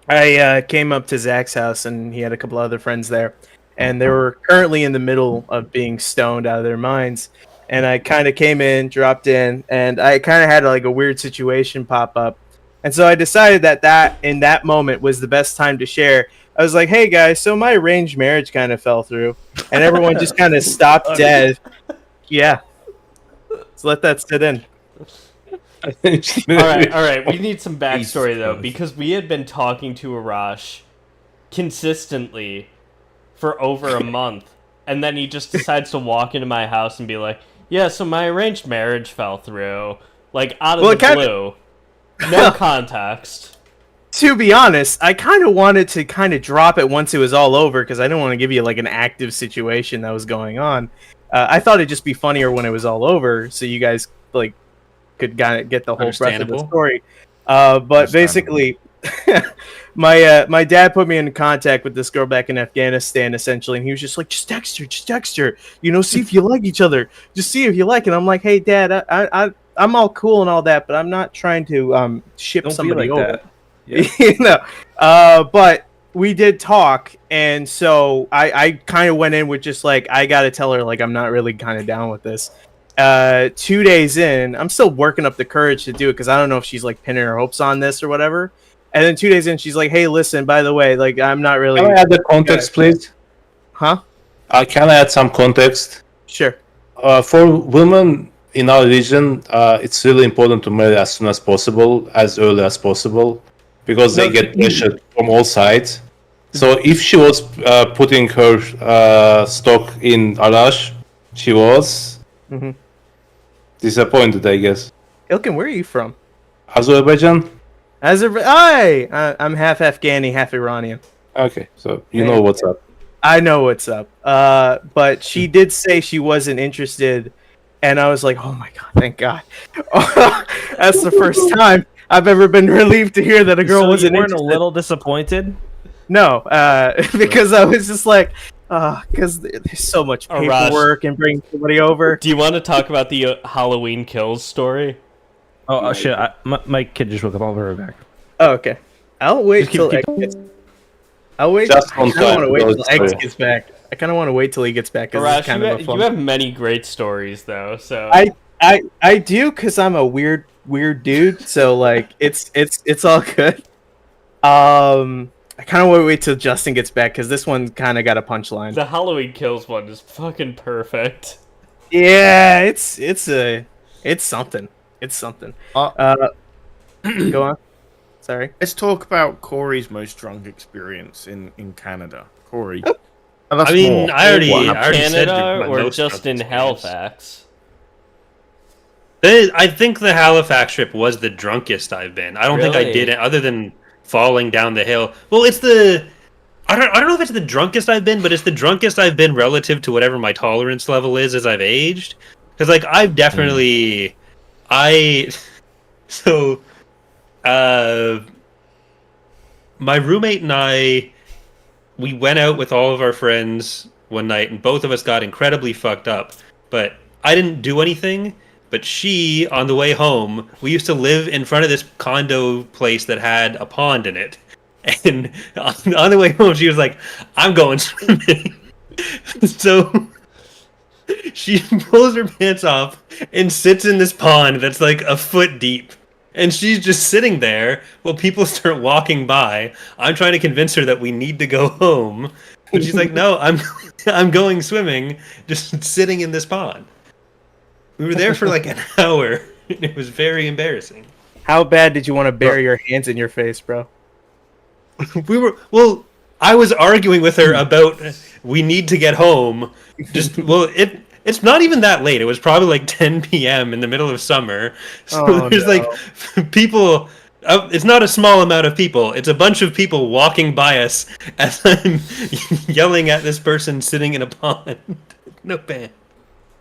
I came up to Zach's house and he had a couple other friends there, and they were currently in the middle of being stoned out of their minds. And I kind of came in, dropped in, and I kind of had like a weird situation pop up. And so I decided that in that moment was the best time to share. I was like, "Hey guys, so my arranged marriage kind of fell through," and everyone just kind of stopped dead. Yeah. So let that sit in. all right. We need some backstory though, because we had been talking to Arash consistently for over a month, and then he just decides to walk into my house and be like, "Yeah, so my arranged marriage fell through," like out of the blue, no context. To be honest, I kind of wanted to kind of drop it once it was all over because I didn't want to give you like an active situation that was going on. I thought it'd just be funnier when it was all over, so you guys like could kind of get the whole breadth of the Understandable. story. But basically, my dad put me in contact with this girl back in Afghanistan, essentially, and he was just like, just text her, see if you like each other, just see if you like it. I'm like, hey, Dad, I'm all cool and all that, but I'm not trying to ship Don't be somebody like over. that. Yeah. You know, but we did talk, and so I kind of went in with just like I gotta tell her like I'm not really kind of down with this. 2 days in, I'm still working up the courage to do it because I don't know if she's like pinning her hopes on this or whatever. And then 2 days in, she's like, "Hey, listen, by the way, like I'm not really." Can I add the context, please? Huh? Can I add some context? Sure. For women in our region, it's really important to marry as soon as possible, as early as possible, because they get pressured from all sides. So if she was putting her stock in Arash, she was disappointed, I guess. Ilkin, where are you from? Azerbaijan? I'm half Afghani, half Iranian. Okay, so you know what's up. I know what's up. But she did say she wasn't interested, and I was like, "Oh my god, thank God!" That's the first time I've ever been relieved to hear that a girl So wasn't you weren't interested. a little disappointed? No, because I was just like, because there's so much Raj. paperwork and bringing somebody over. Do you want to talk about the Halloween kills story? Oh shit! My kid just woke up. I'll be right back. Oh, okay. I'll wait Just keep- till keep- X gets. I'll wait. Just I on kind of time want to wait to till tell X the gets back. I kind of want to wait till he gets back because Arash, it's kind of a fun. you have many great stories though. So I do because I'm a weird weird dude, so like it's all good. I kind of want to wait till Justin gets back because this one kind of got a punchline. The Halloween Kills one is fucking perfect. Yeah, it's something. It's something. Go on. Sorry. Let's talk about Corey's most drunk experience in Canada. Corey. Tell us I mean, more. I already said Canada my or most just drunk in experience. Halifax? I think the Halifax trip was the drunkest I've been. I don't think I Really? did it other than falling down the hill. Well, it's the I don't know if it's the drunkest I've been, but it's the drunkest I've been relative to whatever my tolerance level is as I've aged. Because like I've definitely I so my roommate and we went out with all of our friends one night and both of us got incredibly fucked up. But I didn't do anything. But she, on the way home, we used to live in front of this condo place that had a pond in it. And on the way home, she was like, I'm going swimming. So she pulls her pants off and sits in this pond that's like a foot deep. And she's just sitting there while people start walking by. I'm trying to convince her that we need to go home. But she's like, no, I'm going swimming, just sitting in this pond. We were there for like an hour, and it was very embarrassing. How bad did you want to bury your hands in your face, bro? I was arguing with her about we need to get home. It's not even that late. It was probably like 10 p.m. in the middle of summer. So there's like people. It's not a small amount of people. It's a bunch of people walking by us as I'm yelling at this person sitting in a pond. No ban.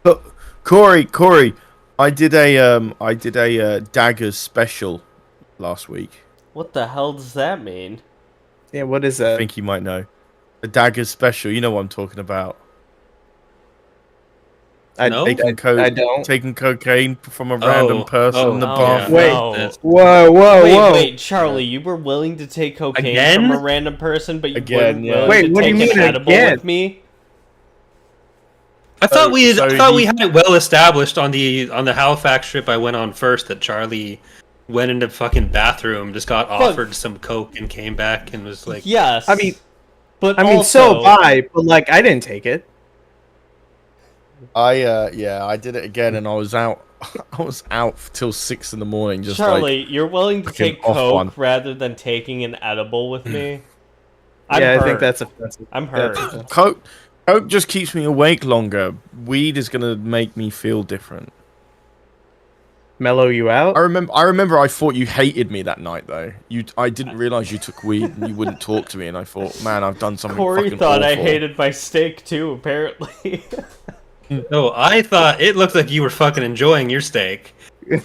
But Corey, I did a Daggers special last week. What the hell does that mean? Yeah, what is I that? think you might know. The Daggers special, you know what I'm talking about. No? I don't. Taking cocaine from a random person in the no. bathroom. Wait. No. Whoa. Charlie, you were willing to take cocaine Again? from a random person, but you Again, weren't yeah. willing Wait, to what do take you an mean edible again? with me? I thought we he- had it well established on the Halifax trip I went on first that Charlie went into fucking bathroom, just got offered some coke and came back and was like, Yes. I mean, but so also, have I, but like I didn't take it. I did it again and I was out till 6 a.m. just Charlie, you're willing to fucking take off coke one. rather than taking an edible with me? I think hurt. that's offensive. I'm hurt. like Coke just keeps me awake longer. Weed is gonna make me feel different. Mellow you out? I remember I thought you hated me that night though. I didn't realize you took weed and you wouldn't talk to me and I thought, man, I've done something Corey fucking thought I awful. hated my steak too, apparently. no, I thought it looked like you were fucking enjoying your steak.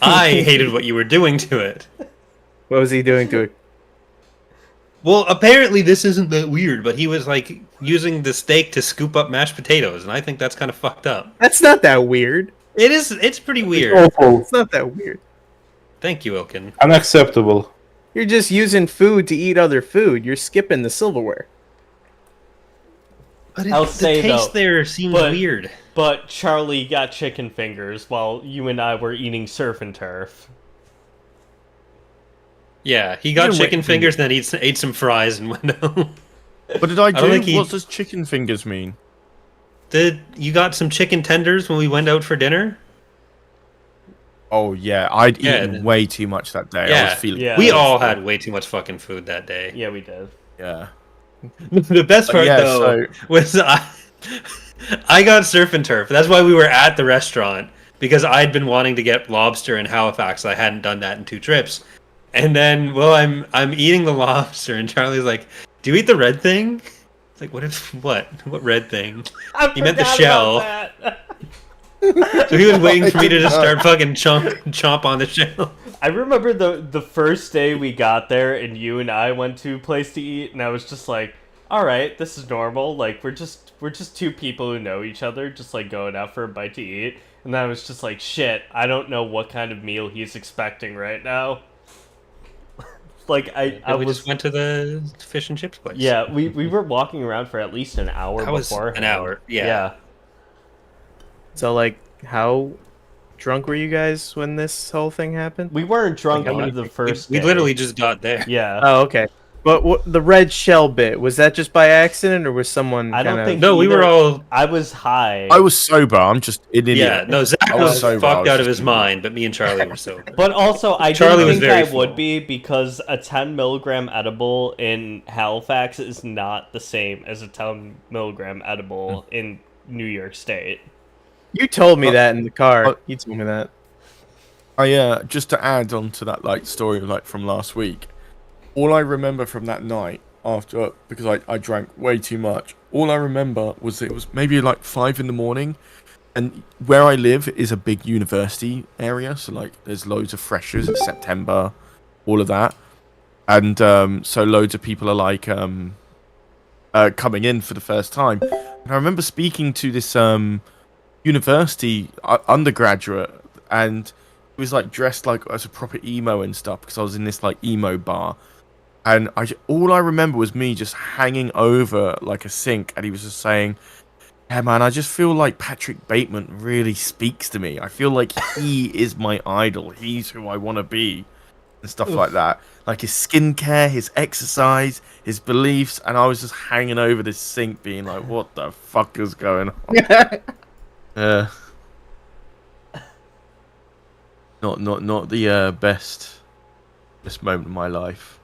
I hated what you were doing to it. What was he doing to it? Well, apparently this isn't that weird, but he was like using the steak to scoop up mashed potatoes, and I think that's kind of fucked up. That's not that weird. It is. It's pretty weird. Awful. It's not that weird. Thank you, Ilkin. Unacceptable. You're just using food to eat other food. You're skipping the silverware. But I'll the say, taste though, there seems but- weird. But Charlie got chicken fingers while you and I were eating surf and turf. Yeah, he got You're chicken waiting. fingers, and then ate some fries and went home. What did I don't think do? he- What does chicken fingers mean? You got some chicken tenders when we went out for dinner? Oh yeah, I'd Yeah, eaten way too much that day. I Yeah, was feeling Yeah. we all had way too much fucking food that day. Yeah, we did. yeah. The best part Yeah, though was I got surf and turf. That's why we were at the restaurant, because I'd been wanting to get lobster in Halifax. I hadn't done that in 2 trips. And then, I'm eating the lobster, and Charlie's like, "Do you eat the red thing?" It's like, what red thing? He meant the shell. So he was waiting for me to just start fucking chomp on the shell. I remember the first day we got there and you and I went to a place to eat, and I was just like, all right, this is normal. Like, we're just 2 people who know each other, just like going out for a bite to eat. And then I was just like, shit, I don't know what kind of meal he's expecting right now. Like, I We was, just went to the fish and chips place. yeah, we were walking around for at least an hour That was before. an hour, yeah. Yeah. So like, how drunk were you guys when this whole thing happened? We weren't drunk Like, the first we day. literally just got there. Yeah. Oh, okay. But the red shell bit, was that just by accident, or was someone I don't kinda... think No, we were either- all. I was high. I was sober. I'm just an idiot. Yeah, no, Zach I was was sober, I fucked was out of just his an idiot. mind, but me and Charlie were sober. But also, I Charlie didn't was think very I full. would be because a 10 milligram edible in Halifax is not the same as a 10 milligram edible in New York State. You told me that in the car. uh, You told me that. I just to add on to that like story like from last week, all I remember from that night after because I drank way too much. All I remember was it was maybe like 5 in the morning, and where I live is a big university area, so like there's loads of freshers. It's September, all of that, and so loads of people are like coming in for the first time. And I remember speaking to this university undergraduate, and he was like dressed like as a proper emo and stuff because I was in this like emo bar, and all I remember was me just hanging over like a sink, and he was just saying, "Yeah, man, I just feel like Patrick Bateman really speaks to me. I feel like he is my idol. He's who I want to be." And stuff like that, like his skincare, his exercise, his beliefs, and I was just hanging over this sink, being like, "What the fuck is going on?" Not the best moment of my life.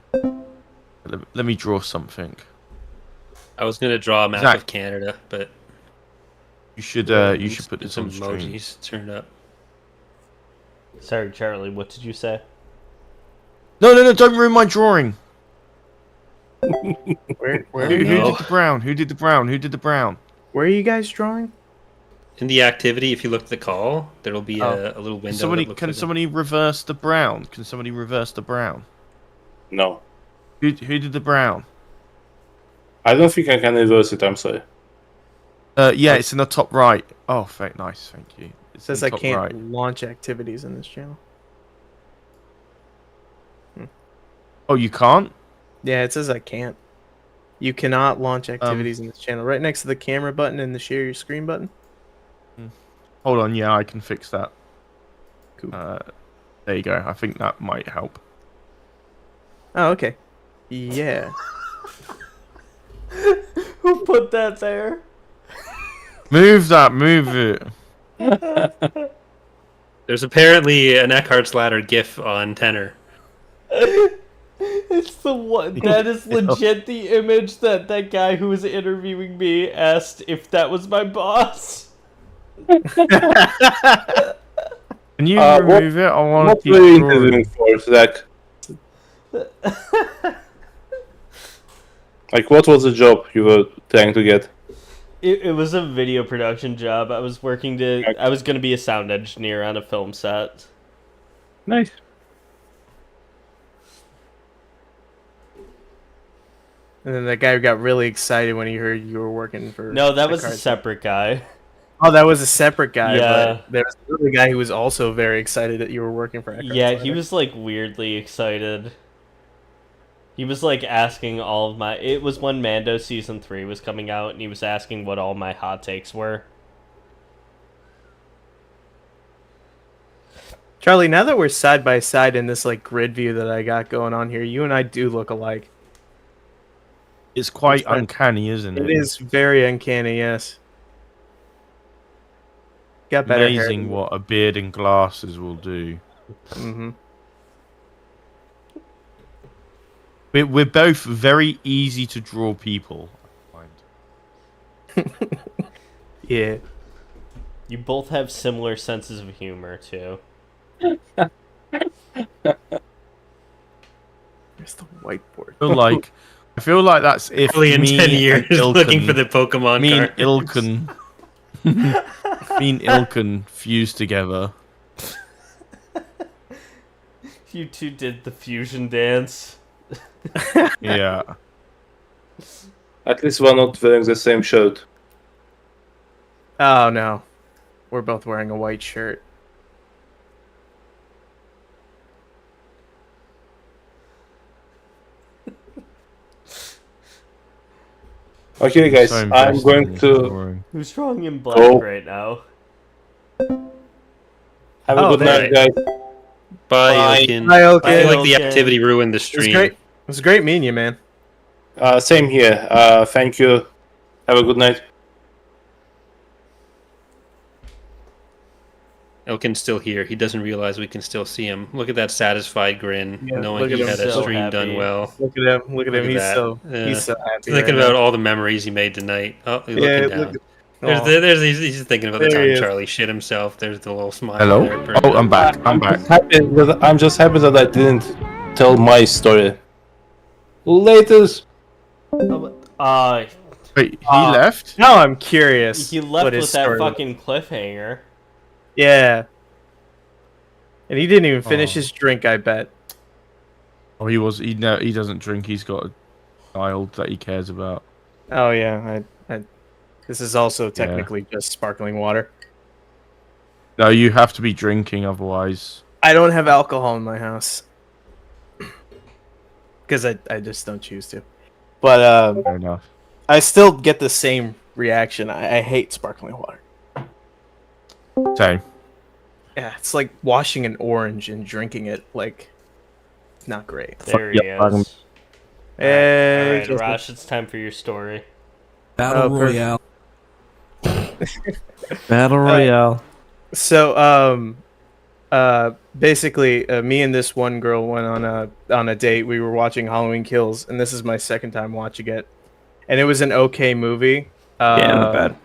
Let me draw something. I was gonna draw a map Zach. of Canada, but You should put this some on stream. emojis turned up. Sorry, Charlie, what did you say? No, don't ruin my drawing. Where Who did No. the brown? Who did the brown? Who did the brown? are you guys drawing? In the activity, if you look at the call, there'll be a little window. Somebody that looks can like somebody reverse the brown? Can somebody reverse the brown? No. Who did the brown? I don't think I can reverse it, I'm sorry. Yeah, it's in the top right. Oh, nice, thank you. It It's says in I the top can't right. launch activities in this channel. Oh, you can't? Yeah, it says I can't. You cannot launch activities in this channel. Right next to the camera button and the share your screen button. Hold on, yeah, I can fix that. Cool. There you go. I think that might help. Oh, okay. Yeah. Who put that there? Move it. There's apparently an Eckhartsladder GIF on Tenor. It's the one that is legit the image that guy who was interviewing me asked if that was my boss. Can you What- remove it? I want What to were you keep drawing. interviewing for, Zach? Like, what was the job you were trying to get? It was a video production job. I was I was gonna be a sound engineer on a film set. Nice. And then that guy got really excited when he heard you were working for... No, that was a Eckharts. separate guy. Oh, that was a separate guy. Yeah. But there was another guy who was also very excited that you were working for Eckharts. Yeah, he was like weirdly excited. He was like asking all of my. It was when Mando season 3 was coming out, and he was asking what all my hot takes were. Charlie, now that we're side by side in this like grid view that I got going on here, you and I do look alike. It's quite It's fine. uncanny, isn't it? It is very uncanny, yes. Got better hair. Amazing what a beard and glasses will do. Mm-hmm. We're both very easy to draw people. I find. Yeah. You both have similar senses of humor too. There's the whiteboard. I feel like that's if Probably in me 10 and years looking Ilken- for the Pokemon me and cards. Ilken, me and Ilken fused together. You two did the fusion dance. Yeah. At least we're not wearing the same shirt. Oh no. We're both wearing a white shirt. Okay, guys, So I'm invested going in to. drawing. Who's drawing in black Oh. right now? Have a Oh, good there- night, guys. Bye, Bye. Ilkin. Bye, I Ilkin. feel like the Ilkin. activity ruined the It was stream. great. It was great meeting you, man. Same here. Thank you. Have a good night. Ilkin's still here. He doesn't realize we can still see him. Look at that satisfied grin, Yeah, knowing look at he him. had a So stream done happy. well. Look at him. Look at Look him. at He's that. so Yeah. he's so happy. Thinking right about now. all the memories he made tonight. Oh, he's Yeah, looking look down. at- He's thinking about the There he time is. Charlie shit himself. There's the little smile. Hello. There. Oh, I'm back. I'm back. I'm just happy that I didn't tell my story. Latest. Wait, he left? Now I'm curious. He left what his with that story was. fucking cliffhanger. Yeah. And he didn't even finish Oh. his drink, I bet. Oh, he was. He no, he doesn't drink. He's got a child that he cares about. Oh yeah, this is also technically just sparkling water. No, you have to be drinking, otherwise. I don't have alcohol in my house. Because I just don't choose to. But Fair enough. I still get the same reaction. I hate sparkling water. Same. Yeah, it's like washing an orange and drinking it. Like, not great. There he yeah, fucking- is. Hey, Alright, Justin. Rosh, it's time for your story. Battle Oh, perfect. Royale. Battle Royale. So, basically, me and this one girl went on a date. We were watching Halloween Kills, and this is my second time watching it, and it was an okay movie. Yeah, not bad.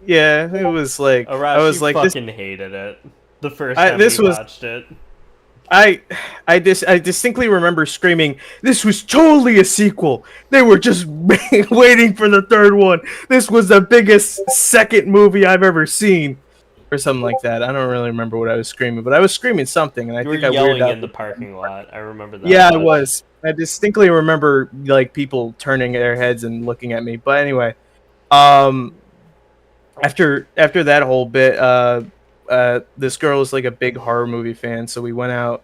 Yeah, it was like Arash, I was you like fucking hated it. The first I- time this we was- watched it. I distinctly remember screaming, "This was totally a sequel. They were just waiting for the third one. This was the biggest second movie I've ever seen." Or something like that. I don't really remember what I was screaming, but I was screaming something, and I You were think I yelling weirded out. in the parking lot. I remember that. Yeah, I much. was. I distinctly remember like people turning their heads and looking at me. But anyway, after that whole bit, this girl was like a big horror movie fan, so we went out,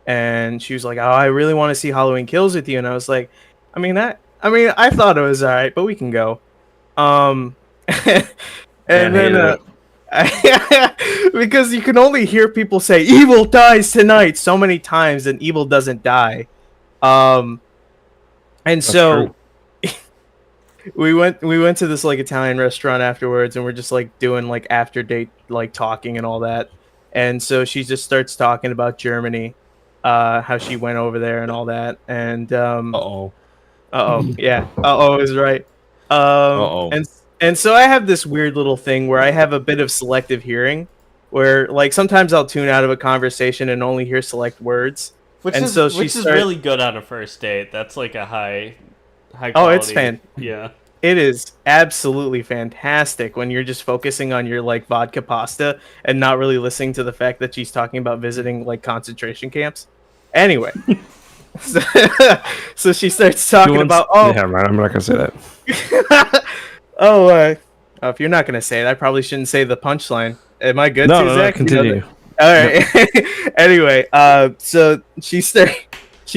and she was like, "Oh, I really want to see Halloween Kills with you," and I was like, I thought it was alright, but we can go." And then. Because you can only hear people say "Evil dies tonight" so many times, and Evil doesn't die. And so we went to this like Italian restaurant afterwards, and we're just like doing like after date like talking and all that. And so she just starts talking about Germany, how she went over there and all that. And yeah, is right. And so I have this weird little thing where I have a bit of selective hearing, where like sometimes I'll tune out of a conversation and only hear select words. Which And is so she which is started- really good on a first date. That's like a high Oh, quality. it's Yeah. It is absolutely fantastic when you're just focusing on your like vodka pasta and not really listening to the fact that she's talking about visiting like concentration camps. Anyway, so she starts talking about Yeah, man, I'm not gonna say that. if you're not gonna say it, I probably shouldn't say the punchline. Am I good? No, to, no, Zach? You know continue. that- All right. Anyway, so she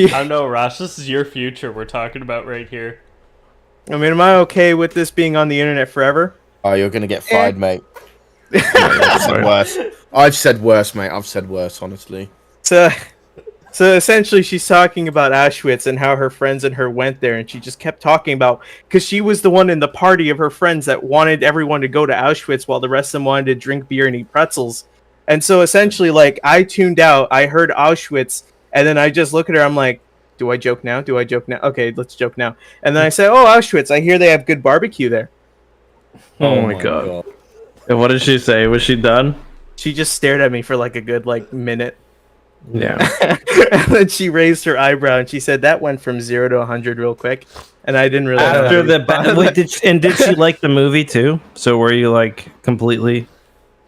I don't know, Rosh. This is your future we're talking about right here. I mean, am I okay with this being on the internet forever? Oh, you're gonna get fired, mate. I've said worse. I've said worse, mate. I've said worse, honestly. So essentially, she's talking about Auschwitz and how her friends and her went there, and she just kept talking about because she was the one in the party of her friends that wanted everyone to go to Auschwitz while the rest of them wanted to drink beer and eat pretzels. And so essentially, like I tuned out, I heard Auschwitz, and then I just look at her. I'm like, do I joke now? Do I joke now? Okay, let's joke now. And then I say, oh, Auschwitz. I hear they have good barbecue there. Oh my god. And what did she say? Was she done? She just stared at me for like a good like minute. Yeah. And then she raised her eyebrow and she said that went from 0 to 100 real quick, and I didn't really know how After to the respond. wait, did she like the movie too? So were you like completely?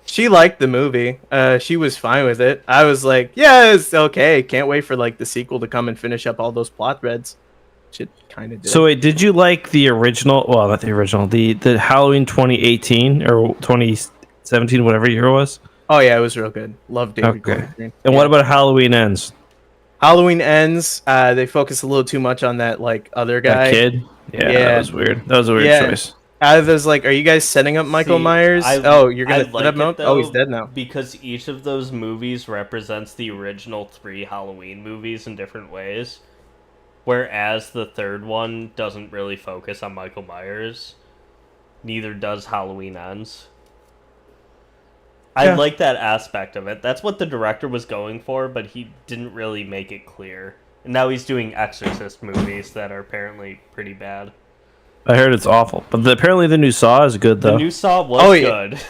She liked the movie. She was fine with it. I was like, yeah, it's okay. Can't wait for like the sequel to come and finish up all those plot threads. Shit, kind of did. So wait, did you like the original? Well, not the original. The Halloween 2018 or 2017, whatever year it was. Oh yeah, it was real good. Love David Okay. Gordon Green. And what about Halloween Ends? Halloween Ends? They focus a little too much on that like other guy. That kid? Yeah, Yeah. that was weird. That was a weird Yeah. choice. Out of those, like, are you guys setting up Michael See, Myers? You're I gonna set up like Mount? it Oh, he's though, dead now. because each of those movies represents the original 3 Halloween movies in different ways. Whereas the third one doesn't really focus on Michael Myers. Neither does Halloween Ends. I Yeah. like that aspect of it. That's what the director was going for, but he didn't really make it clear. And now he's doing Exorcist movies that are apparently pretty bad. I heard it's awful, but apparently the new Saw is good The though. new Saw was Oh, yeah. good.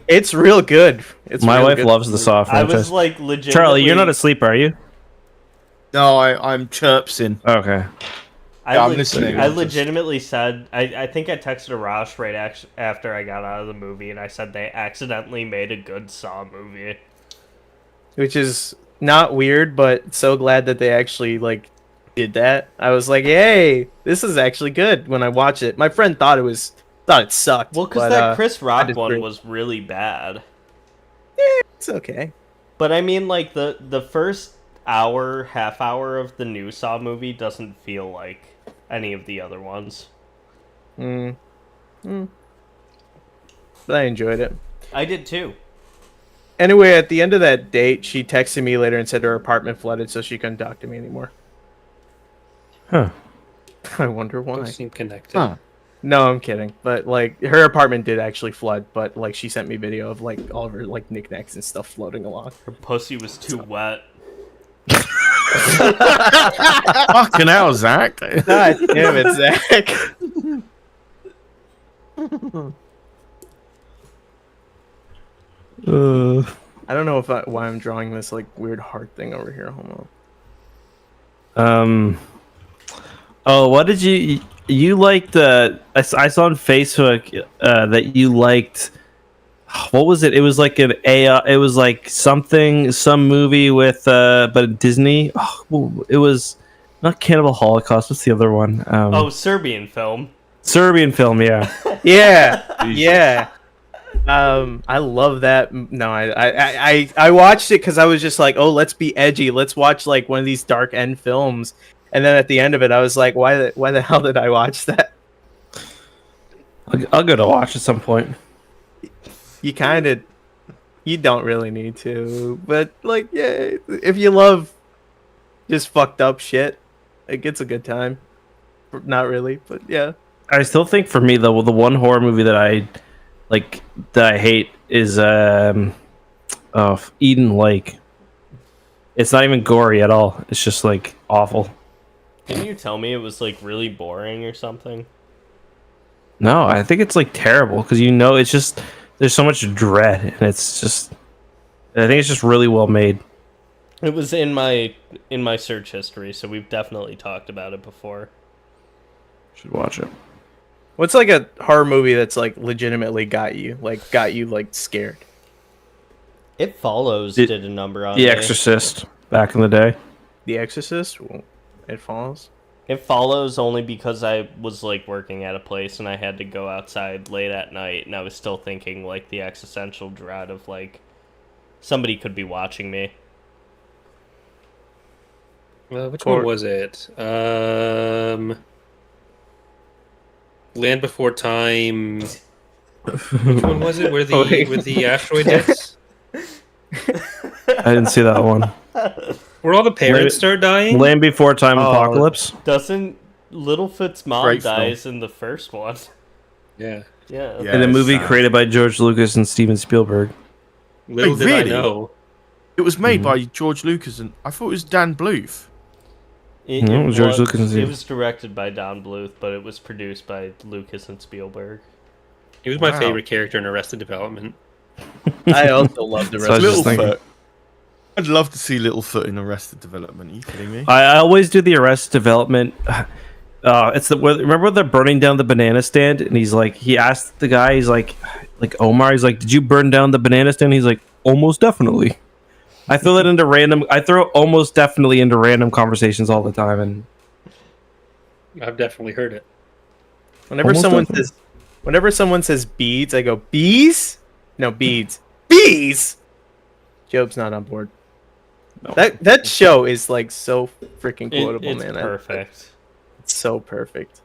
It's real good. It's My real wife good. loves the Saw I franchise. was like legitimately... Charlie, you're not asleep, are you? No, I'm chirpsing. Okay. Yeah, I'm listening. I legitimately said, I think I texted Arash right after I got out of the movie, and I said they accidentally made a good Saw movie. Which is not weird, but so glad that they actually like did that. I was like, "Hey, this is actually good." When I watched it, my friend thought it sucked. Well, because but, that Chris Rock just one agree. was really bad. It's okay. But I mean, like, the first half hour of the new Saw movie doesn't feel like any of the other ones. But I enjoyed it. I did too. Anyway, at the end of that date, she texted me later and said her apartment flooded, so she couldn't talk to me anymore. Huh. I wonder why. Those seem connected. Huh. No, I'm kidding. But like, her apartment did actually flood. But like, she sent me video of like all of her like knickknacks and stuff floating along. Her pussy was too wet. Fucking hell, Zach. God damn it, Zach. I don't know why I'm drawing this like weird heart thing over here. Hold on. Oh, what did you liked? I saw on Facebook that you liked. What was it? It was like it was like some movie with but Disney. Oh, it was not Cannibal Holocaust. What's the other one? Serbian film. Serbian film. Yeah. Yeah, yeah. I love that. No, I watched it because I was just like, oh, let's be edgy. Let's watch like one of these dark end films. And then at the end of it, I was like, why the hell did I watch that? I'll go to watch at some point. You don't really need to, but like, yeah, if you love just fucked up shit, it gets a good time. Not really, but yeah. I still think for me the one horror movie that I hate is Eden Lake. It's not even gory at all. It's just like awful. Didn't you tell me it was like really boring or something? No, I think it's like terrible because it's just there's so much dread and it's just I think it's just really well made. It was in my search history, so we've definitely talked about it before. Should watch it. What's like a horror movie that's like legitimately got you scared? It Follows did a number on The me. Exorcist back in the day. The Exorcist? Well, It Follows? It Follows only because I was like working at a place and I had to go outside late at night, and I was still thinking like the existential dread of like somebody could be watching me. Which one was it? Land Before Time. Which one was it? Where the asteroid hits? I didn't see that one. Where all the parents start dying? Land Before Time Apocalypse. Doesn't Littlefoot's mom Great dies in the first one? Yeah. Yeah. Yeah. In a movie Yes, created by George Lucas and Steven Spielberg. Little Wait, did I really? know. It was made by George Lucas, and I thought it was Dan Bluth. George Lucas and It was directed by Don Bluth, but it was produced by Lucas and Spielberg. He was my Wow. favorite character in Arrested Development. I also love the So I was rest just of it. thinking- I'd love to see Littlefoot in Arrested Development. Are you kidding me? I always do the Arrested Development. Remember they're burning down the banana stand, and he asked the guy, he's like Omar, he's like, did you burn down the banana stand? He's like, almost definitely. I throw almost definitely into random conversations all the time, and I've definitely heard it. Whenever Almost someone definitely. says Whenever someone says beads, I go, bees? No, beads. Bees! Job's not on board. No. That show is like so freaking quotable, It's man. perfect. It's so perfect.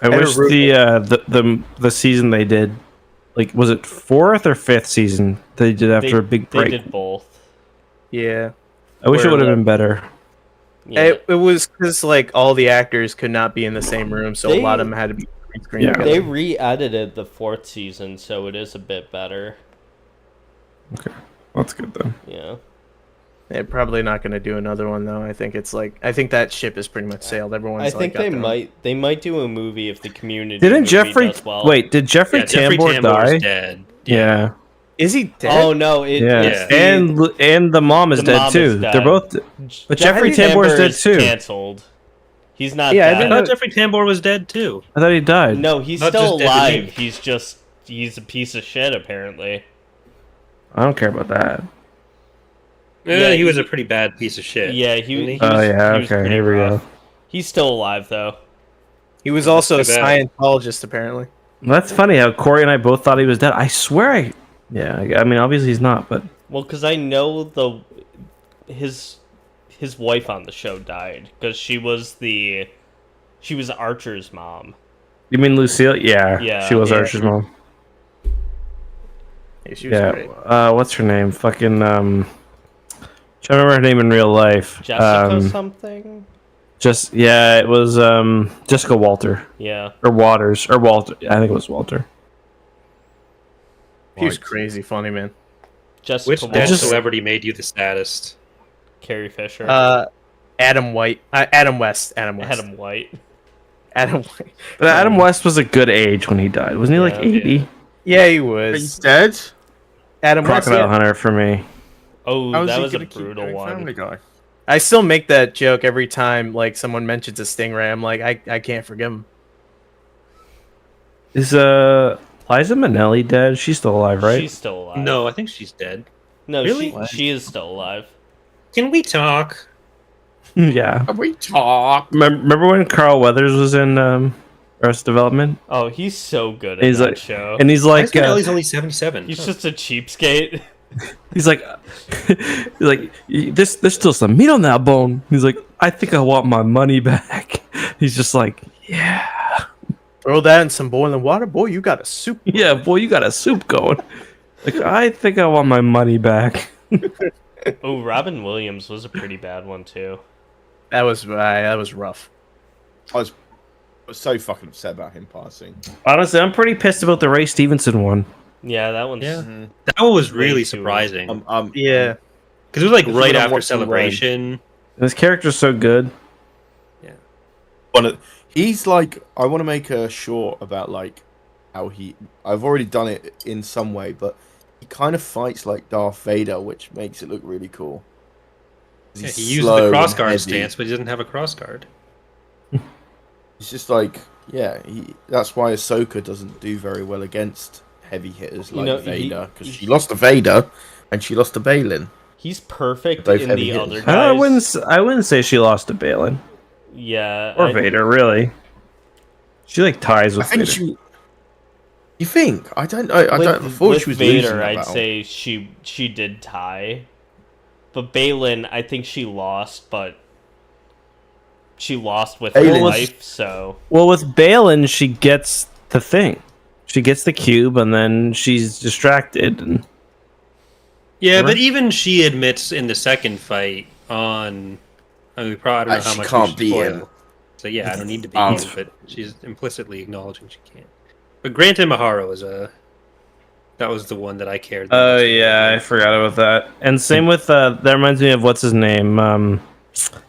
I wish the season they did, like, was it 4th or 5th season they did after a big break? They did both. Yeah. I wish it Where, would have like, been better. Yeah. It was because like all the actors could not be in the same room, so a lot of them had to be green screen Yeah. together. They re-edited the 4th season, so it is a bit better. Okay, that's good then. Yeah. They're probably not going to do another one though. I think that ship is pretty much sailed. Everyone's I think got they their own- might do a movie if the community Didn't movie Jeffrey does well. wait? Did Jeffrey Yeah, Jeffrey Tambor die? Tambor's dead. Yeah. Is he dead? Oh no! Yeah. It's And the mom is the dead mom too. is They're dead. both. But Jeffrey Tambor Tambor's dead is too. Canceled. He's not. Yeah, I dead. I thought Jeffrey Tambor was dead too. I thought he died. No, he's Not still just dead to me. alive. He's a piece of shit apparently. I don't care about that. Yeah, he was a pretty bad piece of shit. Yeah, wasn't he Oh was, yeah. he was Okay. pretty Here we rough. go. He's still alive though. He was also a too bad. Scientologist apparently. That's funny how Corey and I both thought he was dead. I swear. Yeah. I mean, obviously he's not, but Well, because I know his wife on the show died because she was Archer's mom. you mean Lucille? Yeah. Yeah. She was Yeah. Archer's mom. Yeah, she was great. Yeah. What's her name? Fucking I remember her name in real life. Jessica something. It was Jessica Walter Yeah. or Waters or Walter. I think it was Walter. He was crazy funny, man. Jessica Which Walter, dead just- celebrity made you the saddest? Carrie Fisher, Adam White, Adam West, Adam West, Adam White. Adam White. But Adam West was a good age when he died. Wasn't he like Yeah. 80? Yeah, he He's was. dead. Adam West. Crocodile Yeah. Hunter for me. Oh, How is that he was a gonna keep brutal doing one. Family Guy? I still make that joke every time like someone mentions a stingray. I'm like, I can't forgive him. Is Liza Minnelli dead? She's still alive, right? She's still alive. No, I think she's dead. No, Really? she is still alive. Can we talk? Yeah. Can we talk? Remember when Carl Weathers was in Arrested Development? Oh, he's so good at He's that like- show. And he's like, Ellie's only 77. He's just a cheapskate. he's like, there's still some meat on that bone. He's like, I think I want my money back. He's just like, yeah, Throw that in some boiling water, boy. You got a soup. yeah, boy, you got a soup going. Like, I think I want my money back. Oh, Robin Williams was a pretty bad one too. That was rough. I was so fucking upset about him passing. Honestly, I'm pretty pissed about the Ray Stevenson one. Yeah, that one's. Yeah. That one was Way really too- surprising. Yeah. Because it was like This is right when I'm after watching Celebration. His character's so good. He's like, I want to make a short about like how I've already done it in some way, but he kind of fights like Darth Vader, which makes it look really cool. Yeah, He's he uses slow the and crossguard heavy. stance, but he doesn't have a crossguard. It's just like, yeah, that's why Ahsoka doesn't do very well against heavy hitters like know, Vader, because she lost to Vader and she lost to Balin. He's perfect Both in heavy the hitters. other guys. I wouldn't say she lost to Balin Yeah. or Vader, really. She like ties I with think Vader. she. You think? I don't. I don't. Before with she was Vader, losing that I'd battle. say she did tie, but Balin, I think she lost, but she lost with her Balin's- life. So Well, with Balin, she gets the thing. She gets the cube, and then she's distracted. And Yeah, Right. but even she admits in the second fight on. I mean, we probably I don't know how She much can't we should beat spoil. him. So yeah, I don't need to beat Um, him, but she's implicitly acknowledging she can't. But Grant and Maharo is that was the one that I cared. the most yeah, I about. forgot about that. And same with that reminds me of what's his name,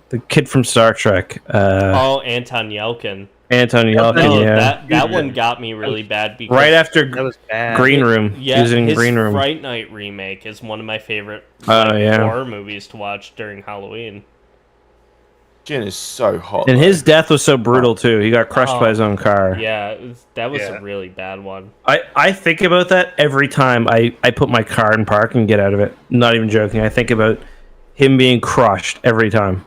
the kid from Star Trek, oh, Anton Yelkin. Anton Yelkin. No, Yeah, that one got me really bad because right after That was bad. Green Room. Yeah, he was in his Green Room. Fright Night remake is one of my favorite Oh, yeah. horror movies to watch during Halloween. Jin is so hot. And though. his death was so brutal too. He got crushed by his own car. Yeah, that was Yeah. a really bad one. I think about that every time I put my car in park and get out of it. Not even joking. I think about him being crushed every time.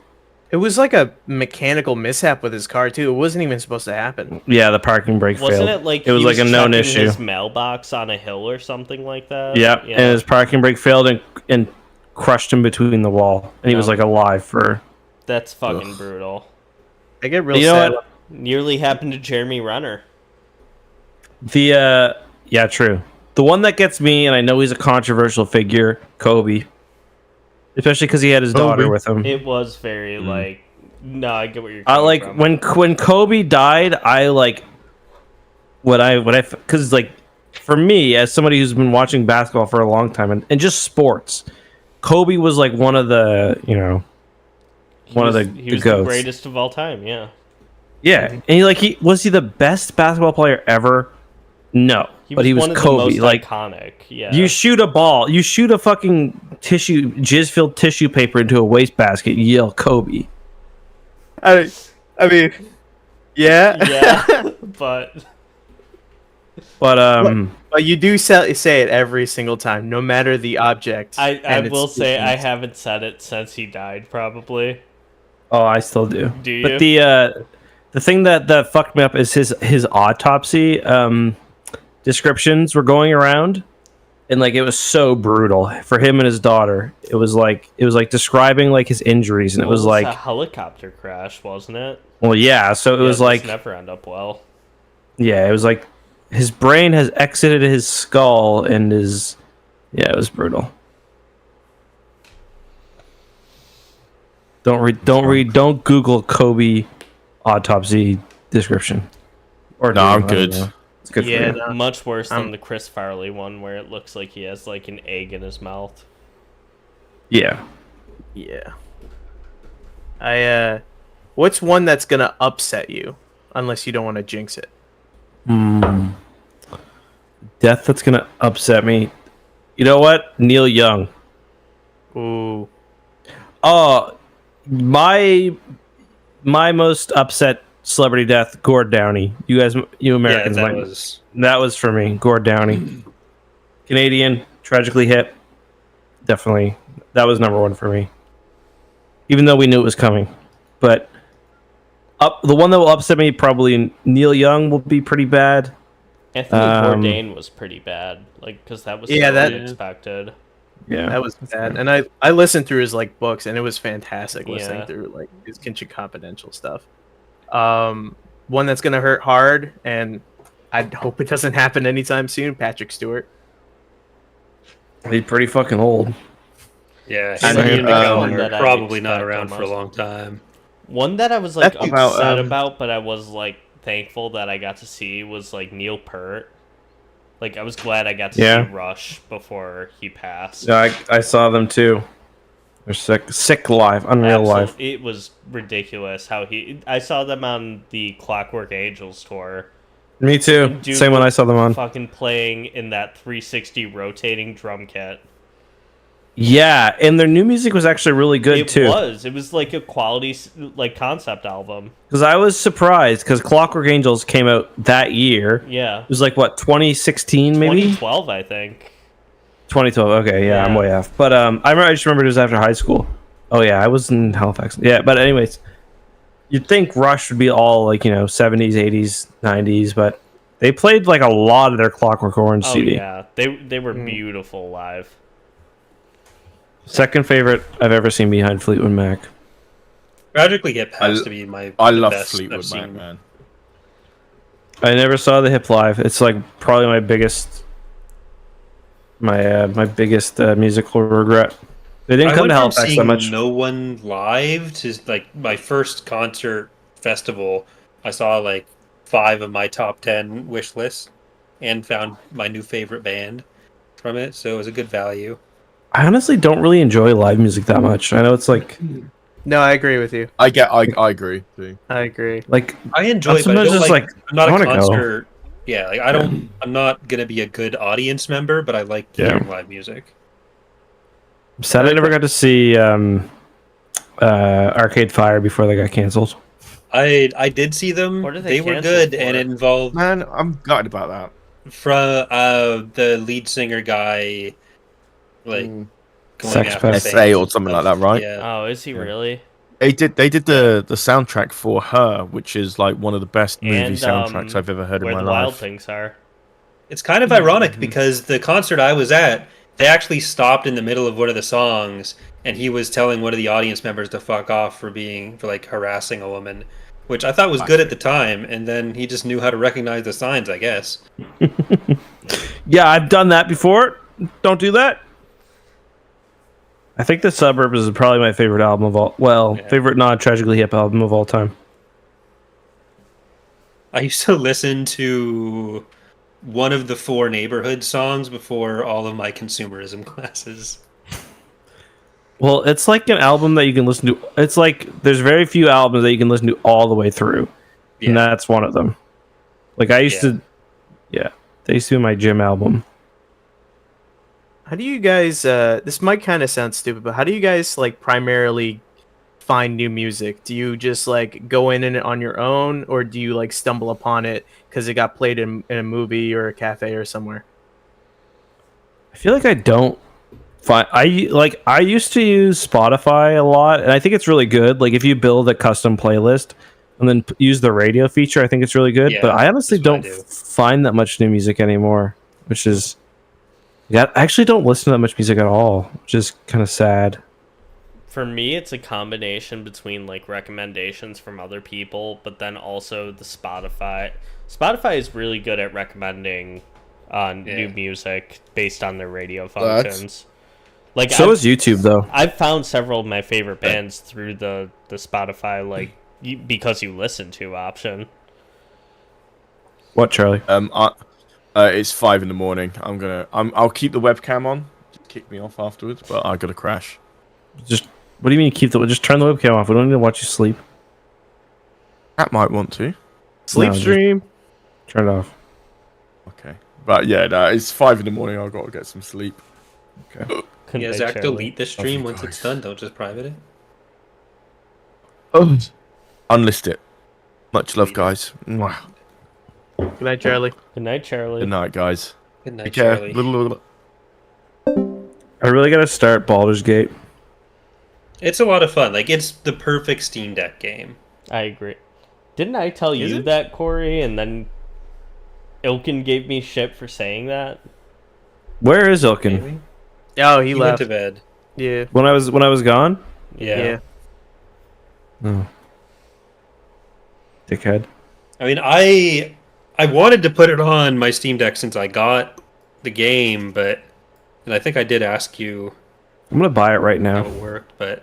It was like a mechanical mishap with his car too. It wasn't even supposed to happen. Yeah, the parking brake Wasn't failed. it like it was he like a known checking issue? His mailbox on a hill or something like that. Yeah, and his parking brake failed and crushed him between the wall, and he was No. like alive for. That's fucking Ugh. brutal. I get real You know sad what? Nearly happened to Jeremy Renner. Yeah, true. The one that gets me, and I know he's a controversial figure, Kobe. Especially because he had his daughter with him. It was very like. No, I get what you're. I coming like from. when Kobe died. I like because like for me as somebody who's been watching basketball for a long time and just sports, Kobe was like one of the He was the the goats. greatest of all time. Yeah. Yeah, and he was he the best basketball player ever? No, but he was one of Kobe. The most Like iconic. Yeah. you shoot a ball, you shoot a fucking jizz-filled tissue paper into a wastebasket, you yell Kobe. I mean, yeah. Yeah, but But you do say it every single time, no matter the object. I and will its say I distance. haven't said it since he died. Probably. Oh, I still do. Do you? But the thing that fucked me up is his autopsy descriptions were going around, and like it was so brutal for him and his daughter. It was like describing like his injuries, and it was like a helicopter crash, wasn't it? well, yeah. So it was those like never end up well. yeah, it was like his brain has exited his skull, and his it was brutal. Don't Google Kobe autopsy description. Or No, I'm good. It's good Yeah, for you. no. Much worse than I'm- the Chris Farley one, where it looks like he has like an egg in his mouth. Yeah. Yeah. What's one that's gonna upset you, unless you don't want to jinx it? Death that's gonna upset me. You know what? Neil Young. Ooh. Oh, my most upset celebrity death, Gord Downey. You Americans Yeah, might. That was for me, Gord Downey. Canadian, tragically hit. Definitely, that was number one for me. Even though we knew it was coming, but the one that will upset me probably Neil Young will be pretty bad. Anthony Bourdain was pretty bad, like because that was Yeah, that- unexpected. Yeah, That was bad, and I listened through his like books, and it was fantastic listening Yeah. through like his Kinship Confidential stuff. One that's gonna hurt hard, and I hope it doesn't happen anytime soon. Patrick Stewart. he's pretty fucking old. Yeah, And he's then, are I'd probably not expect around for a almost. long time. One that I was like That's upset about, about, but I was like thankful that I got to see was like Neil Peart. Like I was glad I got to Yeah. see Rush before he passed. Yeah, I saw them too. They're sick live, unreal live. It was ridiculous how I saw them on the Clockwork Angels tour. Me too. Dude Same one I was saw them on. Fucking playing in that 360 rotating drum kit. Yeah, and their new music was actually really good It too. was like a quality like concept album. Because I was surprised because Clockwork Angels came out that year. Yeah. It was like what 2016 maybe 2012, I think. 2012. Okay, yeah, I'm Yeah. way off. But I just remembered it was after high school. Oh yeah, I was in Halifax. Yeah, but anyways, you'd think Rush would be all like 70s, 80s, 90s, but they played like a lot of their Clockwork Orange Oh CD. yeah, they were beautiful live. Second favorite I've ever seen behind Fleetwood Mac. Tragically Hip has to be I the love best Fleetwood I've Mac, seen. man. I never saw the Hip live. It's like probably my biggest musical regret. They didn't I come went to from Halifax seeing that much. no one live to like my first concert festival. I saw like 5 of my top 10 wish lists and found my new favorite band from it. So it was a good value. I honestly don't really enjoy live music that much. I know it's like No, I agree with you. I agree too. I agree. I enjoy it, but I sometimes don't just like. like I'm not I a wanna go. concert. Yeah, like I don't. I'm not gonna be a good audience member, but I like Yeah. hearing live music. I'm sad I never got to see Arcade Fire before they got canceled. I did see them. What did they They were cancel good, for? and it involved Man, I'm gutted about that. from the lead singer guy, like Mm. going Sex after Pest. fans SA or and something stuff. like that, right? Yeah. Oh, is he really? They did the soundtrack for Her, which is like one of the best movie And, soundtracks I've ever heard in Where my the Wild life. Things Are. It's kind of ironic because the concert I was at, they actually stopped in the middle of one of the songs, and he was telling one of the audience members to fuck off for like harassing a woman, which I thought was good at the time, and then he just knew how to recognize the signs, I guess. Yeah, I've done that before. Don't do that. I think The Suburbs is probably my favorite album of all. Well, favorite non-tragically hip album of all time. I used to listen to one of the 4 Neighborhood songs before all of my consumerism classes. Well, it's like an album that you can listen to. It's like there's very few albums that you can listen to all the way through, and that's one of them. Like I used to, they used to be my gym album. How do you guys? This might kind of sound stupid, but how do you guys like primarily find new music? Do you just like go in it on your own, or do you like stumble upon it because it got played in a movie or a cafe or somewhere? I feel like I don't find. I used to use Spotify a lot, and I think it's really good. Like if you build a custom playlist and then use the radio feature, I think it's really good. Yeah, but I honestly that's what don't I do. find that much new music anymore, which is. Yeah, I actually don't listen to that much music at all, which is kind of sad. For me, it's a combination between like recommendations from other people, but then also the Spotify. Spotify is really good at recommending new music based on their radio functions. Like so is YouTube though. I've found several of my favorite bands through the Spotify because you listen to option. What, Charlie? It's 5 in the morning. I'll keep the webcam on. Just kick me off afterwards, but I gotta crash. Just what do you mean keep the? Just turn the webcam off. We don't need to watch you sleep. Cat might want to. Sleep just stream. Turn it off. Okay, but yeah, no, it's 5 in the morning. I've got to get some sleep. Okay. Yeah, Zach, delete the stream once it's done. Don't just private it. Unlist it. Much love, guys. Mwah. Good night, Charlie. Good night, Charlie. Good night, guys. Good night, Take care. Charlie. I really gotta start Baldur's Gate. It's a lot of fun. Like it's the perfect Steam Deck game. I agree. Didn't I tell you that, Corey? And then Ilkin gave me shit for saying that. Where is Ilkin? Maybe? Oh, he He went left. to bed. Yeah. When I was gone. Yeah. Oh. Dickhead. I mean, I wanted to put it on my Steam Deck since I got the game, and I think I did ask you I'm gonna buy it right how now. it worked, but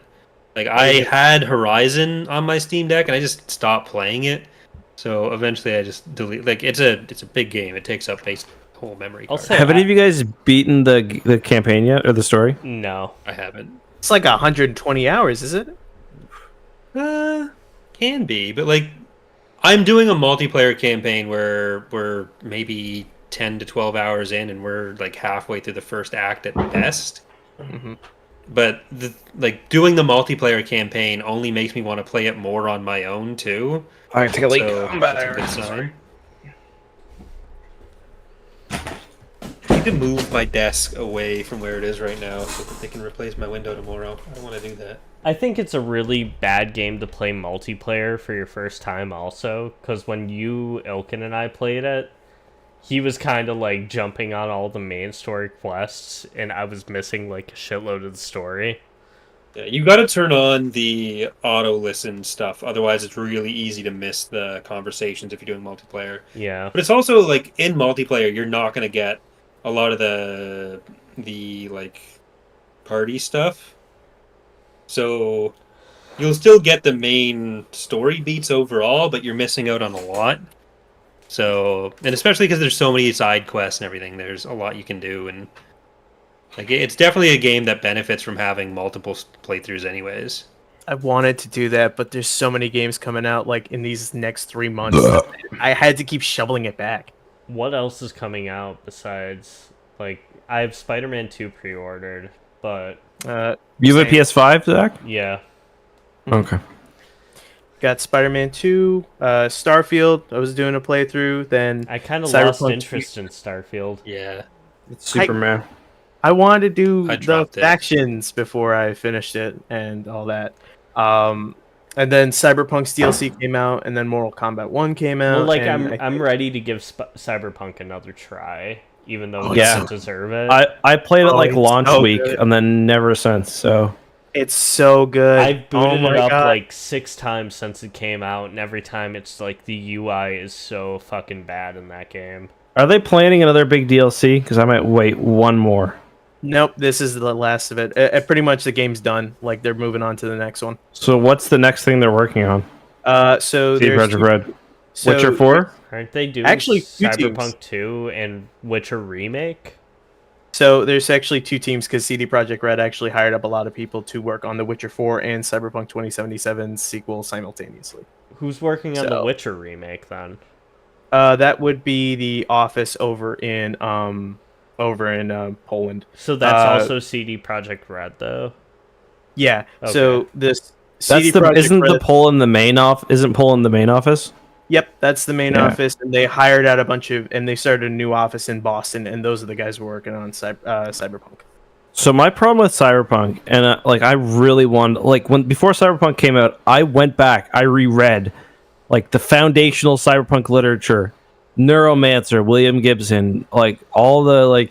like I had Horizon on my Steam Deck and I just stopped playing it. So eventually I just delete. Like it's a big game. It takes up base whole memory card. say- Have any of you guys beaten the campaign yet or the story? No. I haven't. It's like 120 hours, is it? Can be, but like I'm doing a multiplayer campaign where we're maybe 10 to 12 hours in and we're like halfway through the first act at best. Mm-hmm. But doing the multiplayer campaign only makes me want to play it more on my own too. I take a leak. So that's a good sign. I need to move my desk away from where it is right now so that they can replace my window tomorrow. I don't want to do that. I think it's a really bad game to play multiplayer for your first time also, because when Ilkin, and I played it, he was kind of like jumping on all the main story quests, and I was missing like a shitload of the story. Yeah, you got to turn on the auto listen stuff, otherwise it's really easy to miss the conversations if you're doing multiplayer. Yeah. But it's also like in multiplayer, you're not going to get a lot of the like party stuff. So you'll still get the main story beats overall, but you're missing out on a lot. So, and especially because there's so many side quests and everything, there's a lot you can do, and like it's definitely a game that benefits from having multiple playthroughs anyways. I wanted to do that, but there's so many games coming out like in these next 3 months. I had to keep shoveling it back. What else is coming out besides, like, I have Spider-Man 2 pre-ordered, but You have a PS5, Zach? yeah. Okay. Got Spider-Man 2, Starfield. I was doing a playthrough. Then I kind of lost Cyberpunk interest in Starfield. Yeah. It's Superman. I wanted to do I the dropped it. factions before I finished it and all that. And then Cyberpunk's DLC came out, and then Mortal Kombat 1 came out. Well, like, and I'm ready to give Cyberpunk another try, even though it Yeah. doesn't deserve it. I played it like it's launch so week good. and then never since. So It's so good. I've booted my it up God. like 6 times since it came out, and every time it's like the UI is so fucking bad in that game. Are they planning another big DLC? Because I might wait one more. Nope, this is the last of it. Pretty much the game's done. Like they're moving on to the next one. So what's the next thing they're working on? So CD there's Projekt Red. so Witcher 4? Aren't they doing Actually, two Cyberpunk teams. 2 and Witcher Remake? So there's actually 2 teams because CD Projekt Red actually hired up a lot of people to work on The Witcher 4 and Cyberpunk 2077 sequel simultaneously. Who's working on the So- Witcher Remake then? That would be the office over in Poland. So that's Uh, also CD Projekt Red, though. Yeah. Okay. So this That's CD the Projekt isn't the Red- Poland the main off? Isn't Poland the main office? Yep, that's the main Yeah. office, and they hired out a bunch of, and they started a new office in Boston, and those are the guys who are working on Cyberpunk. So my problem with Cyberpunk, and like I really wanted, like before Cyberpunk came out, I went back, I reread, like the foundational Cyberpunk literature, Neuromancer, William Gibson, like all the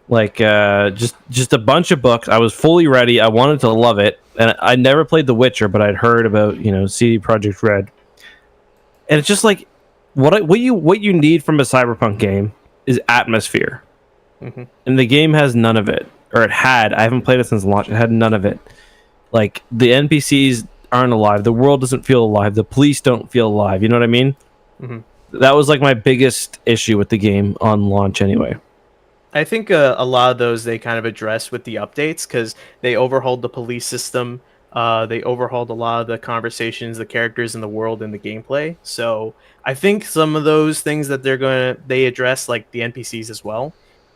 just a bunch of books. I was fully ready. I wanted to love it, and I never played The Witcher, but I'd heard about CD Projekt Red, and it's just like what you need from a Cyberpunk game is atmosphere, Mhm. and the game has none of it, or it had. I haven't played it since launch. It had none of it. Like the NPCs aren't alive. The world doesn't feel alive. The police don't feel alive. You know what I mean? Mhm. That was like my biggest issue with the game on launch, anyway. I think a lot of those they kind of addressed with the updates because they overhauled the police system. They overhauled a lot of the conversations, the characters in the world, and the gameplay. So I think some of those things that they address, like the NPCs as well.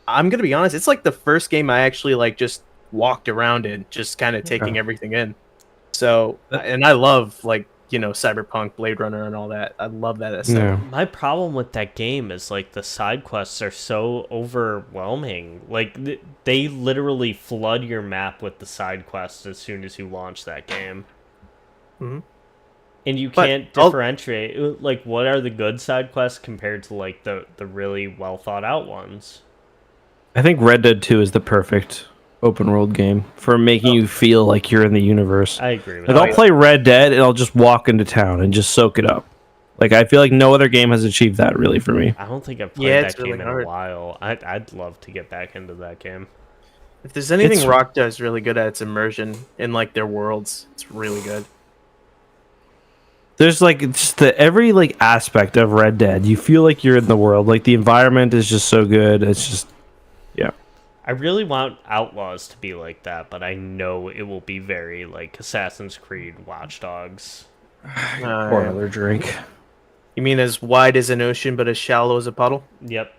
I'm gonna be honest, it's like the first game I actually like just walked around in, just kind of taking everything in. So, and I love Cyberpunk, Blade Runner, and all that. I love that aesthetic. Yeah. My problem with that game is like the side quests are so overwhelming. Like they literally flood your map with the side quests as soon as you launch that game. Mhm. And you But can't I'll- differentiate like what are the good side quests compared to like the really well thought out ones. I think Red Dead 2 is the perfect open world game for making you feel like you're in the universe. I agree with Like that. I'll play Red Dead and I'll just walk into town and just soak it up. Like I feel like no other game has achieved that really for me. I don't think I've played Yeah, that it's really game in hard. a while. I'd love to get back into that game. If there's anything It's- Rock does really good at, it's immersion in like their worlds. It's really good. There's like just every like aspect of Red Dead. You feel like you're in the world. Like the environment is just so good. It's just I really want Outlaws to be like that, but I know it will be very like Assassin's Creed, Watch Dogs. pour another drink. You mean as wide as an ocean, but as shallow as a puddle? Yep.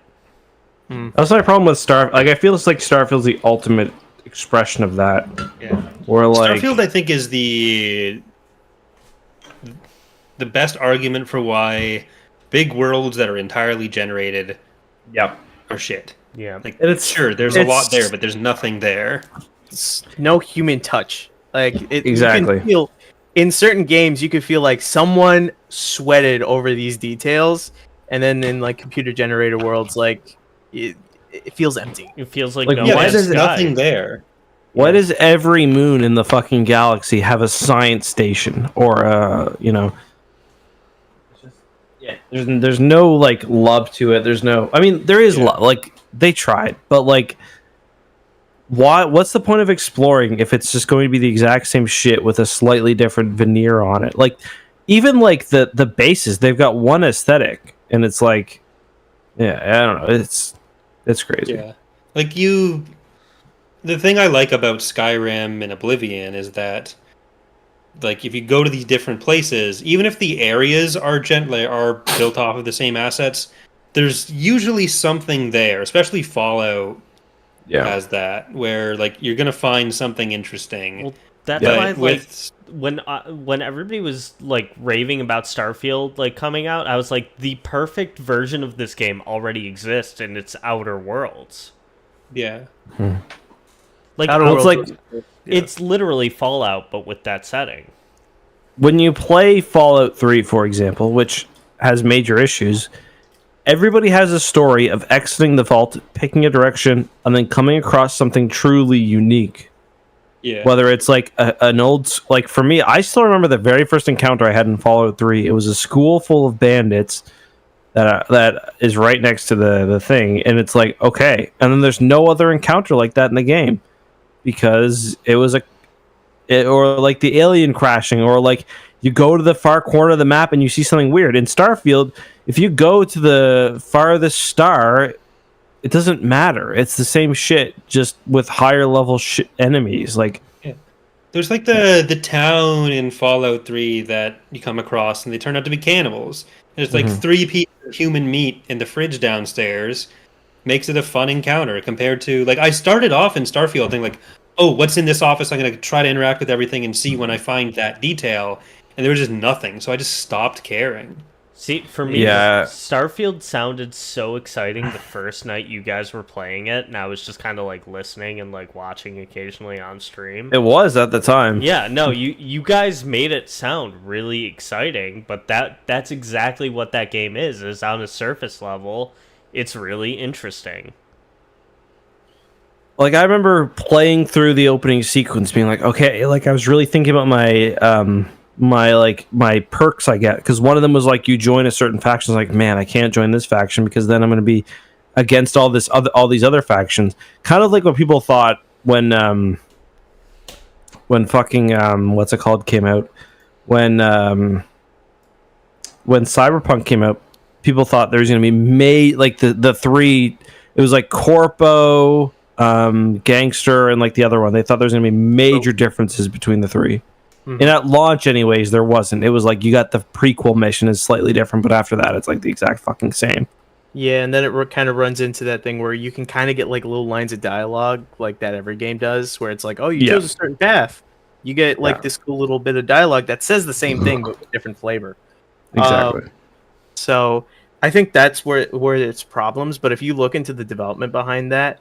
That's my problem with Star. Like I feel it's like Starfield's the ultimate expression of that. Yeah. Where like Starfield, I think, is the best argument for why big worlds that are entirely generated yep. are shit. Yeah. Like, And it's- sure, there's a it's- lot there, but there's nothing there. It's no human touch. Like it, Exactly. You can feel, in certain games, you could feel like someone sweated over these details, and then in like computer generated worlds, like it feels empty. It feels like, Like, no Yeah, why man's there's does it- sky. nothing there. Why does every moon in the fucking galaxy have a science station or yeah, there's no like love to it. There's no. I mean, there is love. Like they tried, but like, why? What's the point of exploring if it's just going to be the exact same shit with a slightly different veneer on it? Like, even like the bases, they've got one aesthetic, and it's like, yeah, I don't know. It's crazy. Yeah. Like the thing I like about Skyrim and Oblivion is that like if you go to these different places, even if the areas are built off of the same assets, there's usually something there, especially Fallout Yeah. has that, where like you're gonna find something interesting. Well, that's But why, like, with when everybody was like raving about Starfield like coming out, I was like, the perfect version of this game already exists in its Outer Worlds. yeah, Like, Outer Well, it's Worlds like- was- it's literally Fallout, but with that setting. When you play Fallout 3, for example, which has major issues, everybody has a story of exiting the vault, picking a direction, and then coming across something truly unique. Yeah. Whether it's like an old, like for me, I still remember the very first encounter I had in Fallout 3. It was a school full of bandits that is right next to the thing, and it's like, okay, and then there's no other encounter like that in the game because it was or like the alien crashing, or like you go to the far corner of the map and you see something weird. In Starfield, if you go to the farthest star, it doesn't matter. It's the same shit, just with higher level enemies. Like, There's like the town in Fallout 3 that you come across, and they turn out to be cannibals. There's like 3 pieces of human meat in the fridge downstairs. Makes it a fun encounter compared to, like, I started off in Starfield thinking like, oh, what's in this office? I'm gonna try to interact with everything and see when I find that detail, and there was just nothing. So I just stopped caring. See, for me, Yeah. Starfield sounded so exciting the first night you guys were playing it, and I was just kind of like listening and like watching occasionally on stream. it was at the time. Yeah, no, you guys made it sound really exciting, but that's exactly what that game is on a surface level. It's really interesting. Like, I remember playing through the opening sequence, being like, okay, like I was really thinking about my perks I get, because one of them was like you join a certain faction. Like, man, I can't join this faction because then I'm going to be against all these other factions. Kind of like what people thought when fucking what's it called came out, when Cyberpunk came out. People thought there was going to be like the 3. It was like Corpo, Gangster, and like the other one. They thought there was going to be major differences between the 3. And at launch, anyways, there wasn't. It was like you got the prequel mission is slightly different, but after that, it's like the exact fucking same. Yeah, and then it kind of runs into that thing where you can kind of get like little lines of dialogue, like that every game does, where it's like, oh, you chose a certain path. You get like this cool little bit of dialogue that says the same thing but with different flavor. Exactly. So I think that's where it's problems. But if you look into the development behind that,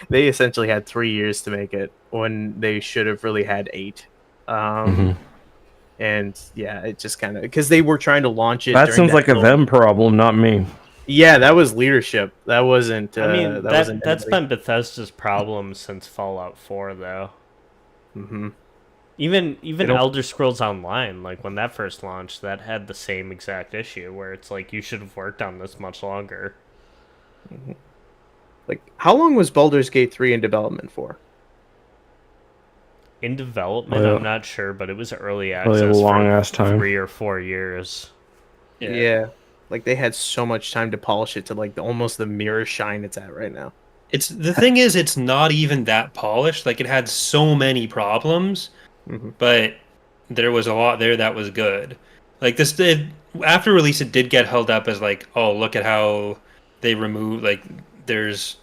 they essentially had 3 years to make it when they should have really had 8. And yeah, it just kind of, because they were trying to launch it. That sounds like a them problem, not me. Yeah, that was leadership. That wasn't. I mean, wasn't that's anybody. been Bethesda's problem since Fallout 4, though. Mm-hmm. Even Elder Scrolls Online, like when that first launched, that had the same exact issue where it's like you should have worked on this much longer. Like, how long was Baldur's Gate 3 in development for? In development, I'm not sure, but it was early access a long for ass time. 3 or 4 years. Yeah. Like they had so much time to polish it to like almost the mirror shine it's at right now. It's the thing is, it's not even that polished. Like, it had so many problems, but there was a lot there that was good. Like, this did, after release, it did get held up as like, oh, look at how they remove, like, this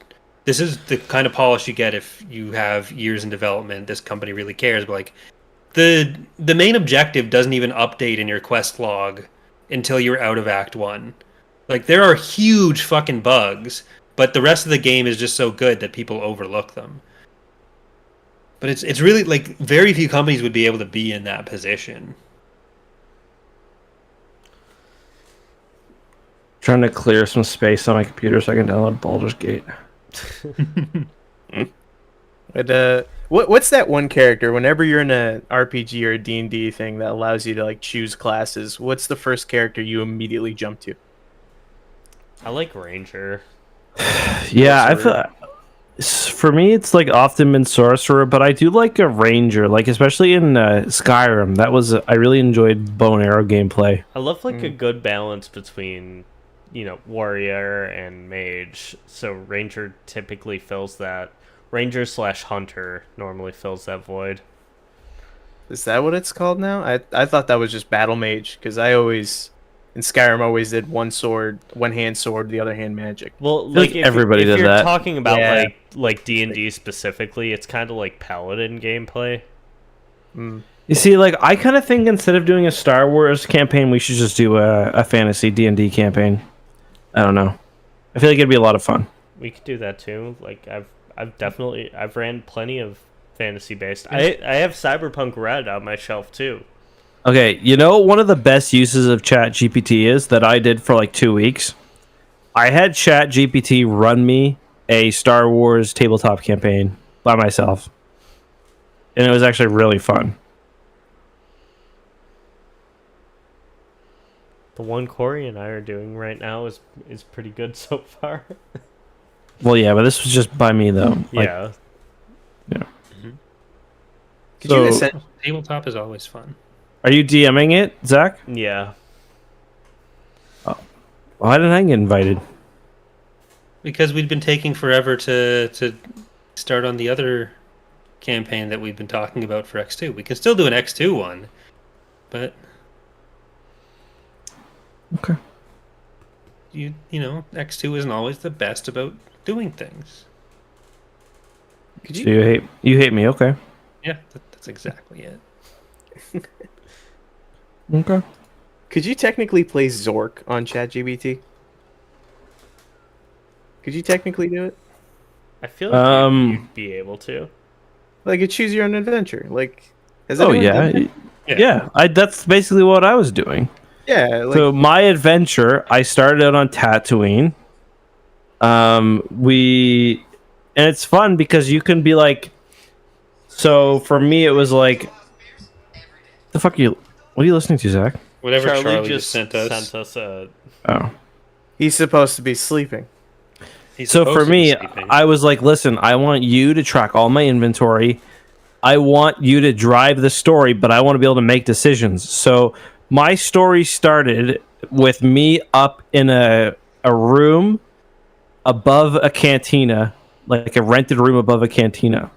is the kind of polish you get if you have years in development. This company really cares, but like, the main objective doesn't even update in your quest log until you're out of Act 1. Like, there are huge fucking bugs, but the rest of the game is just so good that people overlook them. But it's really, like, very few companies would be able to be in that position. Trying to clear some space on my computer so I can download Baldur's Gate. But what's that one character? Whenever you're in a RPG or a D&D thing that allows you to like choose classes, what's the first character you immediately jump to? I like Ranger. Yeah, I feel for me it's like often been Sorcerer, but I do like a Ranger, like especially in Skyrim. That was I really enjoyed bow and arrow gameplay. I love like a good balance between, warrior and mage. So Ranger typically fills that. Ranger / Hunter normally fills that void. Is that what it's called now? I thought that was just Battle Mage because I always in Skyrim always did one hand sword, the other hand magic. Well, like everybody if did you're that. talking about Yeah. like D&D specifically, it's kind of like Paladin gameplay. You see, like I kind of think instead of doing a Star Wars campaign, we should just do a fantasy D&D campaign. I don't know. I feel like it'd be a lot of fun. We could do that too. Like I've ran plenty of fantasy based. I have Cyberpunk Red on my shelf too. Okay, one of the best uses of Chat GPT is that I did for like 2 weeks. I had Chat GPT run me a Star Wars tabletop campaign by myself. and it was actually really fun. The one Corey and I are doing right now is pretty good so far. Well, yeah, but this was just by me though. Like, Yeah. yeah. Could you So, ascend? Tabletop is always fun. are you DMing it, Zach? Yeah. Why didn't I get invited? Because we'd been taking forever to start on the other campaign that we've been talking about for EcksToo. We can still do an EcksToo one, but Okay. you know, EcksToo isn't always the best about doing things. Could So you? you hate me? Okay. Yeah, that's exactly it. Okay. Could you technically play Zork on ChatGPT? Could you technically do it? I feel like you'd be able to. Like a choose your own adventure. Like, has Oh anyone done yeah. that? Yeah. That's basically what I was doing. Yeah. Like, So my adventure, I started out on Tatooine. And it's fun because you can be like, so for me it was like, the fuck you? What are you listening to, Zach? Whatever Charlie, just sent us. a. Oh. he's supposed to be sleeping. He's So supposed for to be me, sleeping. I was like, listen, I want you to track all my inventory. I want you to drive the story, but I want to be able to make decisions. So my story started with me up in a room above a cantina, like a rented room above a cantina.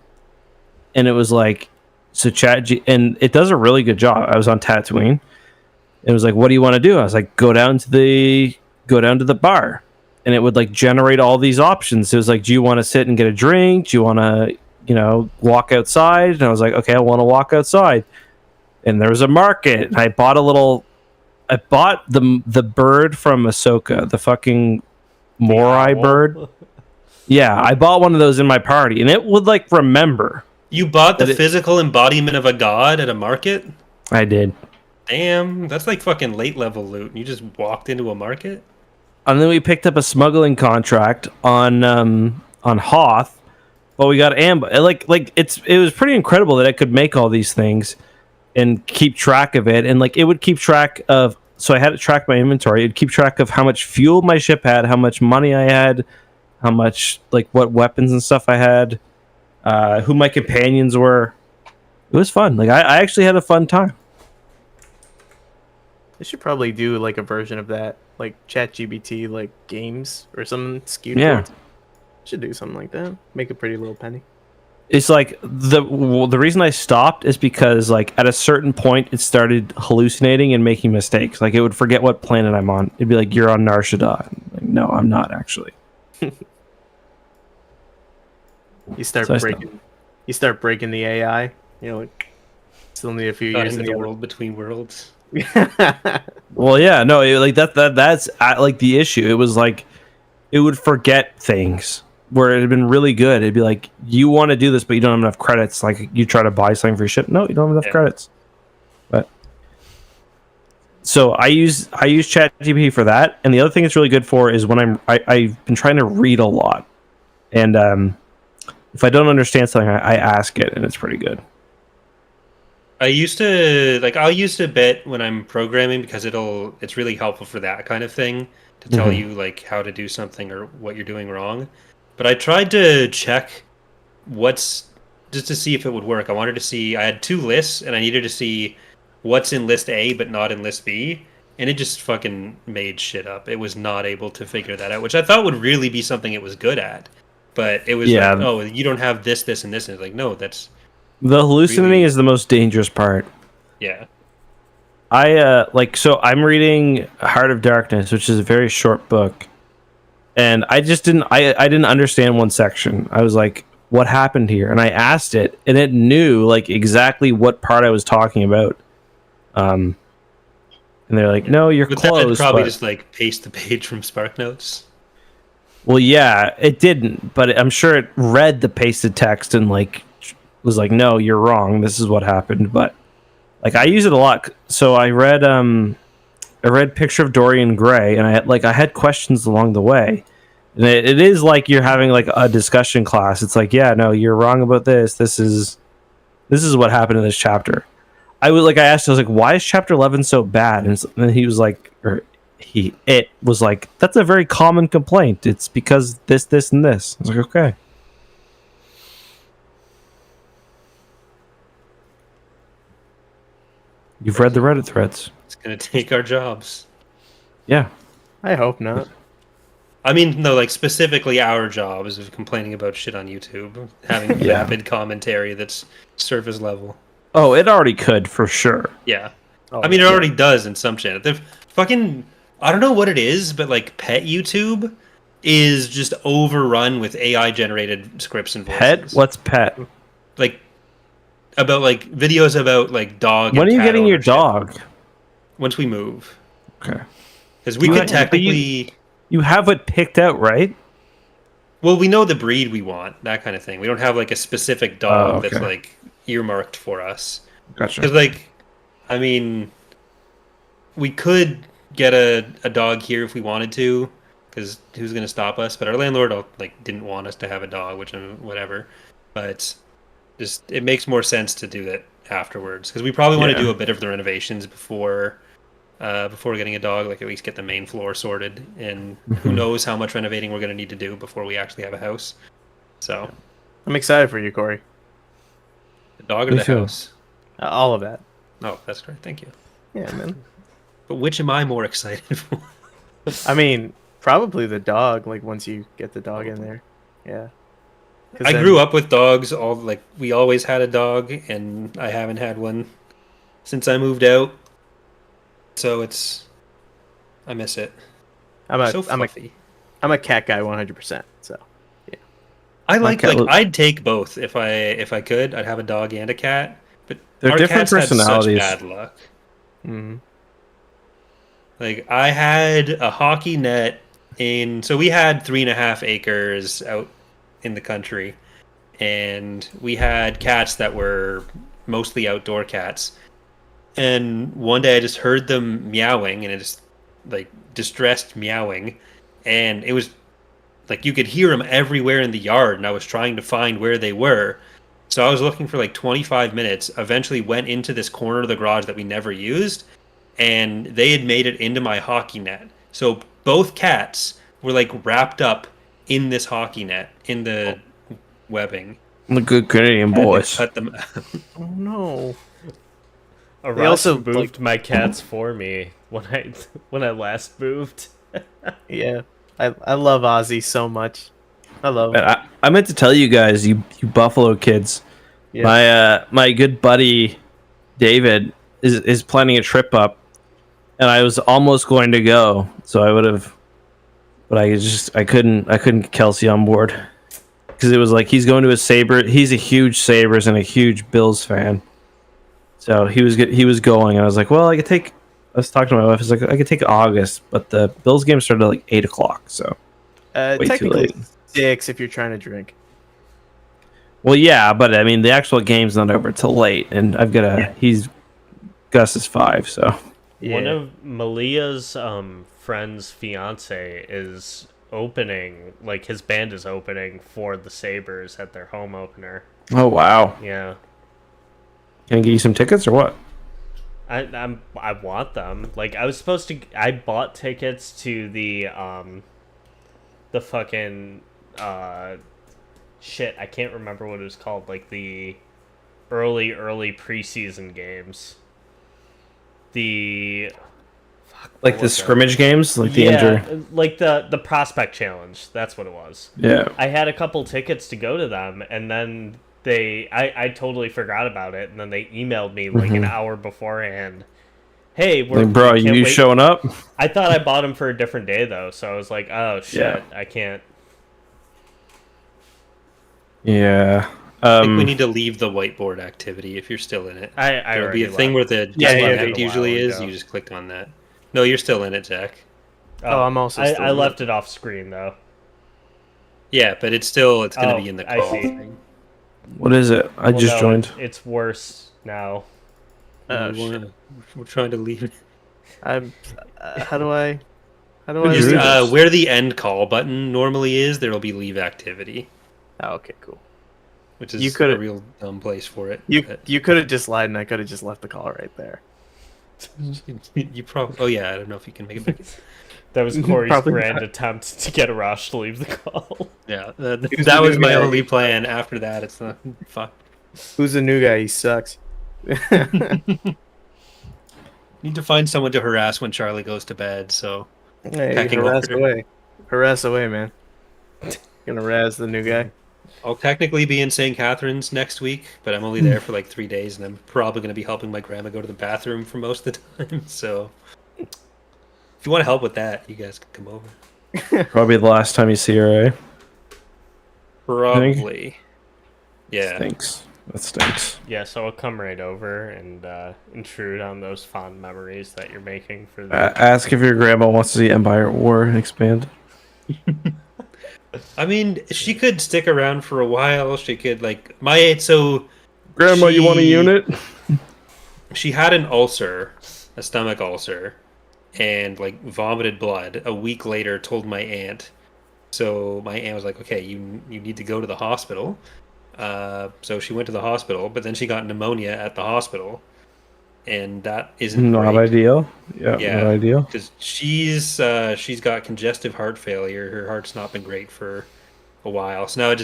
And it was like, and it does a really good job. I was on Tatooine. It was like, what do you want to do? I was like, go down to the bar. And it would like generate all these options. It was like, do you want to sit and get a drink? Do you want to, walk outside? And I was like, okay, I want to walk outside. And there was a market. And I bought the bird from Ahsoka, the fucking Morai bird. Yeah, I bought one of those in my party, and it would like remember. You bought the But physical embodiment of a god at a market? I did. Damn, that's like fucking late level loot. You just walked into a market? And then we picked up a smuggling contract on Hoth, but we got it was pretty incredible that I could make all these things and keep track of it, and like it would keep track of. So I had to track my inventory. It'd keep track of how much fuel my ship had, how much money I had, how much like what weapons and stuff I had, who my companions were. It was fun. Like I actually had a fun time. They should probably do like a version of that, like ChatGPT, like games or something skewed Yeah. towards. Should do something like that. Make a pretty little penny. It's like the reason I stopped is because like at a certain point it started hallucinating and making mistakes. Like it would forget what planet I'm on. It'd be like, you're on Nar Shaddaa. Like, no, I'm not actually. You start So I breaking. You start breaking the AI. You know, like still need a few Got years into in the the world between worlds. Well, yeah, no, that's like the issue. It was like it would forget things where it had been really good. It'd be like, you want to do this, but you don't have enough credits. Like you try to buy something for your ship. No, you don't have enough Yeah. credits. But so I use ChatGPT for that. And the other thing it's really good for is when I've been trying to read a lot, and if I don't understand something, I ask it, and it's pretty good. I'll use it a bit when I'm programming because it's really helpful for that kind of thing to tell you like how to do something or what you're doing wrong. But I tried to check just to see if it would work. I had two lists and I needed to see what's in list A but not in list B, and it just fucking made shit up. It was not able to figure that out, which I thought would really be something it was good at. But it was Yeah. like, oh, you don't have this, this, and this. And it's like, no, that's The hallucinating Really? is the most dangerous part. yeah. So I'm reading Heart of Darkness, which is a very short book, and I didn't understand one section. I was like, what happened here? And I asked it, and it knew like exactly what part I was talking about. And they're like, no, you're But that close. probably but- just like paste the page from SparkNotes. Well, yeah, it didn't, but I'm sure it read the pasted text and like was like, no, you're wrong. This is what happened. But like I use it a lot. So I read Picture of Dorian Gray, and I had questions along the way. And it is like you're having like a discussion class. It's like, yeah, no, you're wrong about this. This is this is what happened in this chapter. I asked, I was like, why is chapter 11 so bad? And then he was like, it was like, that's a very common complaint. It's because this, and this. I was like, okay. You've read the Reddit threads. It's gonna take our jobs. Yeah. I hope not. I mean, no, like specifically our jobs of complaining about shit on YouTube, having Yeah. vapid commentary that's surface level. Oh, it already could, for sure. Yeah. Oh, I mean, it already does in some channels. The fucking, I don't know what it is, but like pet YouTube is just overrun with AI generated scripts and voices. Pet? What's pet? Like about like videos about like dog. When and are you cat getting your ownership. dog? Once we move, Okay. because we You could ha- but technically. You have it picked out, right? Well, we know the breed we want, that kind of thing. We don't have like a specific dog okay. that's like earmarked for us. Gotcha. Because like, I mean, we could get a dog here if we wanted to, because who's gonna stop us? But our landlord like didn't want us to have a dog, which whatever. But just it makes more sense to do that afterwards, because we probably want to Yeah. do a bit of the renovations before getting a dog, like at least get the main floor sorted, and who knows how much renovating we're going to need to do before we actually have a house. So, I'm excited for you, Corey. the dog or Me the too. house? All of that. Oh, that's great. Thank you. Yeah, man. But which am I more excited for? I mean, probably the dog. Like once you get the dog in there, yeah. I grew up with dogs. We always had a dog, and I haven't had one since I moved out. So I miss it. I'm So fluffy. I'm a cat guy 100%. So I My cat was- I'd take both if I could. I'd have a dog and a cat. But They're our different cats had such personalities. bad luck. mhm. Like I had a hockey net so we had 3.5 acres out in the country, and we had cats that were mostly outdoor cats. And one day I just heard them meowing, and it just like distressed meowing, and it was like you could hear them everywhere in the yard, and I was trying to find where they were. So I was looking for like 25 minutes, eventually went into this corner of the garage that we never used, and they had made it into my hockey net. So both cats were like wrapped up in this hockey net, in the webbing. The good Canadian I had to boys. cut them out. Oh no. Arash also, moved like- my cats for me when I last moved. Yeah. I love Ozzy so much. I love him. I meant to tell you guys, you Buffalo kids. Yeah. My good buddy David is planning a trip up, and I was almost going to go, so I would have, but I couldn't get Kelsey on board because it was like he's going to a Sabre. He's a huge Sabres and a huge Bills fan, so he was going, and I was like, well, I was talking to my wife. I was like, I could take August, but the Bills game started at like 8:00, so way too Technically late. 6 if you're trying to drink. Well, yeah, but I mean, the actual game's not over till late, and Gus is 5, so. Yeah. One of Malia's friend's fiance is opening, like his band is opening for the Sabres at their home opener. Oh, wow. Yeah. Can I get you some tickets or what? I want them. Like I bought tickets to the fucking shit, I can't remember what it was called, like the early preseason games. The Like the scrimmage games? Like the injury? like the prospect challenge. That's what it was. Yeah. I had a couple tickets to go to them, and then I totally forgot about it, and then they emailed me like an hour beforehand. Hey, Like, bro, we can't you wait." showing up? I thought I bought them for a different day though, so I was like, oh shit, Yeah. I can't. Yeah. I think we need to leave the whiteboard activity if you're still in it. I There'll already be a thing where left. the Yeah, yeah, disconnect yeah. usually A while is. ago. You just clicked on that. No, you're still in it, Zach. Oh, I'm also still I in it. left it off screen though. Yeah, but it's going to Oh, be in the I call see. thing. What is it? I Well, just no, joined. It's worse now. Oh, We're trying to leave it. I'm. How do I Just, leave this? where the end call button normally is, there will be leave activity. Oh, okay, cool. which You is a could've- real dumb place for it. You but- you could have just lied, and I could have just left the call right there. you probably. Oh yeah, I don't know if you can make it back. That was Corey's Probably grand not. attempt to get Arash to leave the call. Yeah, Who's that the was new my guy? only plan. After that, it's not fuck. Who's the new guy? He sucks. Need to find someone to harass when Charlie goes to bed. So Hey, Pecking harass order. away. Harass away, man. Gonna razz the new guy. I'll technically be in St. Catharines next week, but I'm only there for like 3 days, and I'm probably going to be helping my grandma go to the bathroom for most of the time. So if you want to help with that, you guys can come over. Probably the last time you see her, eh? Probably. Yeah. Stinks. That stinks. Yeah, so I'll come right over and intrude on those fond memories that you're making for the. Ask if your grandma wants to see Empire at War expand. I mean, she could stick around for a while. She could so Grandma, you want a She- unit? she had an ulcer, a stomach ulcer, and like vomited blood. A week later, told my aunt. So my aunt was like, "Okay, you need to go to the hospital." So she went to the hospital, but then she got pneumonia at the hospital, and that isn't Not great. ideal. Yeah, Yeah. not ideal. Because she's got congestive heart failure. Her heart's not been great for a while. So now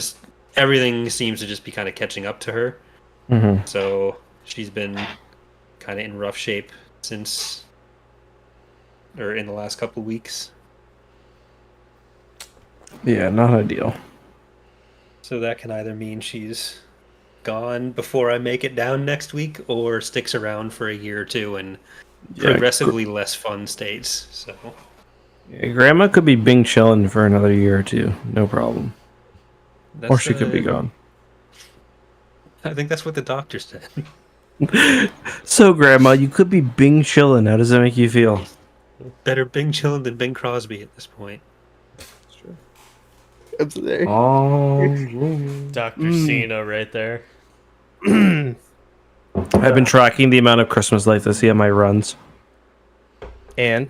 everything seems to just be kind of catching up to her. Mm-hmm. So she's been kind of in rough shape since, or in the last couple of weeks. Yeah, not ideal. So that can either mean she's gone before I make it down next week, or sticks around for a year or two in Yeah, progressively less fun states. So Yeah, Grandma could be Bing chilling for another year or two, no problem. Or that's, she could be gone. I think that's what the doctor said. So, Grandma, you could be Bing chilling. How does that make you feel? Better Bing chilling than Bing Crosby at this point. Up there. Oh, Dr. Cena right there. I've been tracking the amount of Christmas lights I see on my runs. And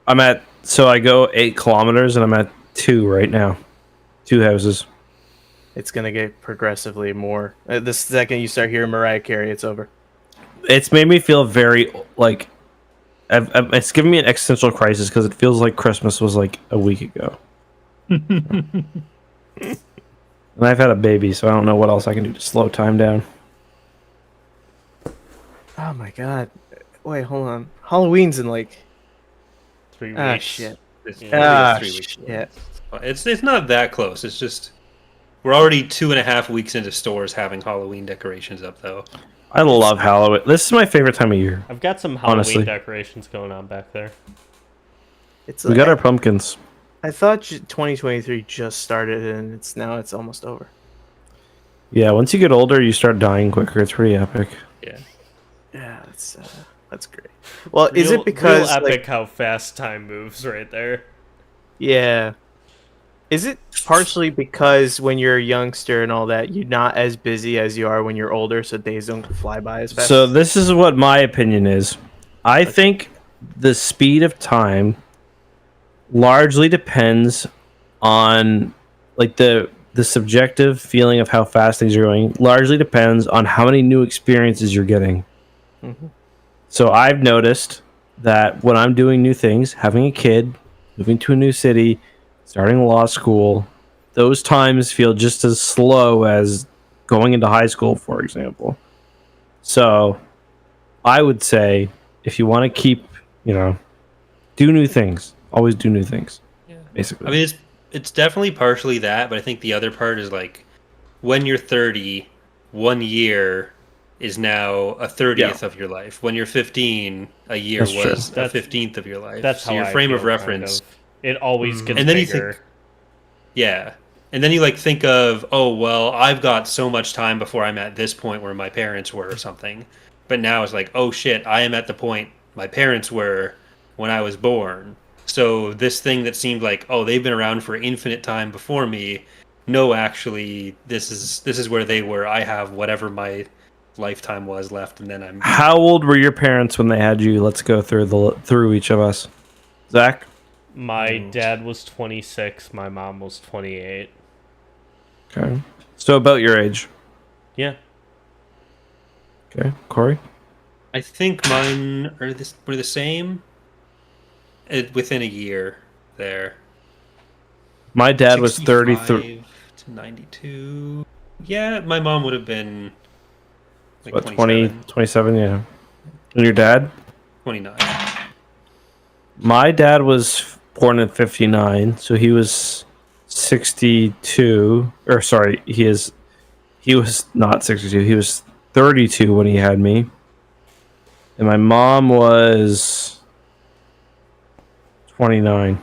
I go 8 kilometers and I'm at 2 right now. 2 houses. it's gonna get progressively more. The second you start hearing Mariah Carey, it's over. It's made me feel very, like, it's given me an existential crisis because it feels like Christmas was like a week ago. And I've had a baby, so I don't know what else I can do to slow time down. Oh my god. Wait, hold on. Halloween's in like 3 weeks. ah shit. It's, Yeah. I think it's 3 weeks. Shit. It's not that close. It's just we're already 2.5 weeks into stores having Halloween decorations up, though. I love Halloween. This is my favorite time of year. I've got some Halloween Honestly. decorations going on back there. It's We got our pumpkins. I thought 2023 just started and it's almost over. Yeah, once you get older, you start dying quicker. It's pretty epic. Yeah. Yeah, that's great. Well, is Real- it because real epic like, how fast time moves right there? yeah. Is it partially because when you're a youngster and all that, you're not as busy as you are when you're older, so days don't fly by as fast? So this is what my opinion is. I think the speed of time largely depends on like the subjective feeling of how fast things are going largely depends on how many new experiences you're getting. Mhm. So I've noticed that when I'm doing new things, having a kid, moving to a new city, starting law school, those times feel just as slow as going into high school, for example. So I would say if you want to keep, do new things. Always do new things. Yeah. Basically. I mean, it's definitely partially that, but I think the other part is like when you're 30, 1 year is now a 30th of your life. When you're 15, a year That's true. was a 15th of your life. That's so how your I frame feel, of reference. kind of. It always gets And then bigger. you think, yeah. And then you like think of, oh, well, I've got so much time before I'm at this point where my parents were or something. But now it's like, oh shit, I am at the point my parents were when I was born. So this thing that seemed like, oh, they've been around for infinite time before me. No, actually, this is where they were. I have whatever my lifetime was left, and then I'm. How old were your parents when they had you? Let's go through each of us. Zach? My dad was 26. My mom was 28. Okay. So about your age. Yeah. Okay, Corey. I think mine were the same within a year there. My dad was 33. 65 to 92. Yeah, my mom would have been like What, 20, 27, 27? Yeah. And your dad? 29. My dad was born in 59, so he was 62. Or sorry, he was not 62. He was 32 when he had me. And my mom was 29.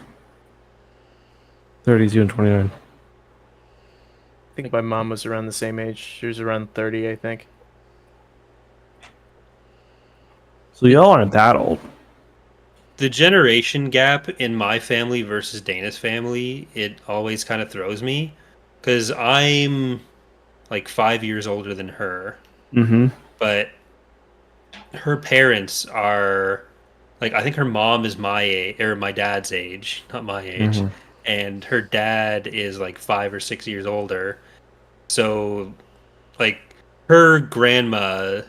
32 and 29. I think my mom was around the same age. She was around 30, I think. So y'all aren't that old. The generation gap in my family versus Dana's family, it always kind of throws me because I'm like 5 years older than her, Mm-hmm. but her parents are like, I think her mom is my age or my dad's age, not my age, Mhm. and her dad is like 5 or 6 years older. So, like, her grandma,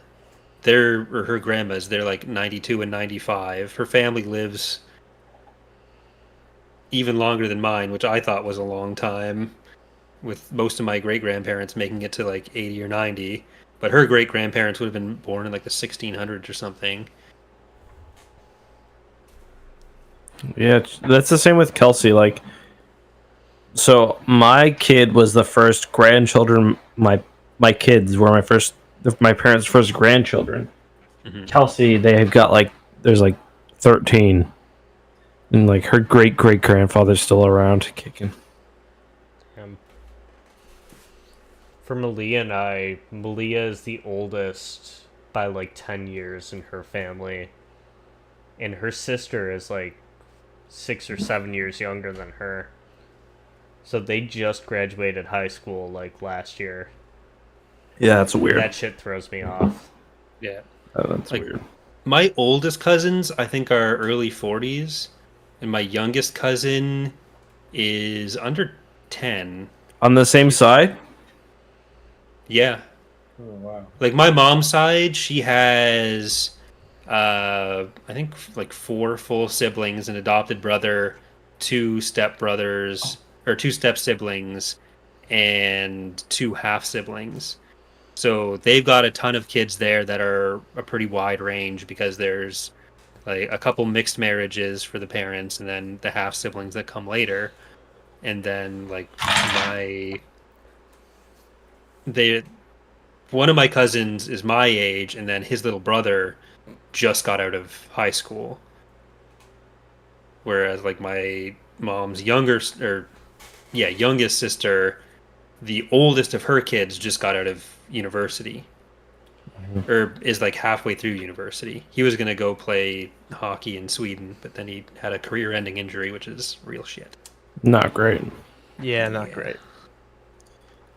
her grandmas, they're like 92 and 95. Her family lives even longer than mine, which I thought was a long time, with most of my great grandparents making it to like 80 or 90. But her great grandparents would have been born in like the 1600s or something. Yeah, that's the same with Kelsey. Like, so my kid was the first grandchildren. My kids were my parents' first grandchildren. Mhm. Kelsey, they have got like there's like 13, and like her great great grandfather's still around kicking. Um, for Malia and I, Malia is the oldest by like 10 years in her family. And her sister is like 6 or 7 years younger than her. So they just graduated high school like last year. Yeah, that's weird. That shit throws me off. Yeah. That's Like, weird. my oldest cousins, I think, are early 40s, and my youngest cousin is under 10. On the same side. Yeah. Oh, wow. Like, my mom's side, she has, I think, like four full siblings, an adopted brother, two step brothers, or two step siblings, and two half siblings. So they've got a ton of kids there that are a pretty wide range because there's like a couple mixed marriages for the parents and then the half siblings that come later. And then like they one of my cousins is my age and then his little brother just got out of high school. Whereas like my mom's youngest sister, the oldest of her kids just got out of university. Or is like halfway through university. He was going to go play hockey in Sweden, but then he had a career-ending injury, which is real shit. Not great. Yeah, not Yeah. great.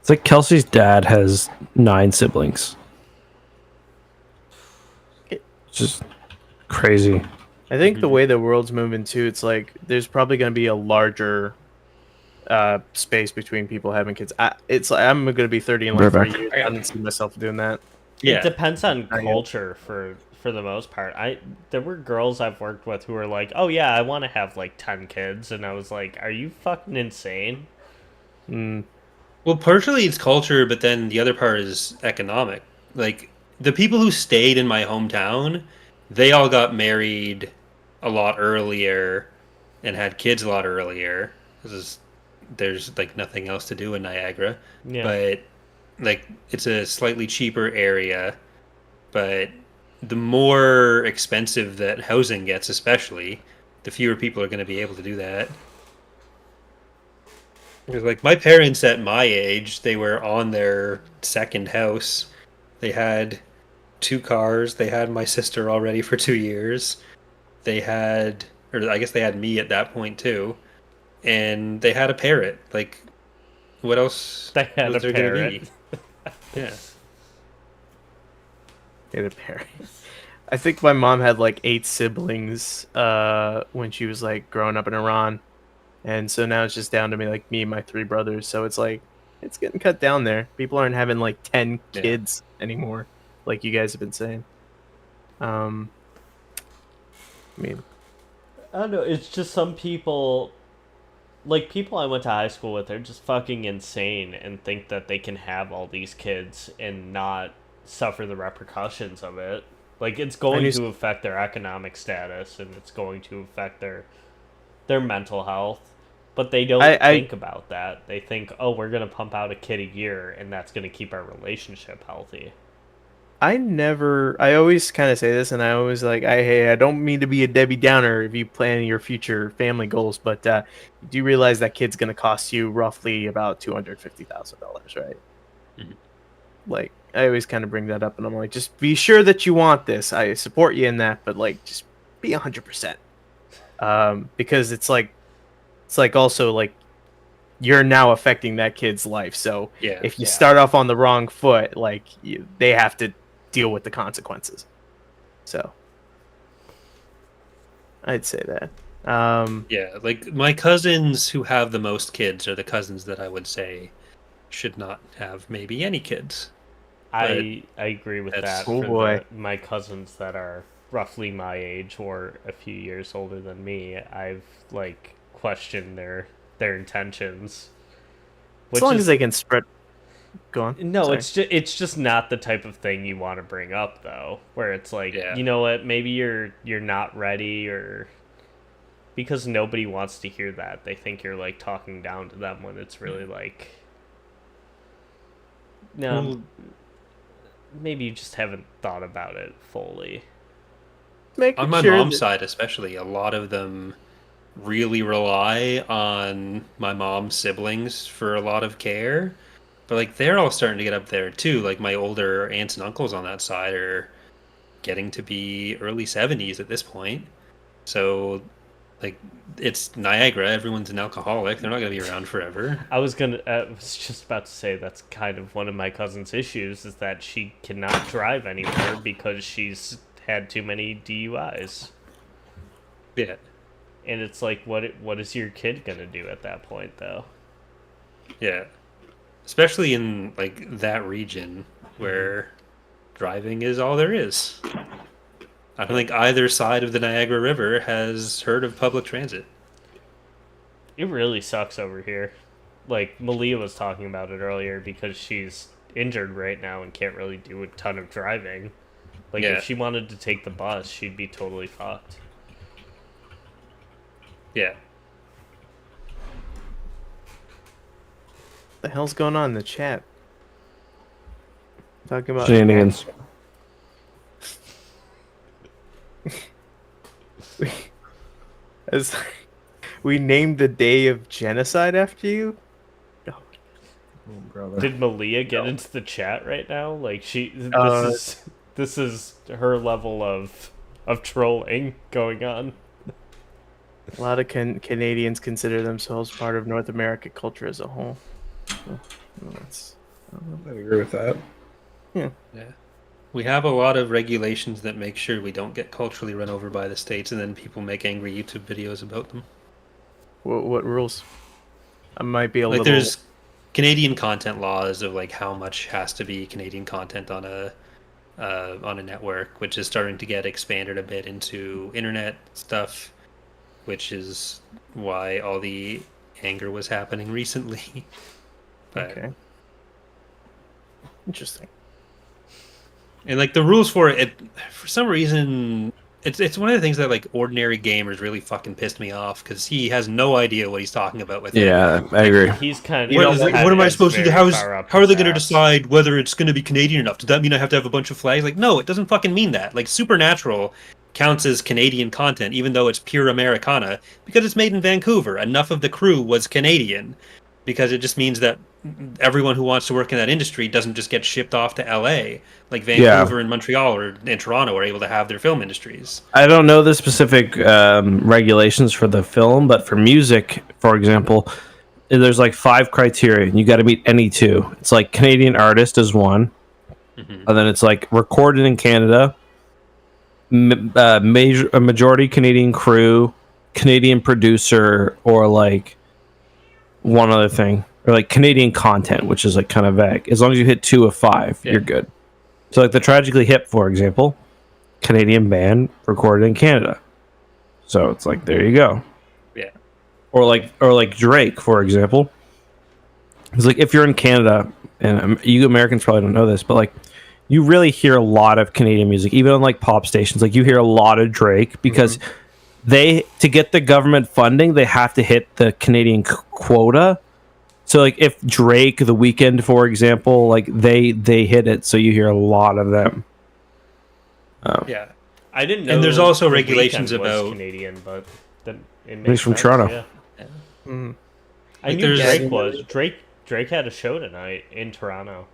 It's like Kelsey's dad has 9 siblings. It- Just crazy. I think the way the world's moving too, it's like there's probably going to be a larger space between people having kids. It's like I'm going to be 30 in like Right 3 back. years. I don't see myself doing that. Yeah. It depends on I am. culture for the most part. There were girls I've worked with who were like, "Oh yeah, I want to have like 10 kids." And I was like, "Are you fucking insane?" Mm. Well, partially it's culture, but then the other part is economic. Like the people who stayed in my hometown, they all got married a lot earlier and had kids a lot earlier. There's like nothing else to do in Niagara. Yeah. But like it's a slightly cheaper area, but the more expensive that housing gets, especially, the fewer people are going to be able to do that. Because like my parents at my age, they were on their second house. They had 2 cars. They had my sister already for 2 years. They had, or I guess they had me at that point too, and they had a parrot. Like, what else They had was a there gonna parrot. be? Yeah. Get a pair. I think my mom had like 8 siblings when she was like growing up in Iran, and so now it's just down to me, like me and my 3 brothers. So it's like it's getting cut down there. People aren't having like 10 Yeah. kids anymore, like you guys have been saying. I mean, I don't know. It's just some people, like people I went to high school with, they're just fucking insane and think that they can have all these kids and not suffer the repercussions of it. Like it's going to affect their economic status and it's going to affect their mental health. But they don't think about that. They think, oh, we're gonna pump out a kid a year and that's gonna keep our relationship healthy. I always kind of say this, and I always like, hey, I don't mean to be a Debbie Downer if you plan your future family goals, but you do realize that kid's going to cost you roughly about $250,000, right? Mhm. Like, I always kind of bring that up, and I'm like, just be sure that you want this. I support you in that, but like, just be 100%. Because it's like also like you're now affecting that kid's life. So Yeah. if you start off on the wrong foot, like they have to deal with the consequences. So I'd say that. Yeah, like my cousins who have the most kids are the cousins that I would say should not have maybe any kids. I agree with that's- that Oh, for boy. my cousins that are roughly my age or a few years older than me. I've like questioned their intentions. As long as they can spread. Go on. No, Sorry. it's just not the type of thing you want to bring up though, where it's like, Yeah. you know what, maybe you're not ready or because nobody wants to hear that. They think you're like talking down to them when it's really like no, Well, maybe you just haven't thought about it fully. Making on my sure mom's that- side especially, a lot of them really rely on my mom's siblings for a lot of care. But like they're all starting to get up there too. Like my older aunts and uncles on that side are getting to be early 70s at this point. So like it's Niagara, everyone's an alcoholic. They're not going to be around forever. I was just about to say that's kind of one of my cousin's issues is that she cannot drive anymore because she's had too many DUIs. Yeah. And it's like, what is your kid gonna do at that point, though? Yeah. Especially in like that region where driving is all there is. I don't think either side of the Niagara River has heard of public transit. It really sucks over here. Like Malia was talking about it earlier because she's injured right now and can't really do a ton of driving. Like Yeah. if she wanted to take the bus, she'd be totally fucked. Yeah. What the hell's going on in the chat? Talking about Shenanigans. As we named the day of genocide after you. Did Malia get into the chat right now? Like Uh, this is her level of trolling going on. A lot of Canadians consider themselves part of North American culture as a whole. So, that's, I agree with that. Yeah. We have a lot of regulations that make sure we don't get culturally run over by the states, and then people make angry YouTube videos about them. what rules? I might be a Like little. there's Canadian content laws of like how much has to be Canadian content on a network, which is starting to get expanded a bit into internet stuff, which is why all the anger was happening recently. But, Okay. Interesting. And like the rules for it, for some reason, it's one of the things that like ordinary gamers really fucking pissed me off because he has no idea what he's talking about with it. Yeah, I agree. He's kind of. What am I supposed to do? How are they going to decide whether it's going to be Canadian enough? Does that mean I have to have a bunch of flags? Like, no, it doesn't fucking mean that. Like, Supernatural counts as Canadian content, even though it's pure Americana, because it's made in Vancouver. Enough of the crew was Canadian, because it just means that everyone who wants to work in that industry doesn't just get shipped off to LA. Like Vancouver and Montreal and Toronto are able to have their film industries. I don't know the specific regulations for the film, but for music, for example, there's like 5 criteria. You got to meet any 2. It's like Canadian artist is one, and then it's like recorded in Canada, a majority Canadian crew, Canadian producer, or like one other thing. or like Canadian content, which is like kind of vague. As long as you hit 2 of 5, you're good. So like the Tragically Hip, for example, Canadian band recorded in Canada. So it's like there you go. Yeah. Or like Drake, for example. It's like if you're in Canada, and you Americans probably don't know this, but like you really hear a lot of Canadian music, even on like pop stations. Like you hear a lot of Drake because they, to get the government funding, they have to hit the Canadian quota. So like if Drake, The Weeknd, for example, like they hit it, so you hear a lot of them. Yeah. I didn't know. And there's also The regulations Weeknd was about Canadian, but then it He's makes from sense, Toronto. Yeah. Mm. I Like, knew there's- Drake was. Drake had a show tonight in Toronto.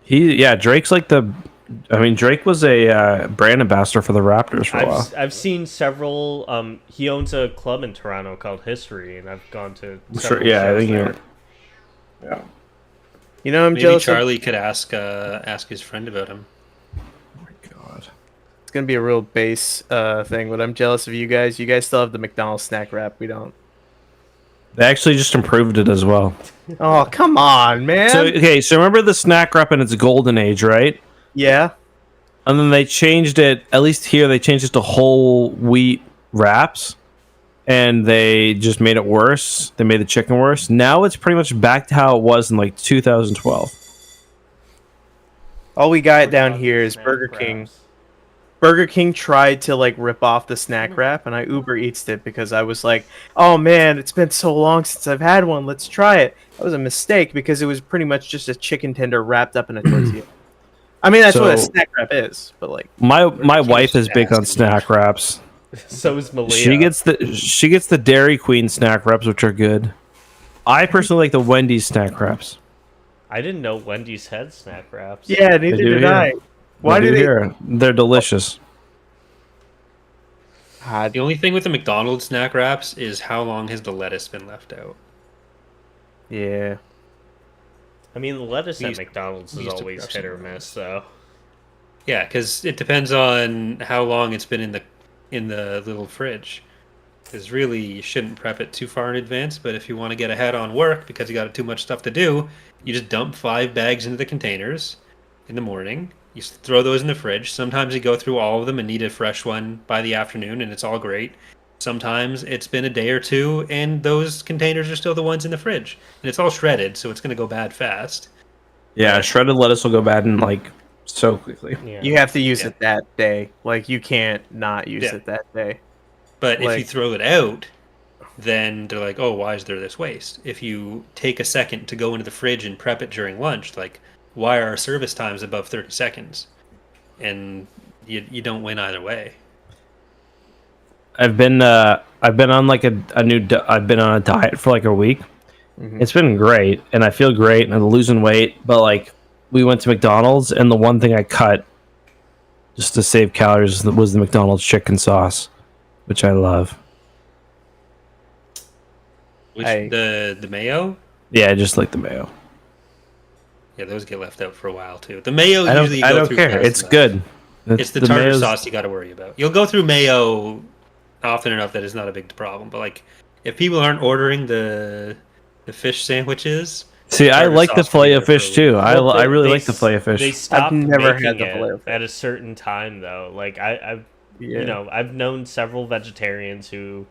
Drake's like Drake was a brand ambassador for the Raptors for a while. I've seen several. He owns a club in Toronto called History, and I've gone to. Sure, several yeah, I shows think there. yeah. You know, I'm Maybe jealous. Charlie could ask his friend about him. Oh my god. It's gonna be a real base thing, but I'm jealous of you guys. You guys still have the McDonald's snack wrap. We don't. They actually just improved it as well. Oh, come on, man. So remember the snack wrap in its golden age, right? Yeah. And then they changed it, at least here, they changed it to whole wheat wraps. And they just made it worse. They made the chicken worse. Now it's pretty much back to how it was in like 2012. All we got down here is Snack Burger wraps. King. Burger King tried to like rip off the snack wrap, and I Uber Eats it because I was like, "Oh man, it's been so long since I've had one. Let's try it." That was a mistake because it was pretty much just a chicken tender wrapped up in a tortilla. I mean, that's what a So- snack wrap is, but like, My King's wife is big on nasty. snack wraps. So is Malia. She gets the Dairy Queen snack wraps, which are good. I personally like the Wendy's snack wraps. I didn't know Wendy's had snack wraps. yeah, neither do did here. I. Why do they? here? They're delicious. God, The only thing with the McDonald's snack wraps is how long has the lettuce been left out? yeah. I mean, the lettuce We at used- McDonald's we is used to always prep hit or some of miss, though. Yeah, because it depends on how long it's been in the little fridge. Because really, you shouldn't prep it too far in advance. But if you want to get ahead on work because you got too much stuff to do, you just dump 5 bags into the containers in the morning. You throw those in the fridge. Sometimes you go through all of them and need a fresh one by the afternoon, and it's all great. Sometimes it's been a day or two, and those containers are still the ones in the fridge, and it's all shredded, so it's going to go bad fast. Yeah, shredded lettuce will go bad in like so quickly. Yeah. You have to use Yeah. it that day. Like, you can't not use Yeah. it that day. But if you Like- throw it out, then they're like, "Oh, why is there this waste?" If you take a second to go into the fridge and prep it during lunch, like, why are our service times above 30 seconds? And you don't win either way. I've been on like I've been on a diet for like a week. It's been great, and I feel great, and I'm losing weight. But like, we went to McDonald's, and the one thing I cut just to save calories was the McDonald's chicken sauce, which I love. Which I- the mayo? Yeah, I just like the mayo. Yeah, those get left out for a while too. The mayo I usually don't. I go don't through care. fast It's enough. good. It's the tartar mayo's- sauce you got to worry about. You'll go through mayo often enough that it's not a big problem. But like, if people aren't ordering the fish sandwiches, See, I tartar like the sauce will be fillet there of for a fish week. too. Well, I really they like the fillet of They fish. stopped never had making the fillet it of fish. at a certain time, though. Like I've Yeah. you know, I've known several vegetarians who,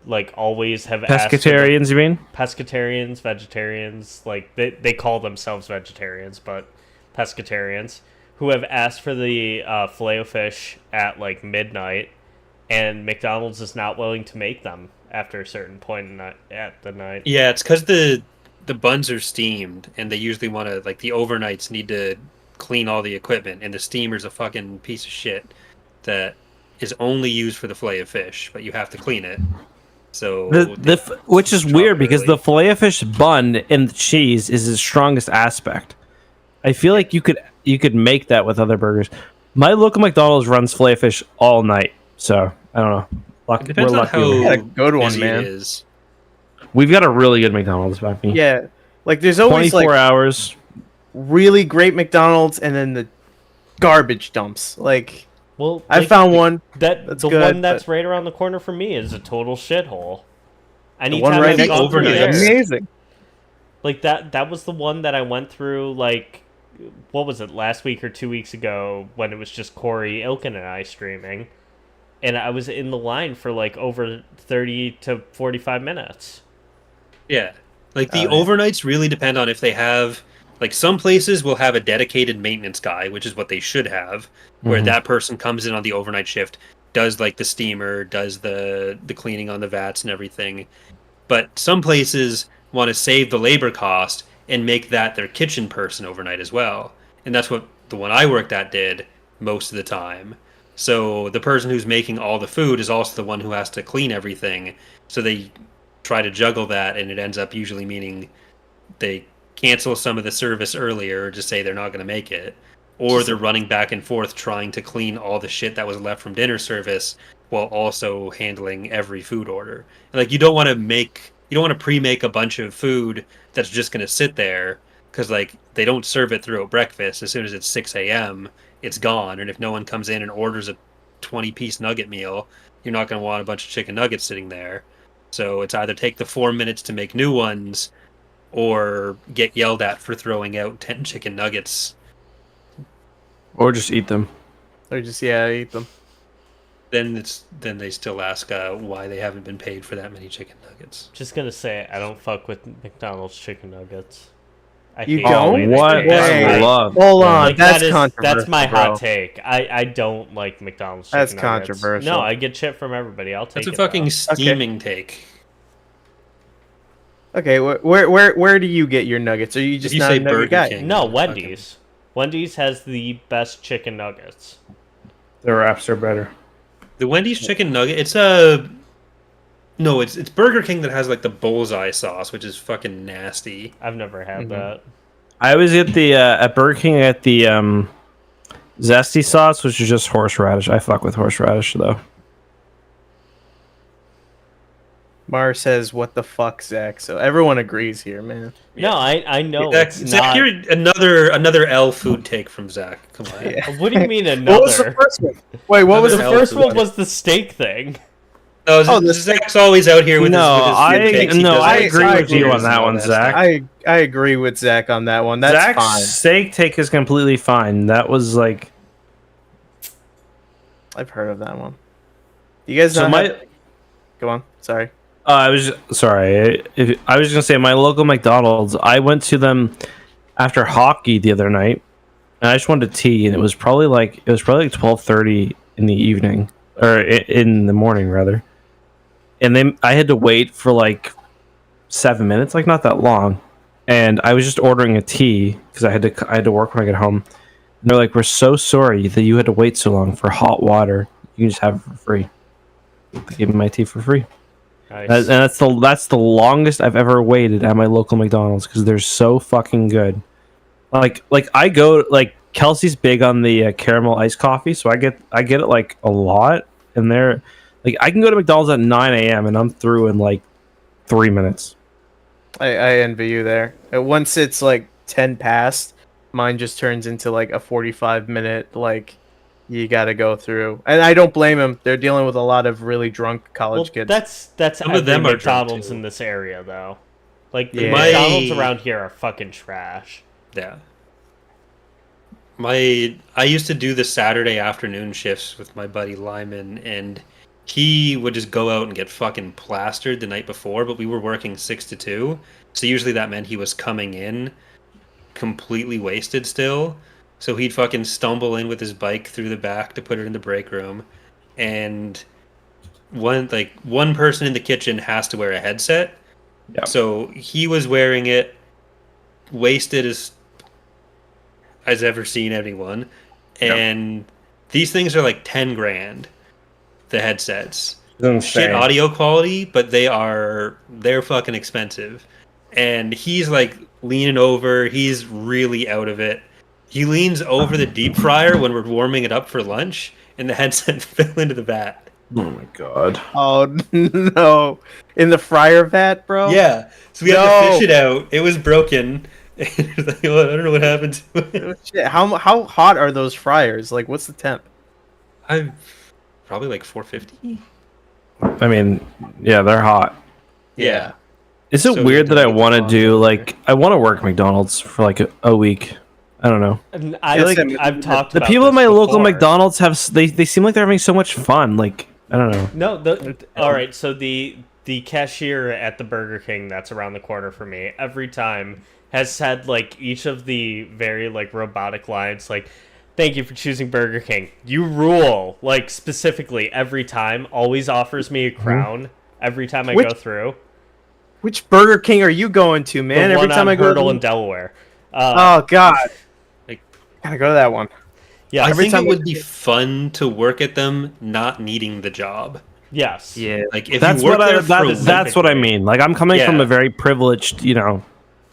like, always have asked for the- Pescatarians, you mean? pescatarians, vegetarians, like they call themselves vegetarians, but pescatarians who have asked for the filet of fish at like midnight, and McDonald's is not willing to make them after a certain point at the night. yeah, it's because the buns are steamed, and they usually want to like the overnights need to clean all the equipment, and the steamer's a fucking piece of shit that is only used for the fillet of fish, but you have to clean it. So Which is Chop weird because early. the filet of fish bun and the cheese is the strongest aspect. I feel like you could make that with other burgers. My local McDonald's runs filet of fish all night, so I don't know. it depends we're on lucky. how We got a good one, busy man. it is. We've got a really good McDonald's back me. Yeah. Like, there's always 24 like hours. really great McDonald's and then the garbage dumps. Like, Well, I like, found one. that that's the good, one that's right around the corner from me is a total shithole. one Anytime right I've next gone to me through is overnight. there, amazing. like that was the one that I went through like what was it, last week or 2 weeks ago when it was just Corey, Ilkin, and I streaming, and I was in the line for like over 30 to 45 minutes. Yeah. Like the Oh, yeah. overnights really depend on if they have like some places will have a dedicated maintenance guy, which is what they should have, where Mhm. that person comes in on the overnight shift, does like the steamer, does the cleaning on the vats and everything. But some places want to save the labor cost and make that their kitchen person overnight as well. And that's what the one I worked at did most of the time. So the person who's making all the food is also the one who has to clean everything. So they try to juggle that, and it ends up usually meaning they cancel some of the service earlier, or just say they're not going to make it, or they're running back and forth trying to clean all the shit that was left from dinner service while also handling every food order. And like you don't want to pre-make a bunch of food that's just going to sit there because like they don't serve it throughout breakfast. As soon as it's 6 a.m., it's gone, and if no one comes in and orders a 20-piece nugget meal, you're not going to want a bunch of chicken nuggets sitting there. So it's either take the 4 minutes to make new ones or get yelled at for throwing out 10 chicken nuggets. Or just eat them. Or just eat them. Then they still ask why they haven't been paid for that many chicken nuggets. Just gonna say I don't fuck with McDonald's chicken nuggets. I You hate don't? the way they What? taste. Wait. I love. Hold on, Like, that's that's controversial. my bro. hot take. I don't like McDonald's chicken That's nuggets. controversial. No, I get shit from everybody. I'll take That's a it. fucking though. steaming take. Okay, where do you get your nuggets? Are you just If you not say a nugget Burger guy? King, No, fucking- Wendy's. Wendy's has the best chicken nuggets. The wraps are better. The Wendy's chicken nugget, it's Burger King that has like the bullseye sauce, which is fucking nasty. I've never had Mhm. that. I always get the at Burger King at the zesty sauce, which is just horseradish. I fuck with horseradish though. Mar says, "What the fuck, Zach?" So everyone agrees here, man. No, I know Zach, it's Zach, not. you're another L food take from Zach. Come on. Yeah. What do you mean What was the another? first one? Wait, what was The the Another first L food one was the steak thing. Oh, Oh, the Zach's always out here with No, his food I takes. He no, does I like agree I with you agree on and that all one, stuff. Zach. I agree with Zach on that one. That's Zach's fine. steak take is completely fine. That was like I've heard of that one. You guys so not my. have- Go on. Sorry. I was sorry. I was gonna say my local McDonald's. I went to them after hockey the other night, and I just wanted tea, and it was probably like 12:30 in the evening, or in the morning rather. And then I had to wait for like 7 minutes, like not that long, and I was just ordering a tea because I had to work when I get home. And they're like, "We're so sorry that you had to wait so long for hot water. You can just have it for free." They gave me my tea for free. Nice. And that's the longest I've ever waited at my local McDonald's because they're so fucking good. Like I go like Kelsey's big on the caramel iced coffee, so I get it like a lot, and they're like I can go to McDonald's at 9 a.m. and I'm through in like 3 minutes. I envy you there. Once it's like 10 past, mine just turns into like a 45-minute like you got to go through. And I don't blame them. They're dealing with a lot of really drunk college Well, kids. that's Some of every them are drunk, McDonald's too. in this area though. Like the Yeah. McDonald's My- around here are fucking trash. Yeah. I used to do the Saturday afternoon shifts with my buddy Lyman, and he would just go out and get fucking plastered the night before, but we were working 6 to 2. So usually that meant he was coming in completely wasted still. So he'd fucking stumble in with his bike through the back to put it in the break room, and one person in the kitchen has to wear a headset. Yep. So he was wearing it, wasted as ever seen anyone, and these things are like 10 grand. The headsets, shit audio quality, but they're fucking expensive. And he's like leaning over, he's really out of it. He leans over the deep fryer when we're warming it up for lunch, and the headset fell into the vat. Oh my god. Oh no! In the fryer vat, bro. Yeah, so we had No. to fish it out. It was broken. And it was like, oh, I don't know what happened to it. Oh, shit. How hot are those fryers? Like, what's the temp? I'm probably like 450. I mean, yeah, they're hot. Yeah. Is it So weird good that I to make want to the do bond like I want to work McDonald's for like a week? I don't know. And I've talked The about people at this my local before. McDonald's they seem like they're having so much fun. Like I don't know. No, all right. So the cashier at the Burger King that's around the corner for me every time has said like each of the very like robotic lines like, "Thank you for choosing Burger King. You rule." Like specifically every time, always offers me a crown every time I Which- go through. Which Burger King are you going to, man? The Every one time on I go Hurdle to... in Delaware. Oh God, Like, gotta go to that one. Yeah. I Every think time it would be fun to work at them not needing the job. Yes. Yeah. Like if That's you work what there for a week, that's what I mean. Like I'm coming from Yeah. a very privileged,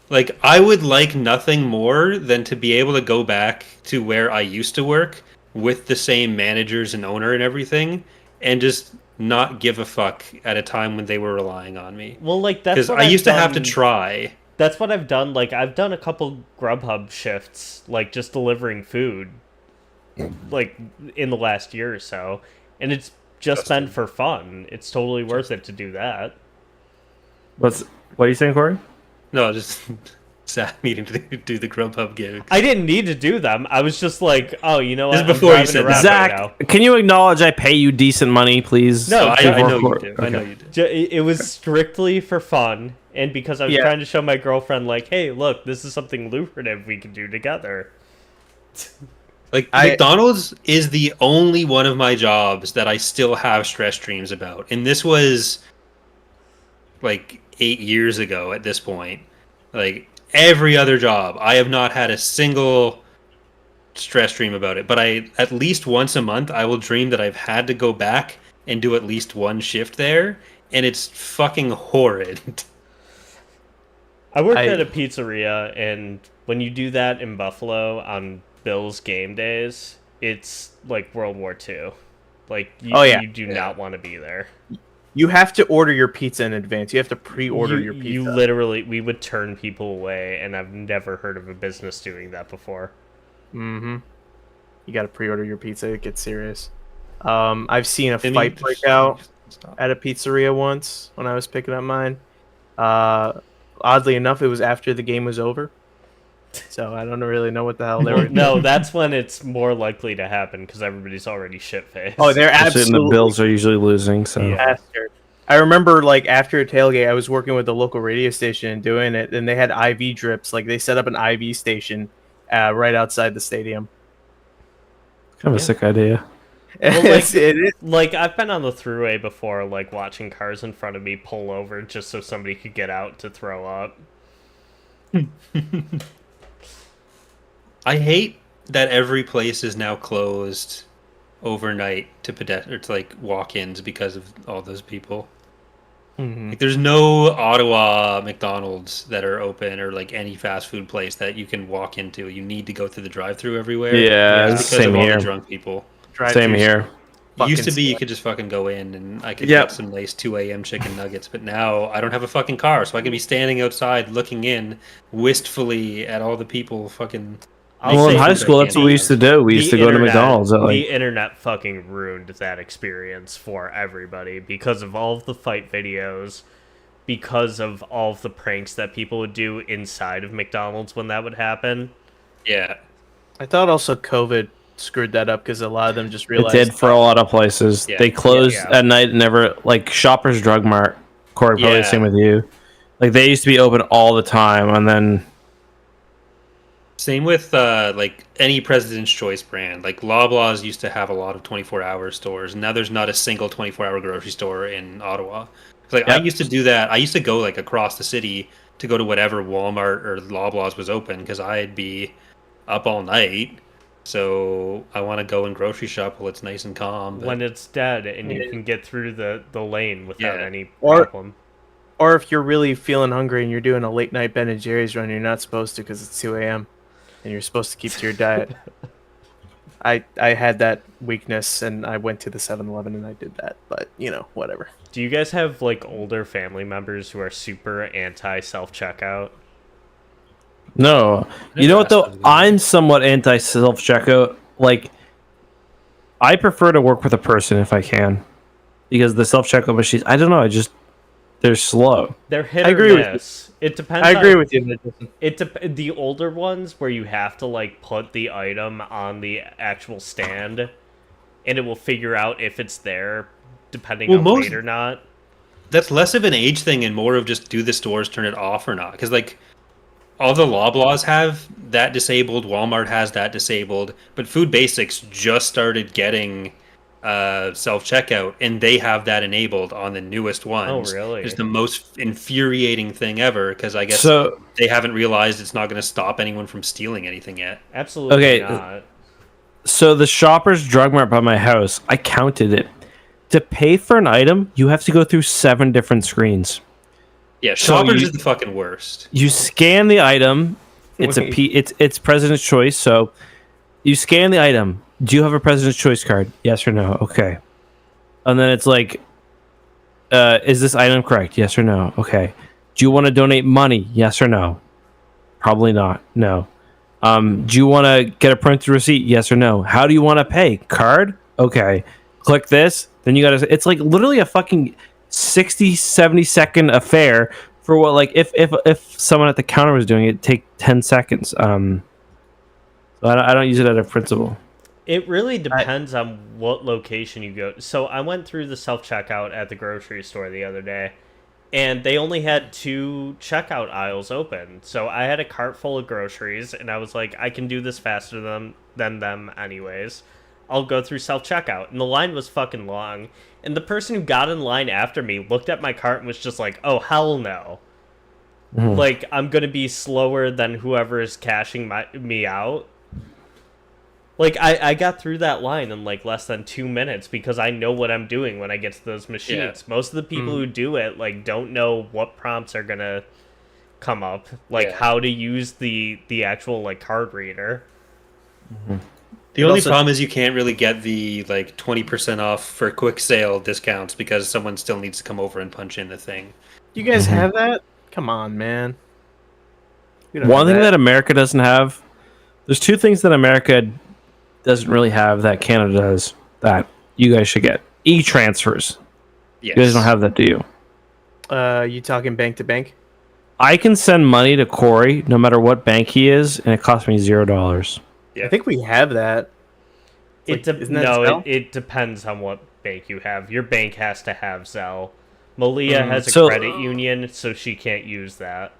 like I would like nothing more than to be able to go back to where I used to work with the same managers and owner and everything, and just not give a fuck at a time when they were relying on me. Well, like that's Because what I I've used to have to done- try. That's what I've done. Like I've done a couple Grubhub shifts, like just delivering food, like in the last year or so, and it's just been for fun. It's totally worth it to do that. what are you saying, Corey? No, just sad needing to do the Grubhub gig. I didn't need to do them. I was just like, oh, you know what? This is I'm before you driving said around that. right Zach, now. can you acknowledge I pay you decent money, please? No, I I know you Cor- do. I know you do. It was strictly for fun, and because I was Yeah. trying to show my girlfriend, like, hey, look, this is something lucrative we can do together. Like I- McDonald's is the only one of my jobs that I still have stress dreams about. And this was like 8 years ago at this point. Like every other job, I have not had a single stress dream about it. But I at least once a month I will dream that I've had to go back and do at least one shift there, and it's fucking horrid. I worked I- at a pizzeria, and when you do that in Buffalo on Bills game days, it's like World War II. Like, you do not want to be there. You have to order your pizza in advance. You have to pre-order your pizza. You literally, we would turn people away, and I've never heard of a business doing that before. Mm-hmm. You got to pre-order your pizza. It gets serious. I've seen a I mean, fight break out at a pizzeria once when I was picking up mine. Oddly enough, it was after the game was over. So I don't really know what the hell they were. No, that's when it's more likely to happen because everybody's already shit-faced. Oh, they're Especially when the absolutely Bills are usually losing. So Yeah. bastard. I remember, like, after a tailgate, I was working with the local radio station and doing it, and they had IV drips. Like, they set up an IV station right outside the stadium. kind of a sick idea. Well, It is. Like, I've been on the thruway before, like, watching cars in front of me pull over just so somebody could get out to throw up. I hate that every place is now closed overnight to or to like walk-ins because of all those people. Mhm. Like, there's no Ottawa McDonald's that are open or like any fast food place that you can walk into. You need to go through the drive-through everywhere. Yeah, It's because same of all here. the drunk people. Same here. It used to Fucking be you sick. could just fucking go in and I could Yep. get some nice 2 a.m. chicken nuggets, but now I don't have a fucking car, so I can be standing outside looking in wistfully at all the people fucking. I'll Well, in say high the- school, that's what we used to do. We used to the go to internet- McDonald's at like The internet fucking ruined that experience for everybody because of all of the fight videos, because of all of the pranks that people would do inside of McDonald's when that would happen. Yeah. I thought also COVID screwed that up because a lot of them just it realized. did for a lot of places. Yeah. They closed Yeah. at night and never like Shoppers Drug Mart. Corey, probably Yeah. the same with you. Like they used to be open all the time, and then Same with like any President's Choice brand. Like Loblaws used to have a lot of 24-hour stores, and now there's not a single 24-hour grocery store in Ottawa. Like I Yep. used to do that. I used to go like across the city to go to whatever Walmart or Loblaws was open because I'd be up all night. So I want to go and grocery shop while it's nice and calm. But When it's dead and you can get through the lane without Yeah. any Or- problem. Or if you're really feeling hungry and you're doing a late night Ben and Jerry's run, you're not supposed to because it's 2 a.m. and you're supposed to keep to your diet. I had that weakness and I went to the 7-Eleven and I did that, but you know, whatever. Do you guys have like older family members who are super anti self checkout? no. You know what though? I'm somewhat anti self checkout. Like I prefer to work with a person if I can, because the self checkout machines. I don't know. they're slow. They're hit I or agree with you. miss. It depends. I agree on, with you. Jason. The older ones where you have to like put the item on the actual stand, and it will figure out if it's there, depending on weight or not. That's less of an age thing and more of just do the stores turn it off or not? Because like all the Loblaws have that disabled, Walmart has that disabled, but Food Basics just started getting self checkout, and they have that enabled on the newest ones. Oh, really? It's the most infuriating thing ever because I guess So they haven't realized it's not going to stop anyone from stealing anything yet. Absolutely Okay, not. so the Shoppers Drug Mart by my house, I counted it. To pay for an item, you have to go through 7 different screens. Yeah, So Shoppers you- is the fucking worst. You scan the item. It's President's Choice. So you scan the item. Do you have a President's Choice card? Yes or no? Okay. And then it's like, is this item correct? Yes or no? Okay. Do you want to donate money? Yes or no? Probably not. No. Do you want to get a printed receipt? Yes or no? How do you want to pay? Card? Okay. Click this. Then you gotta. It's like literally a fucking 60, 70-second affair for what, like, if someone at the counter was doing it, it'd take 10 seconds. So I don't use it out of principle. It really depends on what location you go. So I went through the self-checkout at the grocery store the other day, and they only had 2 checkout aisles open. So I had a cart full of groceries, and I was like, I can do this faster than them anyways. I'll go through self-checkout. And the line was fucking long. And the person who got in line after me looked at my cart and was just like, oh, hell no. Like, I'm going to be slower than whoever is cashing me out. Like, I got through that line in, like, less than 2 minutes because I know what I'm doing when I get to those machines. Yeah. Most of the people who do it, like, don't know what prompts are going to come up. Like, Yeah. how to use the actual, like, card reader. The only also- problem is you can't really get the like 20% off for quick sale discounts because someone still needs to come over and punch in the thing. You guys have that? Come on, man. We don't One have thing that America doesn't have, there's 2 things that America doesn't really have that Canada does that you guys should get. E-transfers. Yes. You guys don't have that, do you? You talking bank to bank? I can send money to Corey no matter what bank he is, and it costs me $0. Yeah. I think we have that. Like, isn't that Zelle? It depends on what bank you have. Your bank has to have Zelle. Malia has a So- credit union, so she can't use that.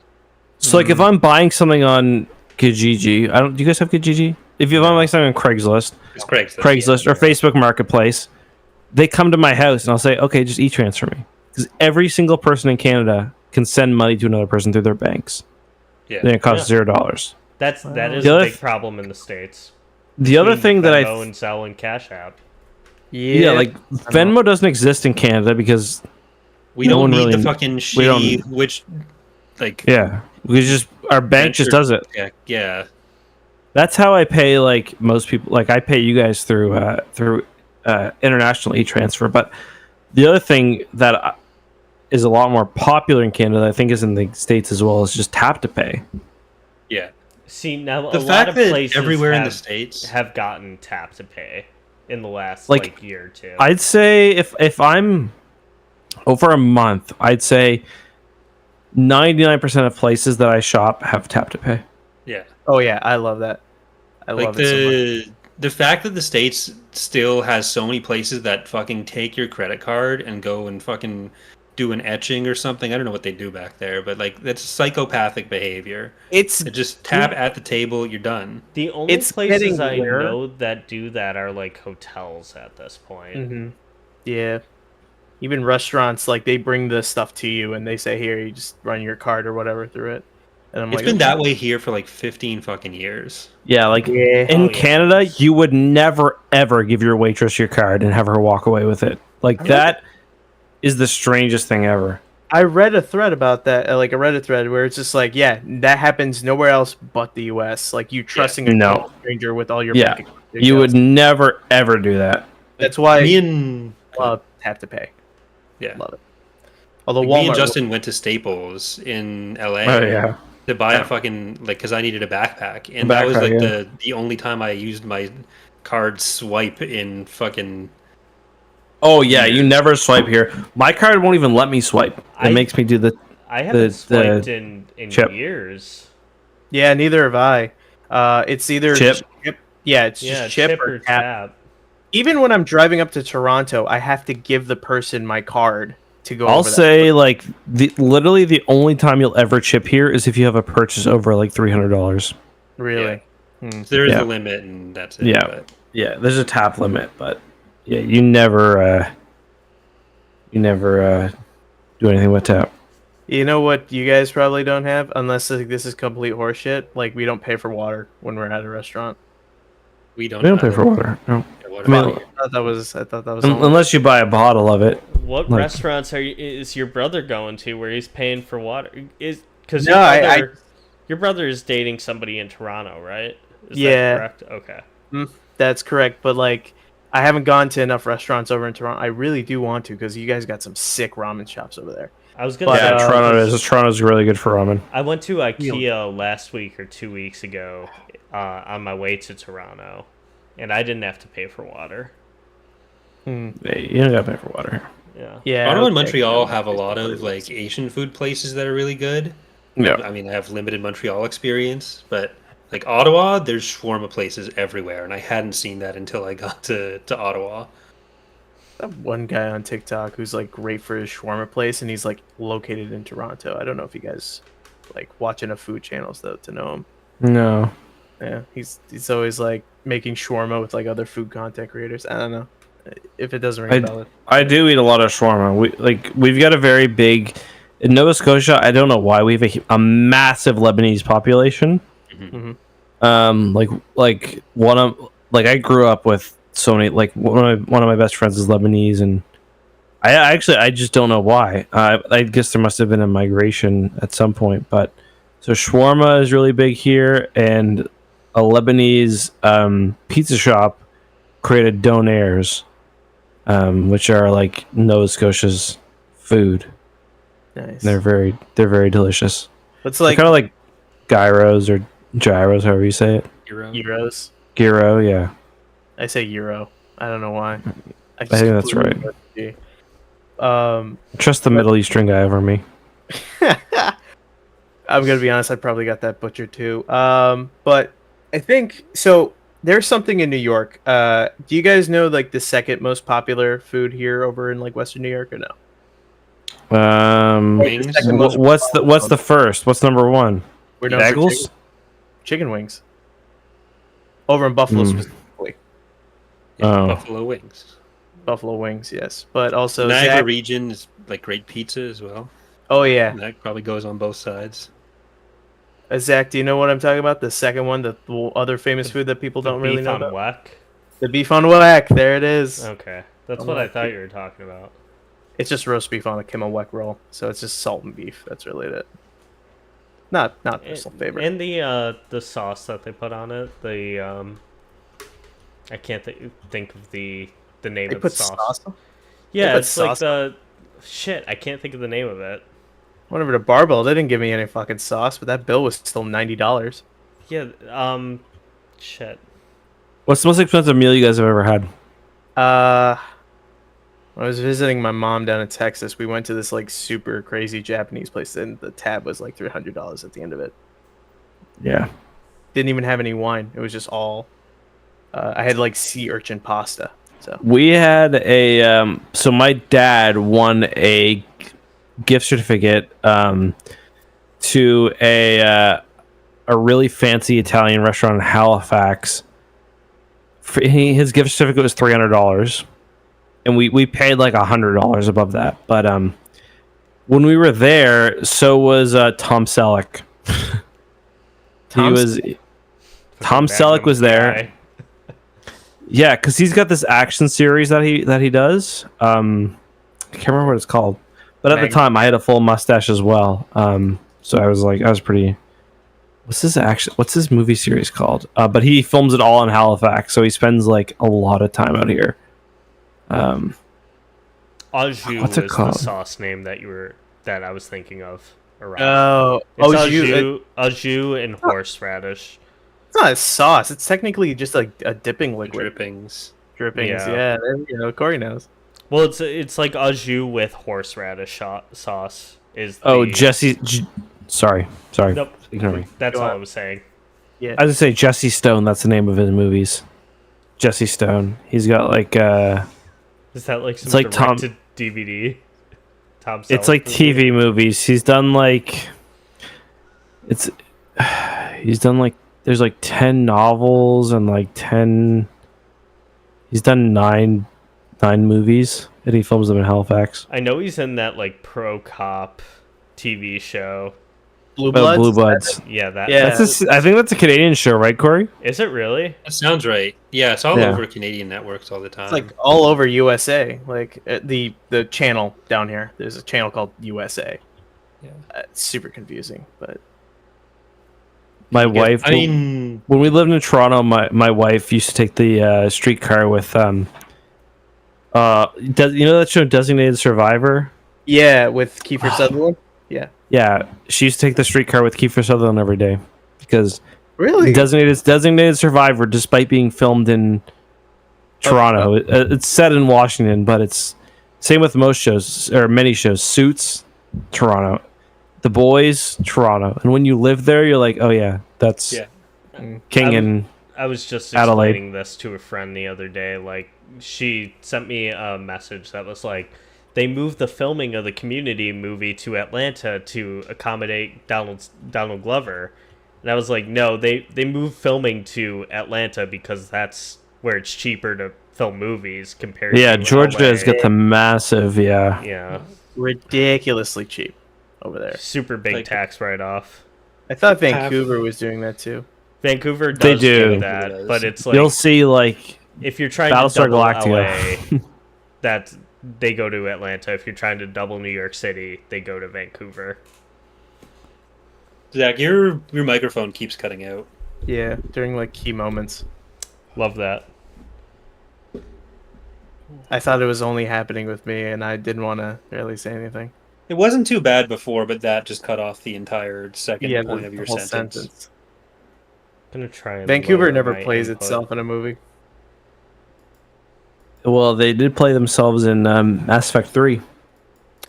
So, like, if I'm buying something on Kijiji, do you guys have Kijiji? If I'm buying something on Craigslist, It's Craigslist. Craigslist or Facebook Marketplace, they come to my house and I'll say, okay, just e-transfer me. Because every single person in Canada can send money to another person through their banks. Yeah. Then it costs $0. That is The a other big problem in the States. The other thing that Venmo and Zelle and Cash App. yeah, like Venmo doesn't exist in Canada because We No don't one need really- the fucking we don't- shitty which like our bank just does it. Yeah. That's how I pay like most people. Like I pay you guys through international e-transfer. But the other thing that is a lot more popular in Canada, I think, is in the States as well, is just tap to pay. Yeah. See, now The a lot fact of that places everywhere in the have, States have gotten tap to pay in the last Like, year or two. I'd say if I'm over a month, I'd say 99% of places that I shop have tap to pay. Yeah. Oh yeah, I love that. I Like love it so much. the fact that the States still has so many places that fucking take your credit card and go and fucking do an etching or something. I don't know what they do back there, but like that's psychopathic behavior. It's To just tap at the table, you're done. The only It's places getting I rare. know that do that are like hotels at this point. hmm Yeah. Even restaurants, like they bring the stuff to you and they say, "Here, you just run your card or whatever through it." And I'm It's like, been "Okay." that way here for like 15 fucking years. Yeah, like Yeah. in Oh, yeah. Canada, you would never ever give your waitress your card and have her walk away with it. Like that is the strangest thing ever. I read a thread about that, like a Reddit thread, where it's just like, yeah, that happens nowhere else but the U.S. Like you trusting a No. total stranger with all your Yeah. bank account You would details. never ever do that. That's why Me and I love tap to pay. yeah. Love it. Although Like, me and Walmart, Justin went to Staples in LA Oh, to buy a fucking like because I needed a backpack, and that was Backpack, like yeah. the only time I used my card swipe in fucking Oh yeah, you never swipe here. My card won't even let me swipe. It I- makes me do the. I haven't swiped the in chip. years. Yeah, neither have I. It's either Chip. Yeah, it's Yeah, just chip or tap. tap. Even when I'm driving up to Toronto, I have to give the person my card to go. I'll over that. say like literally the only time you'll ever chip here is if you have a purchase over like $300. Really. There is Yeah. a limit, and that's it. Yeah. But Yeah, there's a tap limit, but yeah, you never do anything with tap. You know what you guys probably don't have, unless like, this is complete horseshit. Like we don't pay for water when we're at a restaurant. we don't. We don't pay either. for water. No. What I mean, about you? I thought that was. only- unless you buy a bottle of it. What Like- restaurants is your brother going to where he's paying for water? Is because No, your brother is dating somebody in Toronto, right? Is Yeah. that correct? Okay. That's correct, but like I haven't gone to enough restaurants over in Toronto. I really do want to because you guys got some sick ramen shops over there. I was gonna But, say Yeah, Toronto's really good for ramen. I went to IKEA last week or 2 weeks ago on my way to Toronto, and I didn't have to pay for water. Hey, you don't gotta pay for water. Yeah. Yeah, Toronto and okay. Montreal have a lot of like Asian food places that are really good. Yeah. I mean, I have limited Montreal experience, but like Ottawa, there's shawarma places everywhere, and I hadn't seen that until I got to Ottawa. That one guy on TikTok who's like great for his shawarma place, and he's like located in Toronto. I don't know if you guys like watch enough food channels though to know him. No. Yeah, he's always like making shawarma with like other food content creators. I don't know if it doesn't ring a bell. I do eat a lot of shawarma. We've got a very big in Nova Scotia. I don't know why we have a massive Lebanese population. Like one of like I grew up with so many. Like one of my best friends is Lebanese, and I just don't know why. I guess there must have been a migration at some point. But so shawarma is really big here, and a Lebanese pizza shop created donairs, which are like Nova Scotia's food. Nice. They're very delicious. It's They're like kind of like gyros or gyros, however you say it. Euro. euros. Gyro, yeah. I say euro. I don't know why. I think that's right. right. Trust the Middle Eastern guy over me. I'm gonna be honest. I probably got that butchered too. But I think so. There's something in New York. Do you guys know like the second most popular food here over in like Western New York or no? Wings? second most What's the first? What's number one? We're known for Bagels? chicken wings. Over in Buffalo Mm. specifically. Oh. Buffalo wings. Buffalo wings, yes. But also Niagara Zach, region is like great pizza as well. oh yeah. And that probably goes on both sides. Zach, do you know what I'm talking about? The second one, the other famous food that people don't really Beef know on about? whack. The beef on whack. There it is. Okay, that's what I thought you were talking about. It's just roast beef on a Kimmel Weck roll, so it's just salt and beef. That's really it. Not personal favorite. And the sauce that they put on it, I can't think of the name They of put the sauce. sauce. Yeah, put it's like sauce the shit. I can't think of the name of it. Went over to Barbell. They didn't give me any fucking sauce, but that bill was still $90. Yeah, shit. What's the most expensive meal you guys have ever had? When I was visiting my mom down in Texas, we went to this like super crazy Japanese place, and the tab was like $300 at the end of it. Yeah. Didn't even have any wine. It was just all. I had like sea urchin pasta. So We had a so my dad won a gift certificate to a really fancy Italian restaurant in Halifax. His gift certificate was $300, and we paid like $100 above that. But when we were there, so was Tom Selleck. Tom Selleck was there. Guy. Yeah, because he's got this action series that he does. I can't remember what it's called, but at the time I had a full mustache as well. So I was pretty. What's this movie series called? But he films it all in Halifax, so he spends like a lot of time out here. Au What's jus it was the called? sauce name that I was thinking of. Around. oh, It's au jus. au jus and horseradish. It's not a sauce. It's technically just like a dipping liquid. Drippings. Drippings. Yeah. Yeah, there you go. Corey knows. Well, it's like au jus with horseradish sauce. Oh, sorry. Nope. Ignore me. That's Go all on. I was saying. Yeah. I was gonna say Jesse Stone. That's the name of his movies. Jesse Stone. He's got like Is that like some It's like Tom- directed DVD? Tom. it's like Selleck movie? TV movies. He's done like he's done like there's like 10 novels and like 10. He's done nine movies and he films them in Halifax. I know he's in that like pro cop TV show. Blue Bloods. Blue Bloods. Yeah, that. Yeah. I think that's a Canadian show, right, Corey? Is it really? That sounds right. Yeah, it's all Yeah. over Canadian networks all the time. It's like all over USA. Like the channel down here. There's a channel called USA. Yeah. It's super confusing, but My wife. I mean, when we lived in Toronto, my wife used to take the streetcar with you know that show Designated Survivor? yeah, with Kiefer Sutherland. Yeah. Yeah, she used to take the streetcar with Kiefer Sutherland every day because Really? Designated Survivor, despite being filmed in Toronto, it's set in Washington, but it's same with most shows or many shows. Suits, Toronto. The Boys, Toronto. And when you live there, you're like, oh yeah, that's Yeah. King and I was just Adelaide. explaining this to a friend the other day. Like, she sent me a message that was like, they moved the filming of the Community movie to Atlanta to accommodate Donald Glover. And I was like, no, they moved filming to Atlanta because that's where it's cheaper to film movies compared yeah, to Georgia LA. has got the massive Yeah, Ridiculously cheap over there. super big Like- tax write-off. I thought Vancouver was doing that too. Vancouver They does do. that, but it's like you'll see like if you're trying Battlestar to double Galactica. LA, that they go to Atlanta. If you're trying to double New York City, they go to Vancouver. Zach, your microphone keeps cutting out. Yeah, during like key moments. Love that. I thought it was only happening with me, and I didn't want to really say anything. It wasn't too bad before, but that just cut off the entire second Yeah, point the of your whole sentence. I'm gonna try and Vancouver lower never my plays input. itself in a movie. well, they did play themselves in Mass Effect 3.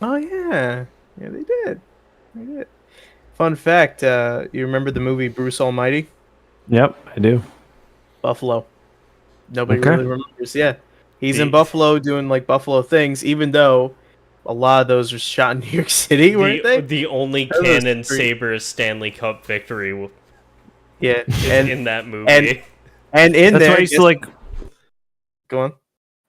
Oh yeah, yeah they did. They did. Fun fact: you remember the movie Bruce Almighty? Yep, I do. Buffalo. Nobody Okay. really remembers. Yeah, he's in Buffalo doing like Buffalo things, even though a lot of those were shot in New York City, weren't they? The only That was Cannon pretty- Sabres Stanley Cup victory Yeah, is and in that movie. and in That's there, why I used to like. go on.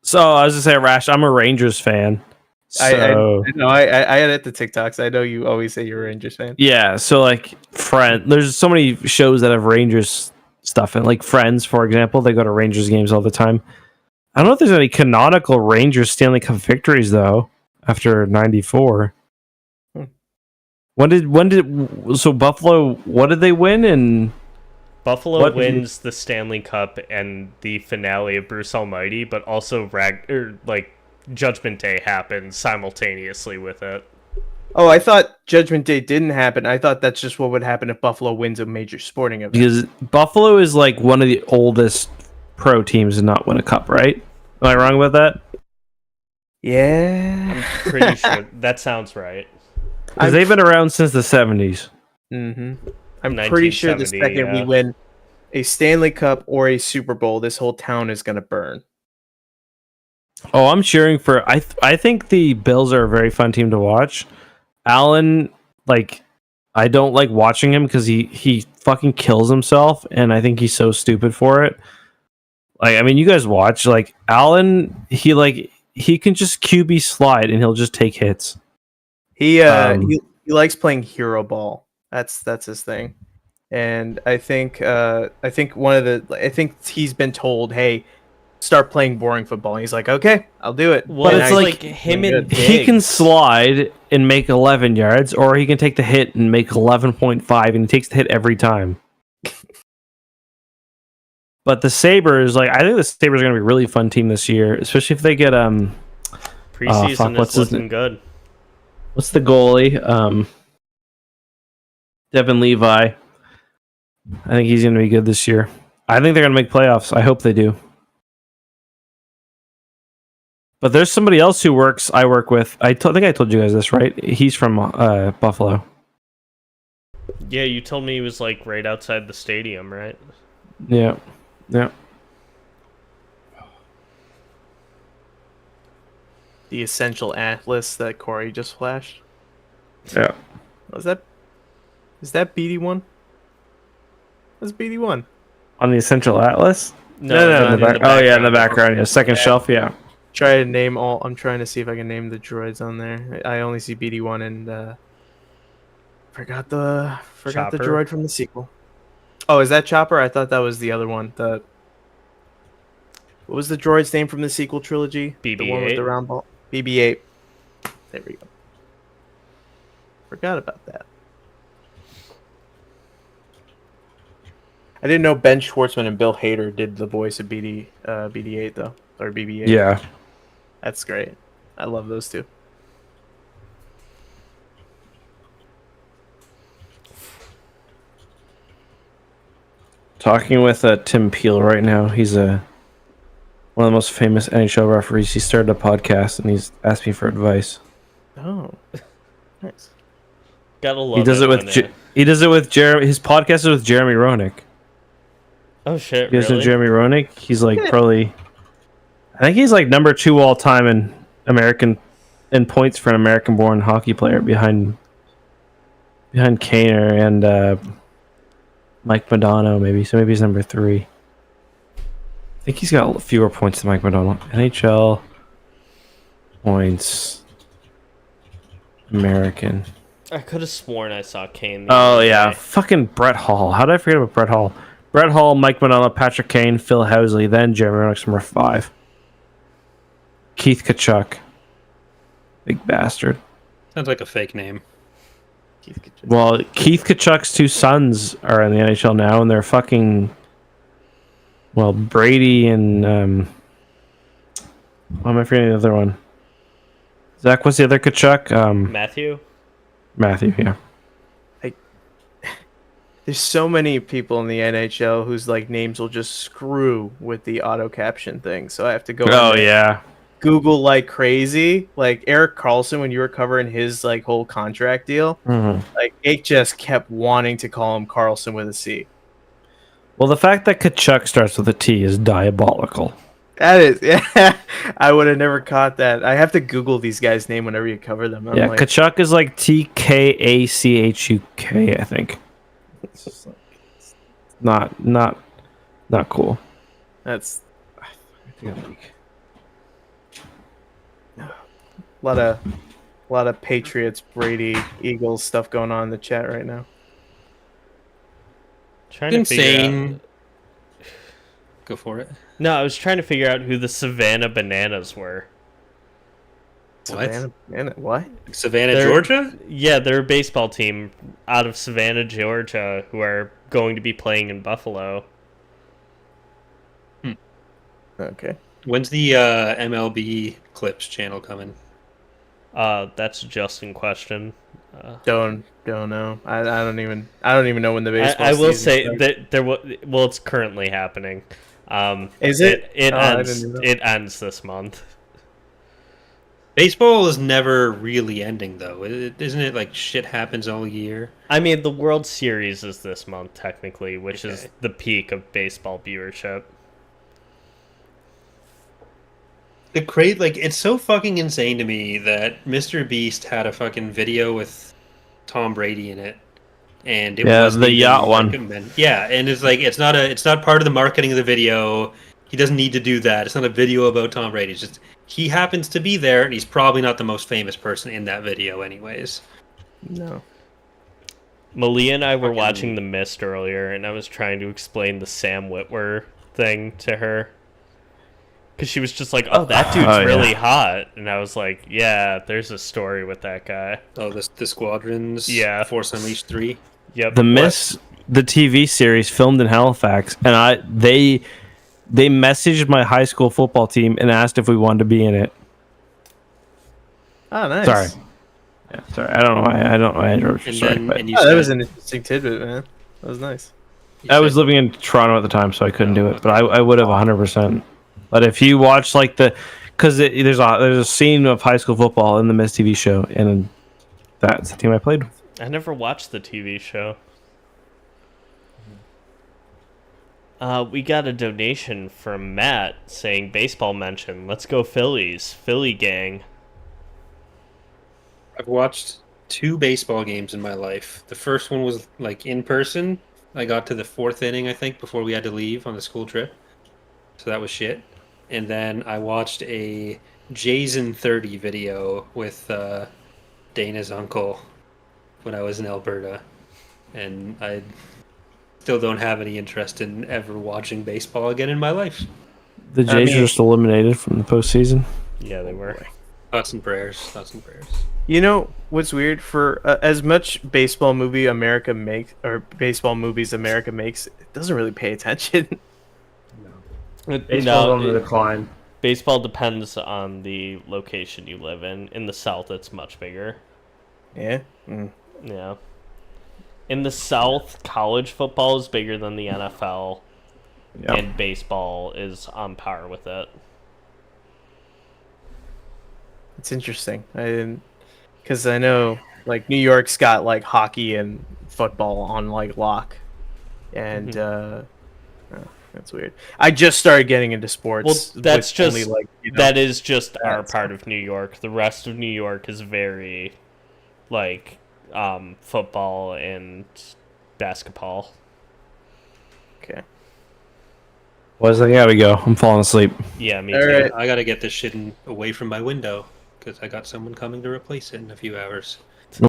So I was gonna say, Rash, I'm a Rangers fan. So I had it the TikToks. I know you always say you're a Rangers fan. yeah, so like there's so many shows that have Rangers stuff in, like Friends, for example. They go to Rangers games all the time. I don't know if there's any canonical Rangers Stanley Cup victories though after '94. Hmm. When did so Buffalo? What did they win? And Buffalo What- wins the Stanley Cup and the finale of Bruce Almighty, but also Judgment Day happens simultaneously with it. Oh, I thought Judgment Day didn't happen. I thought that's just what would happen if Buffalo wins a major sporting event. because Buffalo is like one of the oldest pro teams to not win a cup, right? Am I wrong about that? Yeah. Pretty sure that sounds right. Because they've been around since the '70s. Mm-hmm. I'm pretty sure the 1970, second we yeah. win a Stanley Cup or a Super Bowl, this whole town is gonna burn. Oh, I'm cheering for. I think the Bills are a very fun team to watch. Allen, like, I don't like watching him because he fucking kills himself, and I think he's so stupid for it. Like, I mean, you guys watch like Allen. He can just QB slide and he'll just take hits. He likes playing hero ball. That's his thing. And I think he's been told, hey, start playing boring football. And he's like, okay, I'll do it. Well, But it's it's like like- him and He can Diggs. slide and make 11 yards, or he can take the hit and make 11.5, and he takes the hit every time. But the Sabres, like, I think the Sabres are going to be a really fun team this year, especially if they get Preseason what's is his looking good. what's the goalie? Devin Levi. I think he's going to be good this year. I think they're going to make playoffs. I hope they do. But there's somebody else who I work with. I think I told you guys this, right? He's from Buffalo. Yeah, you told me he was like right outside the stadium, right? Yeah. Yeah. The essential atlas that Corey just flashed. Yeah. Is that BD1? That's BD1. On the Essential Atlas? No, In the back. Oh yeah, in the background. Yeah, second shelf. Yeah. Try to name all. I'm trying to see if I can name the droids on there. I only see BD1 and forgot the Chopper? droid from the sequel. Oh, is that Chopper? I thought that was the other one. What was the droid's name from the sequel trilogy? The one with BB-8? the round ball. BB-8. There we go. Forgot about that. I didn't know Ben Schwartzman and Bill Hader did the voice of BD-8 though, or BB-8. Yeah. That's great. I love those two. Talking with Tim Peel right now. He's one of the most famous NHL referees. He started a podcast and he's asked me for advice. Oh, nice. Gotta love He does it with he does it with Jeremy. His podcast is with Jeremy Roenick. Oh shit! You guys know Really? Jeremy Roenick? He's like probably, I think he's like number 2 all time in points for an American-born hockey player behind Kaner and Mike Modano maybe. So maybe he's number 3. I think he's got fewer points than Mike Modano. NHL points American. I could have sworn I saw Kane. the Oh other yeah, day. fucking Brett Hall. How did I forget about Brett Hall? Brett Hall, Mike Modano, Patrick Kane, Phil Housley, then Jeremy Roenick's number 5. Keith Kachuk. Big bastard. Sounds like a fake name. Well, Keith Kachuk's 2 sons are in the NHL now, and they're fucking... Well, Brady and... why am I forgetting the other one? Zach, what's the other Kachuk? Matthew. Matthew, yeah. There's so many people in the NHL whose like names will just screw with the auto caption thing. So I have to go. Oh, in there, yeah. Google like crazy. Like Eric Carlson, when you were covering his like whole contract deal, like it just kept wanting to call him Carlson with a C. Well, the fact that Kachuk starts with a T is diabolical. That is, yeah. I would have never caught that. I have to Google these guys' name whenever you cover them. I'm Yeah, like, Kachuk is like TKACHUK, I think. It's just like, not cool. that's a lot of Patriots, Brady, Eagles stuff going on in the chat right now. Trying to figure out. Insane. Go for it. No, I was trying to figure out who the Savannah Bananas were. What? What? Savannah, They're- Georgia? Yeah, they're a baseball team out of Savannah, Georgia, who are going to be playing in Buffalo. Okay. When's the MLB Clips channel coming? That's a Justin question. Don't know. I don't even know when the baseball. I will season say starts. that well, it's currently happening. Is it? It Oh, I ends. didn't know. It ends this month. Baseball is never really ending, though. Isn't it like shit happens all year? I mean, the World Series is this month technically, which is Okay. the peak of baseball viewership. It's so fucking insane to me that Mr. Beast had a fucking video with Tom Brady in it, and it Yeah, wasn't the even yacht one. recommended. Yeah, and it's like it's not part of the marketing of the video. He doesn't need to do that. It's not a video about Tom Brady. It's just he happens to be there, and he's probably not the most famous person in that video, anyways. No. Malia and I were watching The Mist earlier, and I was trying to explain the Sam Witwer thing to her. Because she was just like, oh, that dude's yeah. really hot. And I was like, yeah, there's a story with that guy. Oh, the Squadrons. Yeah. Force Unleashed 3. Yep. The Mist, the TV series filmed in Halifax, and they messaged my high school football team and asked if we wanted to be in it. Oh, nice. Sorry. Yeah, sorry. I don't know why I interrupted And you. Sorry, then but and you Oh, that said- was an interesting tidbit, man. That was nice. you I was said- living in Toronto at the time, so I couldn't do it. But I would have 100%. But if you watch like because there's a scene of high school football in the Miss TV show, and that's the team I played with. I never watched the TV show. We got a donation from Matt saying baseball mention. Let's go Phillies. Philly gang. I've watched 2 baseball games in my life. The first one was like in person. I got to the 4th inning, I think, before we had to leave on the school trip. So that was shit. And then I watched a Jason 30 video with Dana's uncle when I was in Alberta. And I still don't have any interest in ever watching baseball again in my life. The Jays are just eliminated from the postseason. Yeah, they were. Thoughts and prayers. Thoughts and prayers. You know what's weird? For as much baseball movies America makes, it doesn't really pay attention. Baseball's No, on the decline. baseball depends on the location you live in. In the South, it's much bigger. Yeah. Yeah. In the South, college football is bigger than the NFL, Yeah. and baseball is on par with it. It's interesting. I didn't, because I know like New York's got like hockey and football on like lock, and that's weird. I just started getting into sports. Well, that's with just only, like, you know, that is just our that's- part of New York. The rest of New York is very, like, football and basketball. Okay. Was like, yeah, we go. I'm falling asleep. Yeah, me All too. right. I gotta get this shit away from my window because I got someone coming to replace it in a few hours.